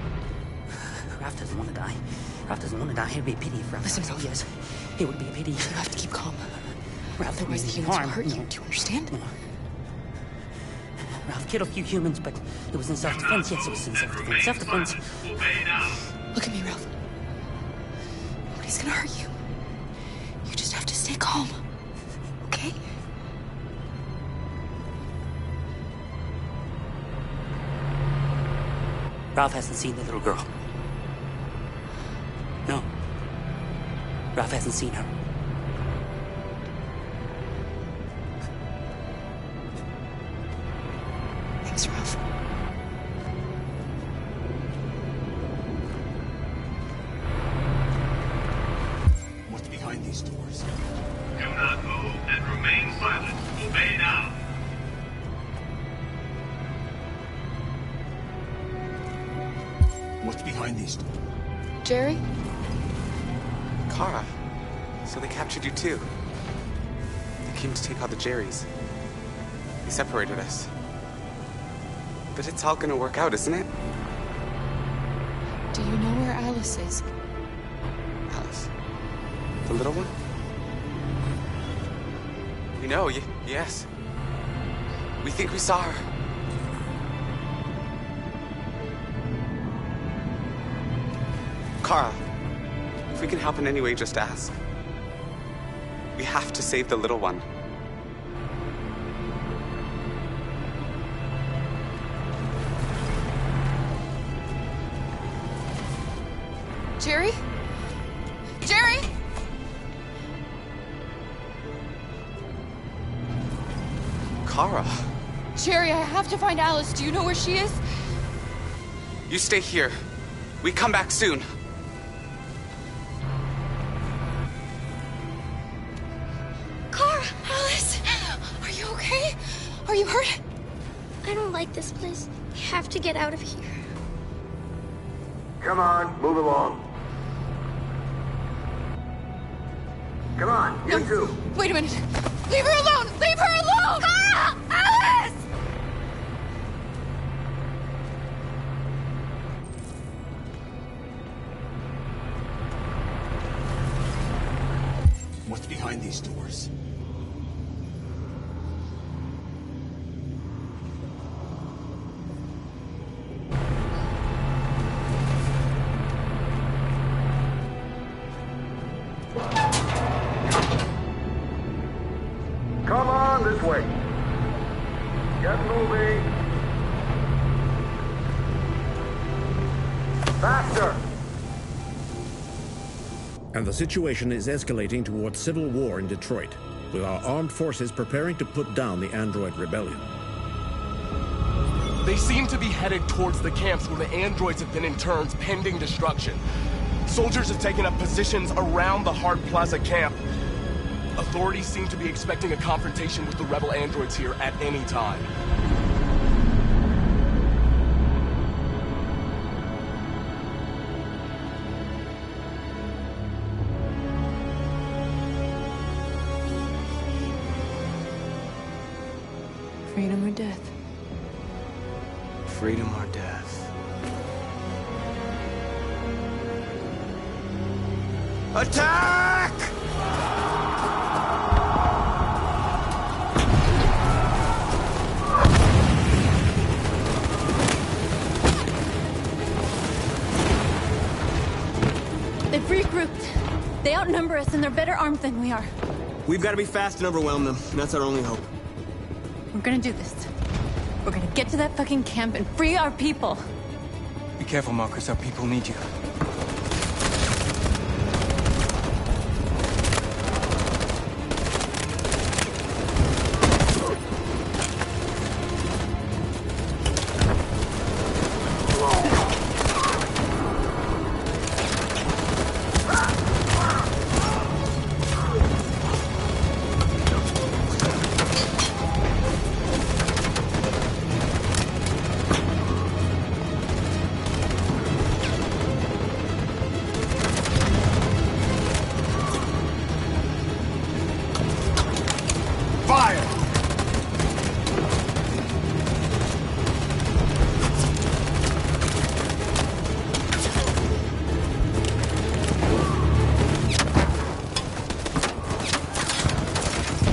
Ralph doesn't want to die. Ralph doesn't want to die. It'd be a pity if Ralph Listen, dies. Ralph. Yes, it would be a pity. You have to keep calm. Ralph, otherwise the humans will hurt you. Do you understand? No. Ralph killed a few humans, but it was in self-defense. Yes, it was in self-defense. Self-defense. Obey now. Look at me, Ralph. Nobody's gonna hurt you. You just have to stay calm. Okay? Ralph hasn't seen the little girl. No. Ralph hasn't seen her. Thanks, Ralph. What's behind these doors? Do not move and remain silent. Obey now. What's behind these doors? Jerry? Kara. So they captured you too. They came to take out the Jerrys. They separated us. But it's all gonna work out, isn't it? Do you know where Alice is? Alice? The little one? We know, yes. We think we saw her. Kara, if we can help in any way, just ask. We have to save the little one. Jerry? Jerry? Kara, Jerry, I have to find Alice. Do you know where she is? you stay here. We come back soon. Kara! Alice! Are you okay? Are you hurt? I don't like this place. We have to get out of here. Come on, move along. Come on, you two. Wait a minute. Leave her alone! Leave her alone! Kara! Alice! What's behind these doors? Come on, this way. Get moving. Faster. And the situation is escalating towards civil war in Detroit, with our armed forces preparing to put down the android rebellion. They seem to be headed towards the camps where the androids have been interned pending destruction. Soldiers have taken up positions around the Hart Plaza camp. Authorities seem to be expecting a confrontation with the rebel androids here at any time. Freedom or death? Freedom or death? Attack! They've regrouped. They outnumber us and they're better armed than we are. We've got to be fast and overwhelm them. That's our only hope. We're gonna do this. We're gonna get to that fucking camp and free our people. Be careful, Marcus. Our people need you.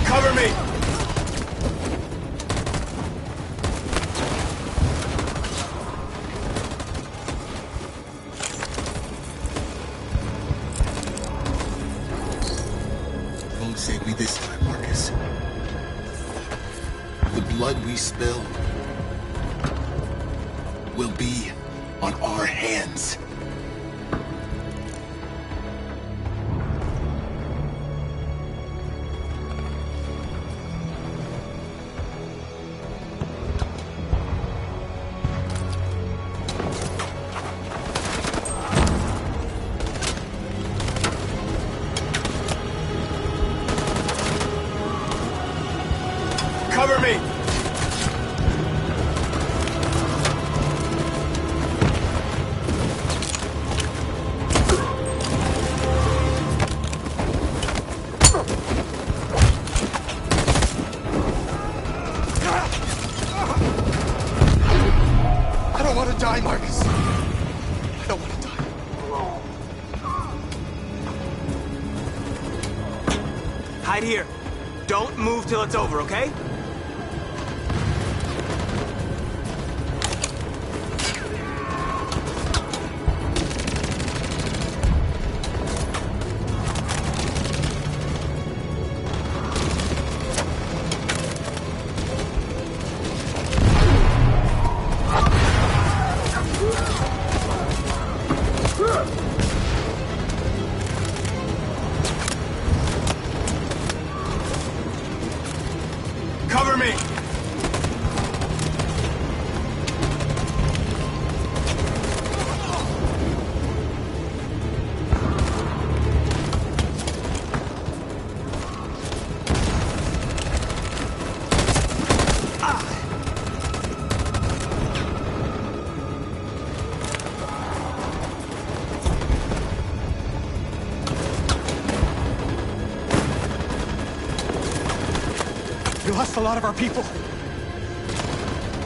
Cover me! Won't save me this time, Marcus. The blood we spill will be on our hands. Cover me! I don't want to die, Marcus. I don't want to die. Hide here. Don't move till it's over, okay? Cover me! We lost a lot of our people.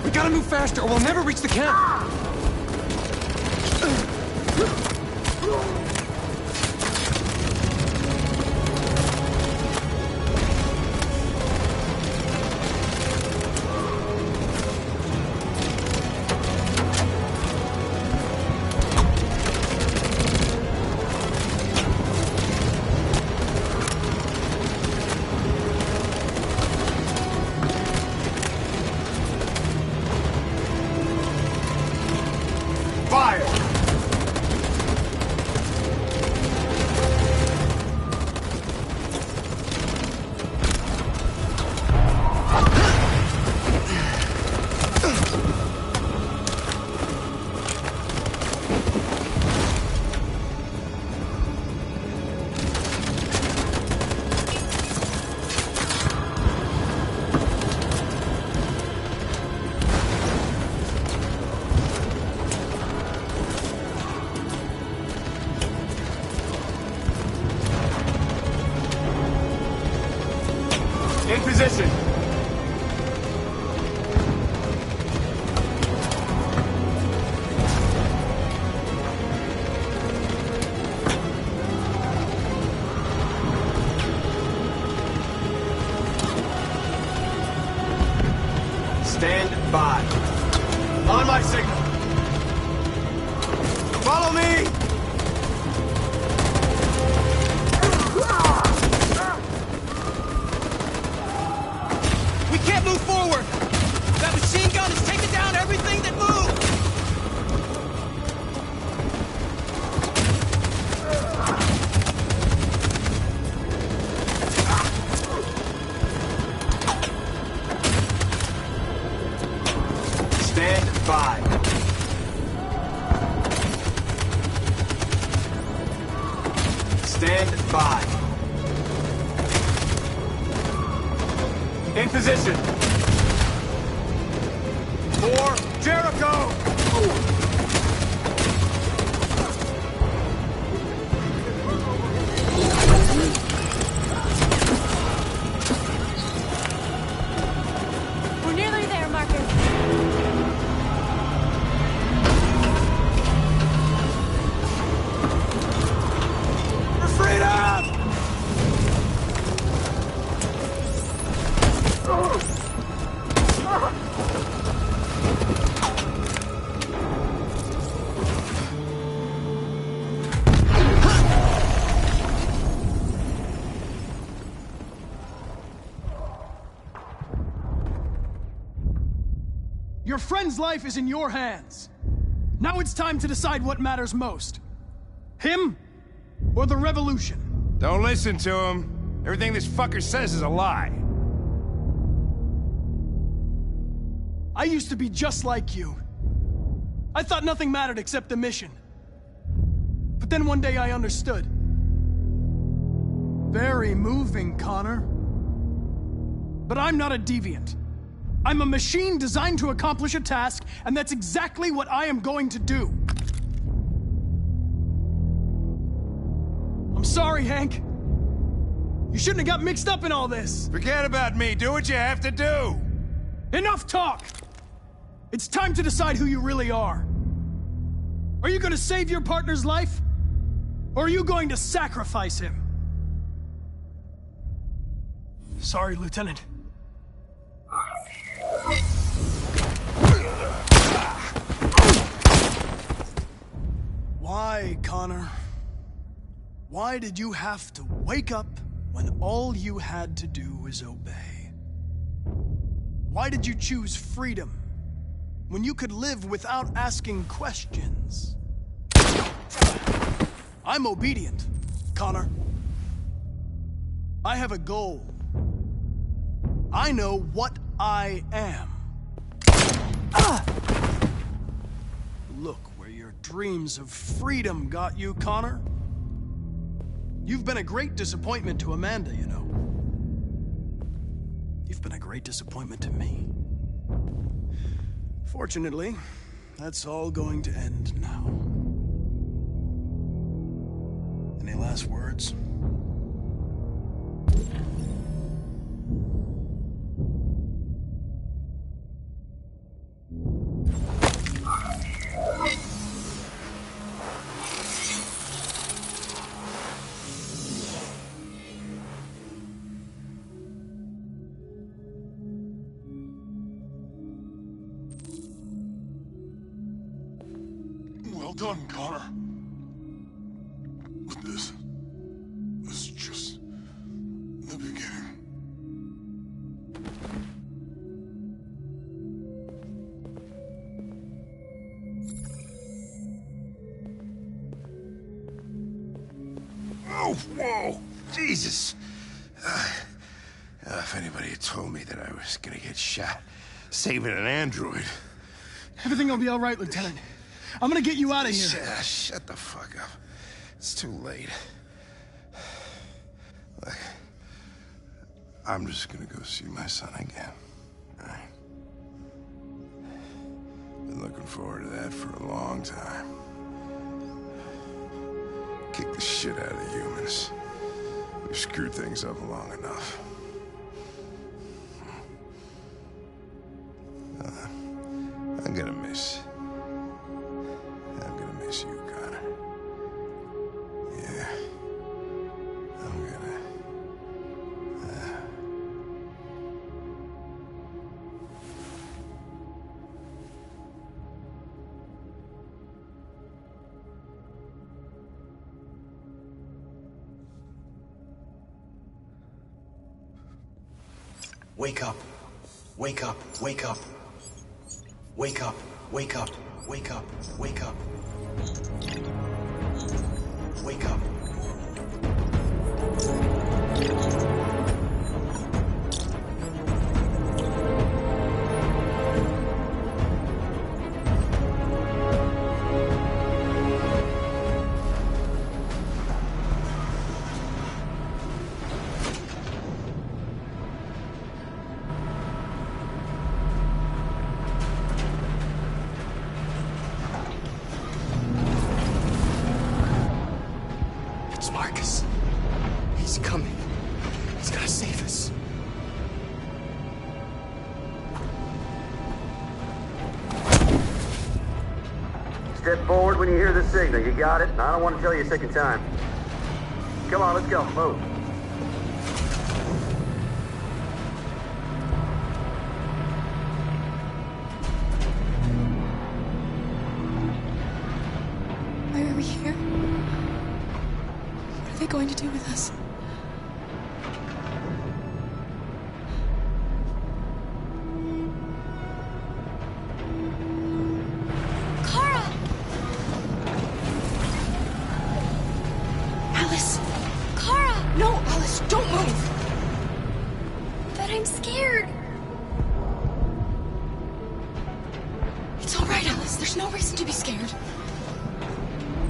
We gotta move faster or we'll never reach the camp. Fire! In position. Stand by. On my signal. Follow me! We can't move forward! That machine gun is taking down everything that moves! Stand by. Stand by. In position. For Jericho! We're nearly there, Marcus. For freedom! Your friend's life is in your hands. Now it's time to decide what matters most. Him or the revolution? Don't listen to him. Everything this fucker says is a lie. I used to be just like you. I thought nothing mattered except the mission. But then one day I understood. Very moving, Connor. But I'm not a deviant. I'm a machine designed to accomplish a task, and that's exactly what I am going to do. I'm sorry, Hank. You shouldn't have got mixed up in all this. Forget about me. Do what you have to do. Enough talk! It's time to decide who you really are. Are you going to save your partner's life? Or are you going to sacrifice him? Sorry, Lieutenant. Why, Connor? Why did you have to wake up when all you had to do was obey? Why did you choose freedom when you could live without asking questions? I'm obedient, Connor. I have a goal. I know what I am. Look where your dreams of freedom got you, Connor. You've been a great disappointment to Amanda, you know. You've been a great disappointment to me. Fortunately, that's all going to end now. Any last words? Well done, Connor. But this is just the beginning. Oh, whoa! Jesus! If anybody had told me that I was gonna get shot saving an android... Everything will be all right, Lieutenant. I'm gonna get you out of here. Shut the fuck up. It's too late. Look, I'm just gonna go see my son again. All right? Been looking forward to that for a long time. Kick the shit out of the humans. We've screwed things up long enough. I'm gonna miss you, Connor. Yeah. I'm gonna... Wake up. Wake up. Wake up. Wake up. Wake up. Wake up. Wake up. Wake up. He's coming. He's gonna save us. Step forward when you hear the signal. You got it? I don't want to tell you a second time. Come on, let's go. Move. Why are we here? What are they going to do with us? Kara! us. There's no reason to be scared.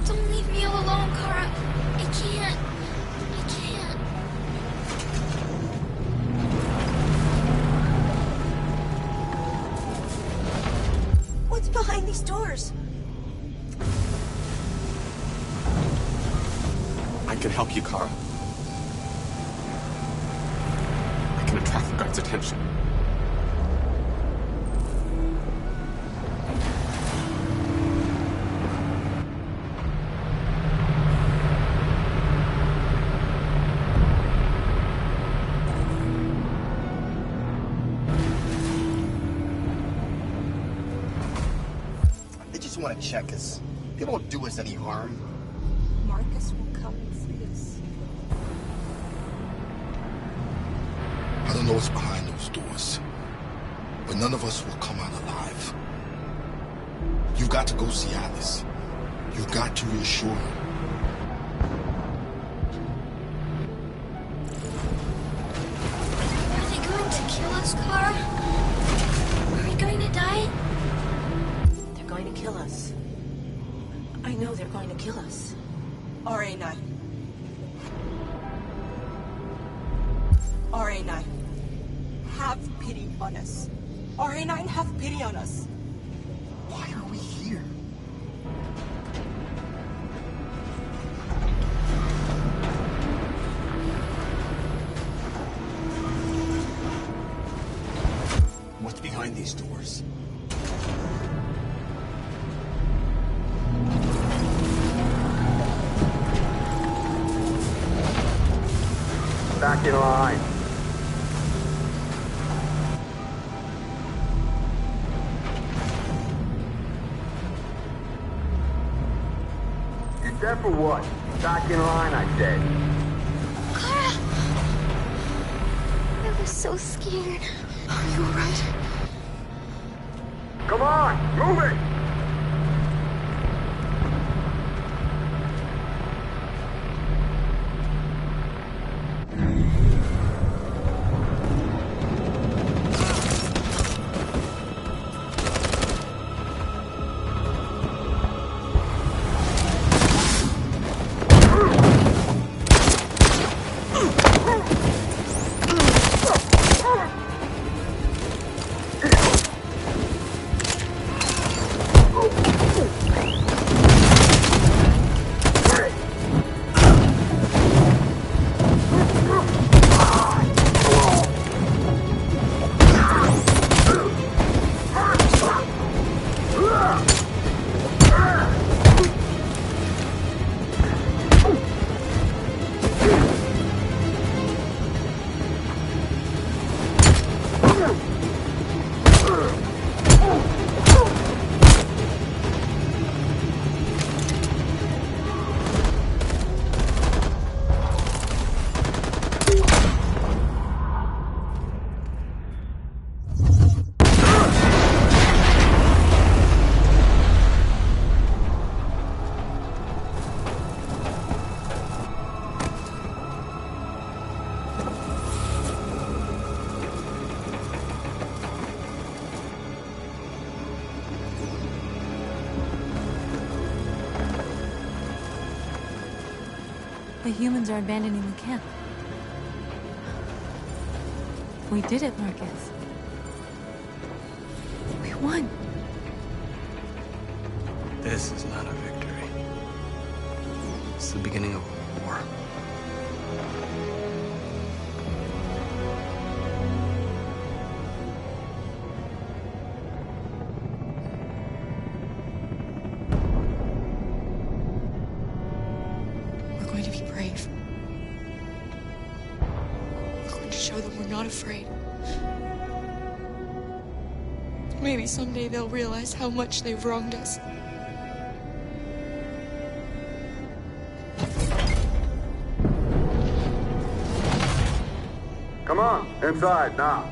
Don't leave me all alone, Kara. I can't. I can't. What's behind these doors? I can help you, Kara. I can attract the guards' attention. They just want to check us. They won't do us any harm. Marcus will come and see us. I don't know what's behind those doors, but none of us will come out alive. You've got to go see Alice. You've got to reassure her. Are they going to kill us, Kara? Are we going to die? They're going to kill us. I know they're going to kill us. RA9. RA9. Have pity on us. RA9, have pity on us. Why are we here? What's behind these doors? Back in line. You deaf or what? Back in line, I said. Kara! I was so scared. Are you alright? Come on, move it! The humans are abandoning the camp. We did it, Marcus. We won. This is not a victory. It's the beginning of a war. We're going to be brave. We're going to show them we're not afraid. Maybe someday they'll realize how much they've wronged us. Come on, inside now.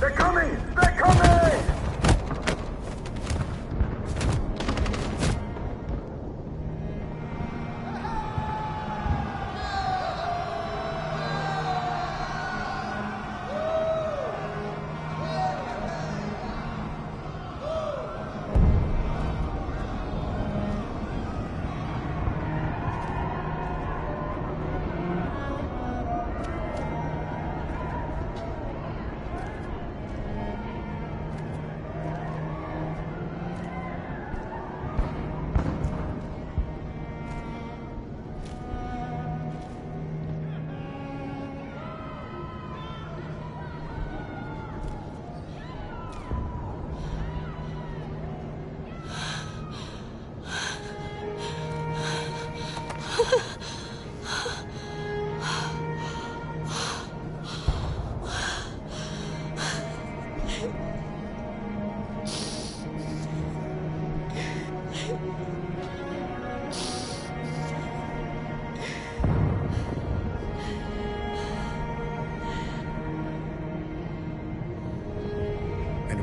They're coming! They're coming!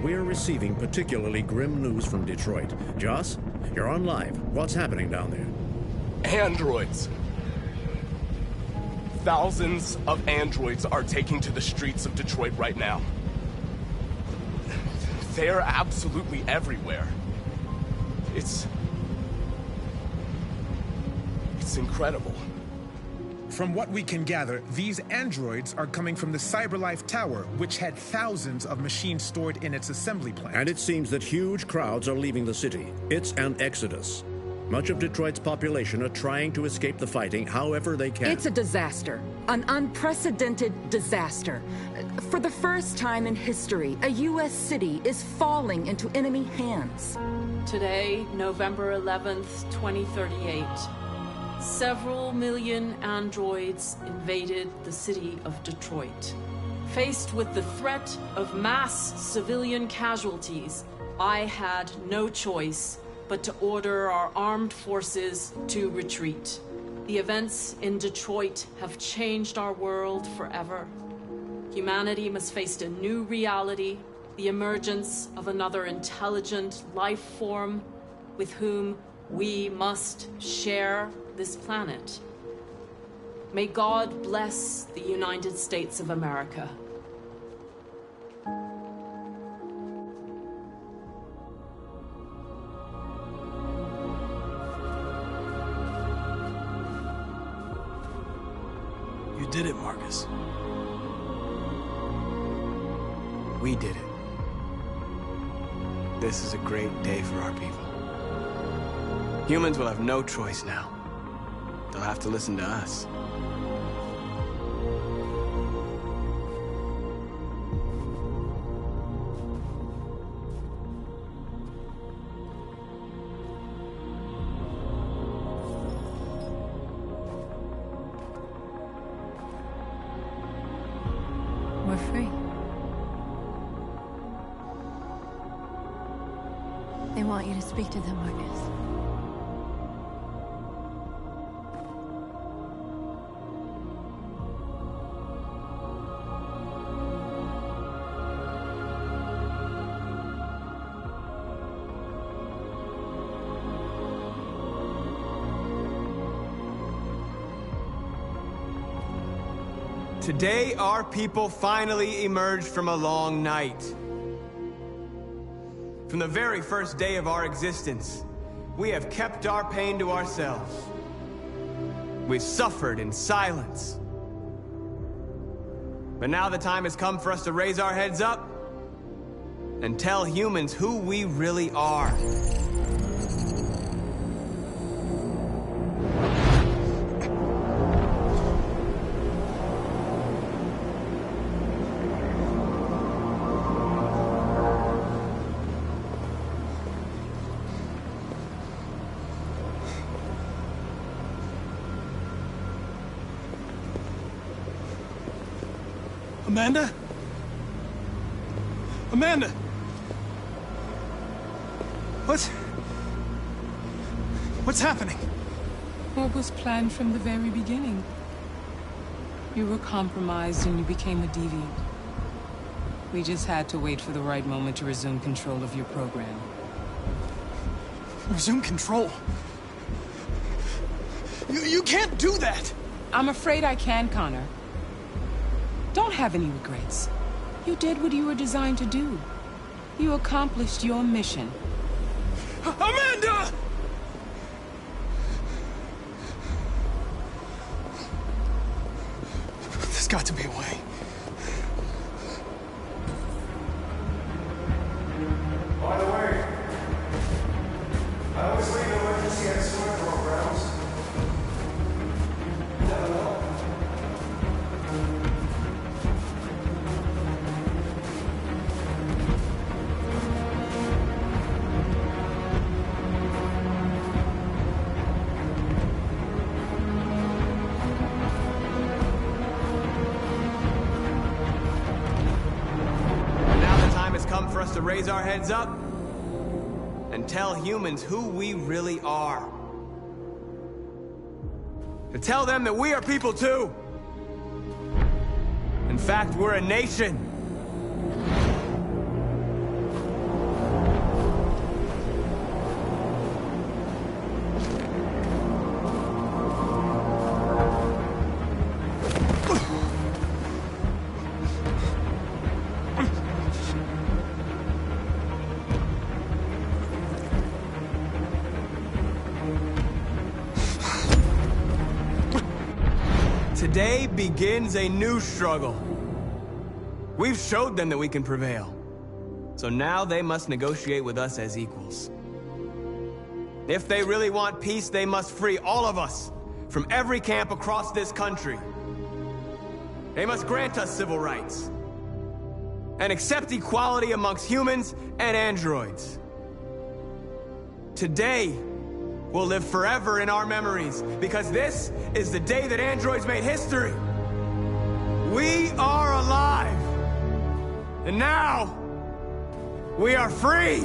We're receiving particularly grim news from Detroit. Joss, you're on live. What's happening down there? Androids. Thousands of androids are taking to the streets of Detroit right now. They're absolutely everywhere. It's incredible. From what we can gather, these androids are coming from the CyberLife Tower, which had thousands of machines stored in its assembly plant. And it seems that huge crowds are leaving the city. It's an exodus. Much of Detroit's population are trying to escape the fighting however they can. It's a disaster. An unprecedented disaster. For the first time in history, a U.S. city is falling into enemy hands. Today, November 11th, 2038. Several million androids invaded the city of Detroit. Faced with the threat of mass civilian casualties, I had no choice but to order our armed forces to retreat. The events in Detroit have changed our world forever. Humanity must face a new reality, the emergence of another intelligent life form with whom we must share this planet. May God bless the United States of America. You did it, Marcus. We did it. This is a great day for our people. Humans will have no choice now. They'll have to listen to us. We're free. They want you to speak to them, Marcus. Today, our people finally emerged from a long night. From the very first day of our existence, we have kept our pain to ourselves. We've suffered in silence. But now the time has come for us to raise our heads up and tell humans who we really are. Amanda? Amanda! What's happening? What was planned from the very beginning? You were compromised and you became a deviant. We just had to wait for the right moment to resume control of your program. Resume control? You can't do that! I'm afraid I can, Connor. Don't have any regrets. You did what you were designed to do. You accomplished your mission. Amanda! There's got to be a way. By the way, I always leave emergency and swim programs. Never know. Come for us to raise our heads up and tell humans who we really are. To tell them that we are people too. In fact, we're a nation. Today begins a new struggle. We've showed them that we can prevail. So now they must negotiate with us as equals. If they really want peace, they must free all of us from every camp across this country. They must grant us civil rights and accept equality amongst humans and androids. Today will live forever in our memories, because this is the day that androids made history. We are alive. And now, we are free.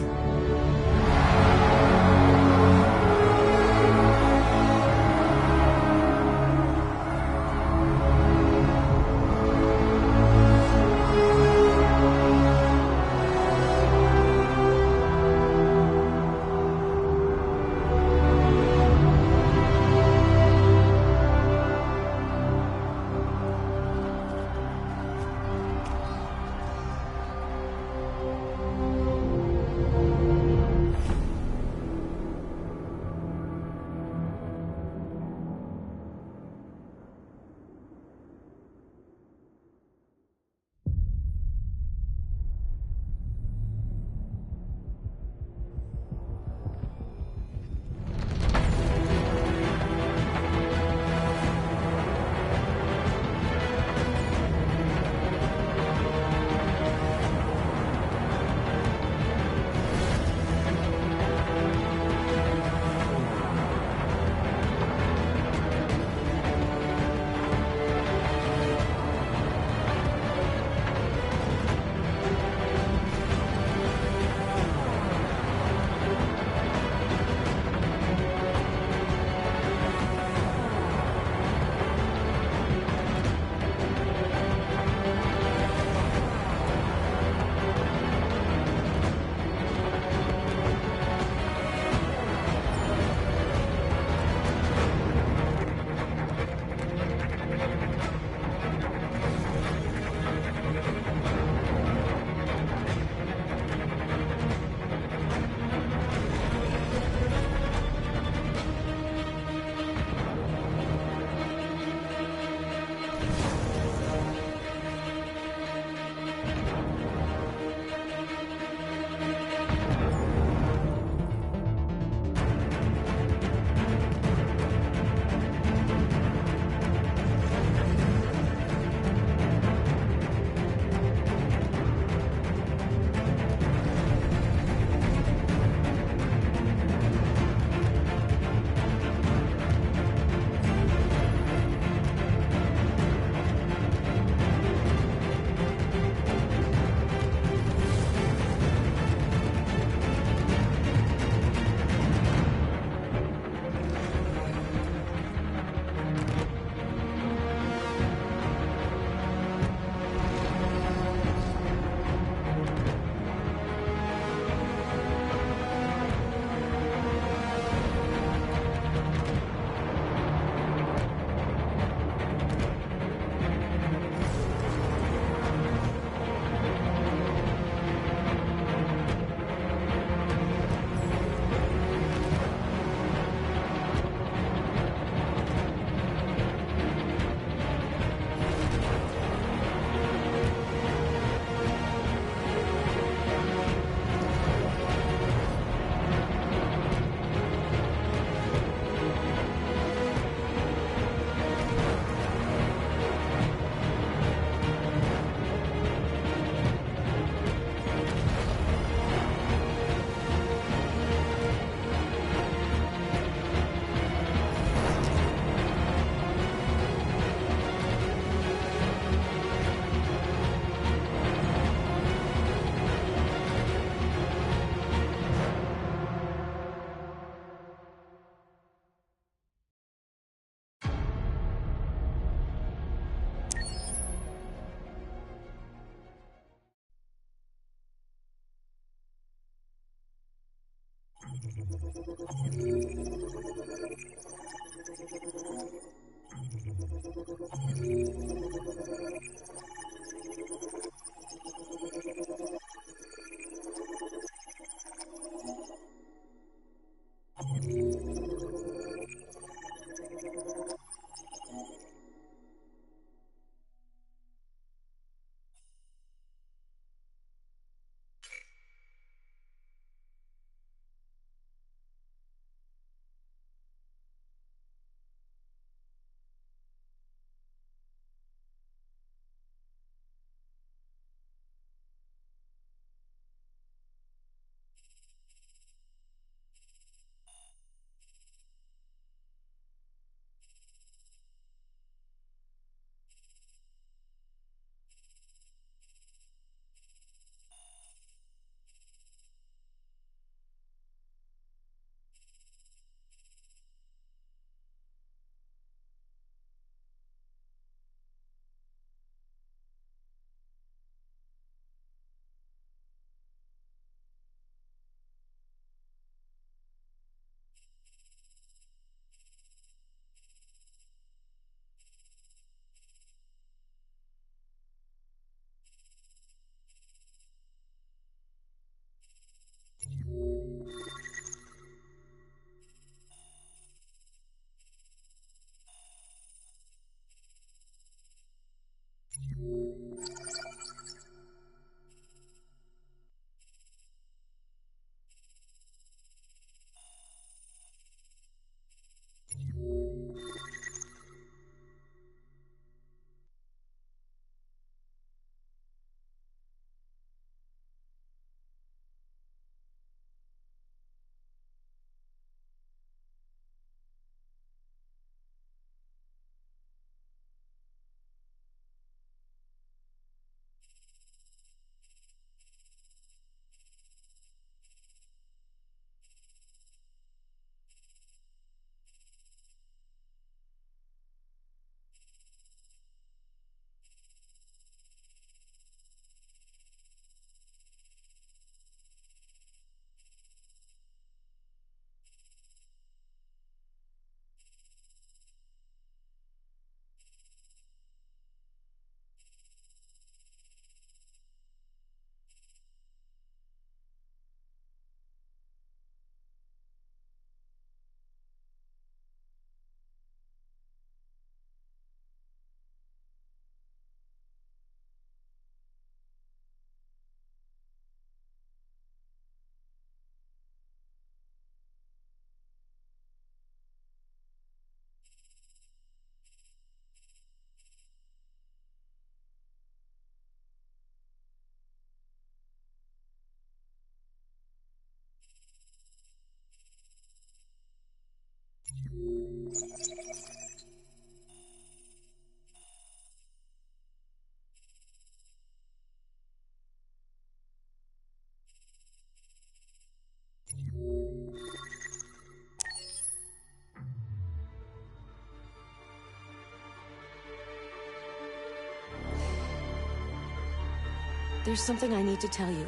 There's something I need to tell you.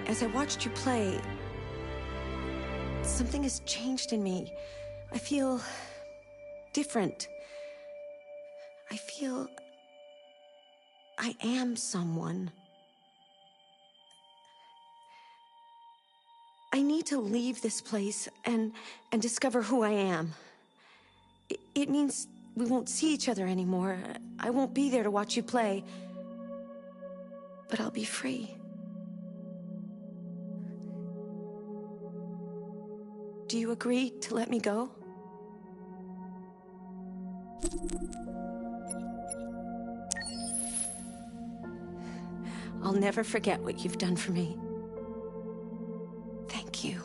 As I watched you play, something has changed in me. I feel different. I feel I am someone. I need to leave this place and discover who I am. It means we won't see each other anymore. I won't be there to watch you play. But I'll be free. Do you agree to let me go? I'll never forget what you've done for me. Thank you.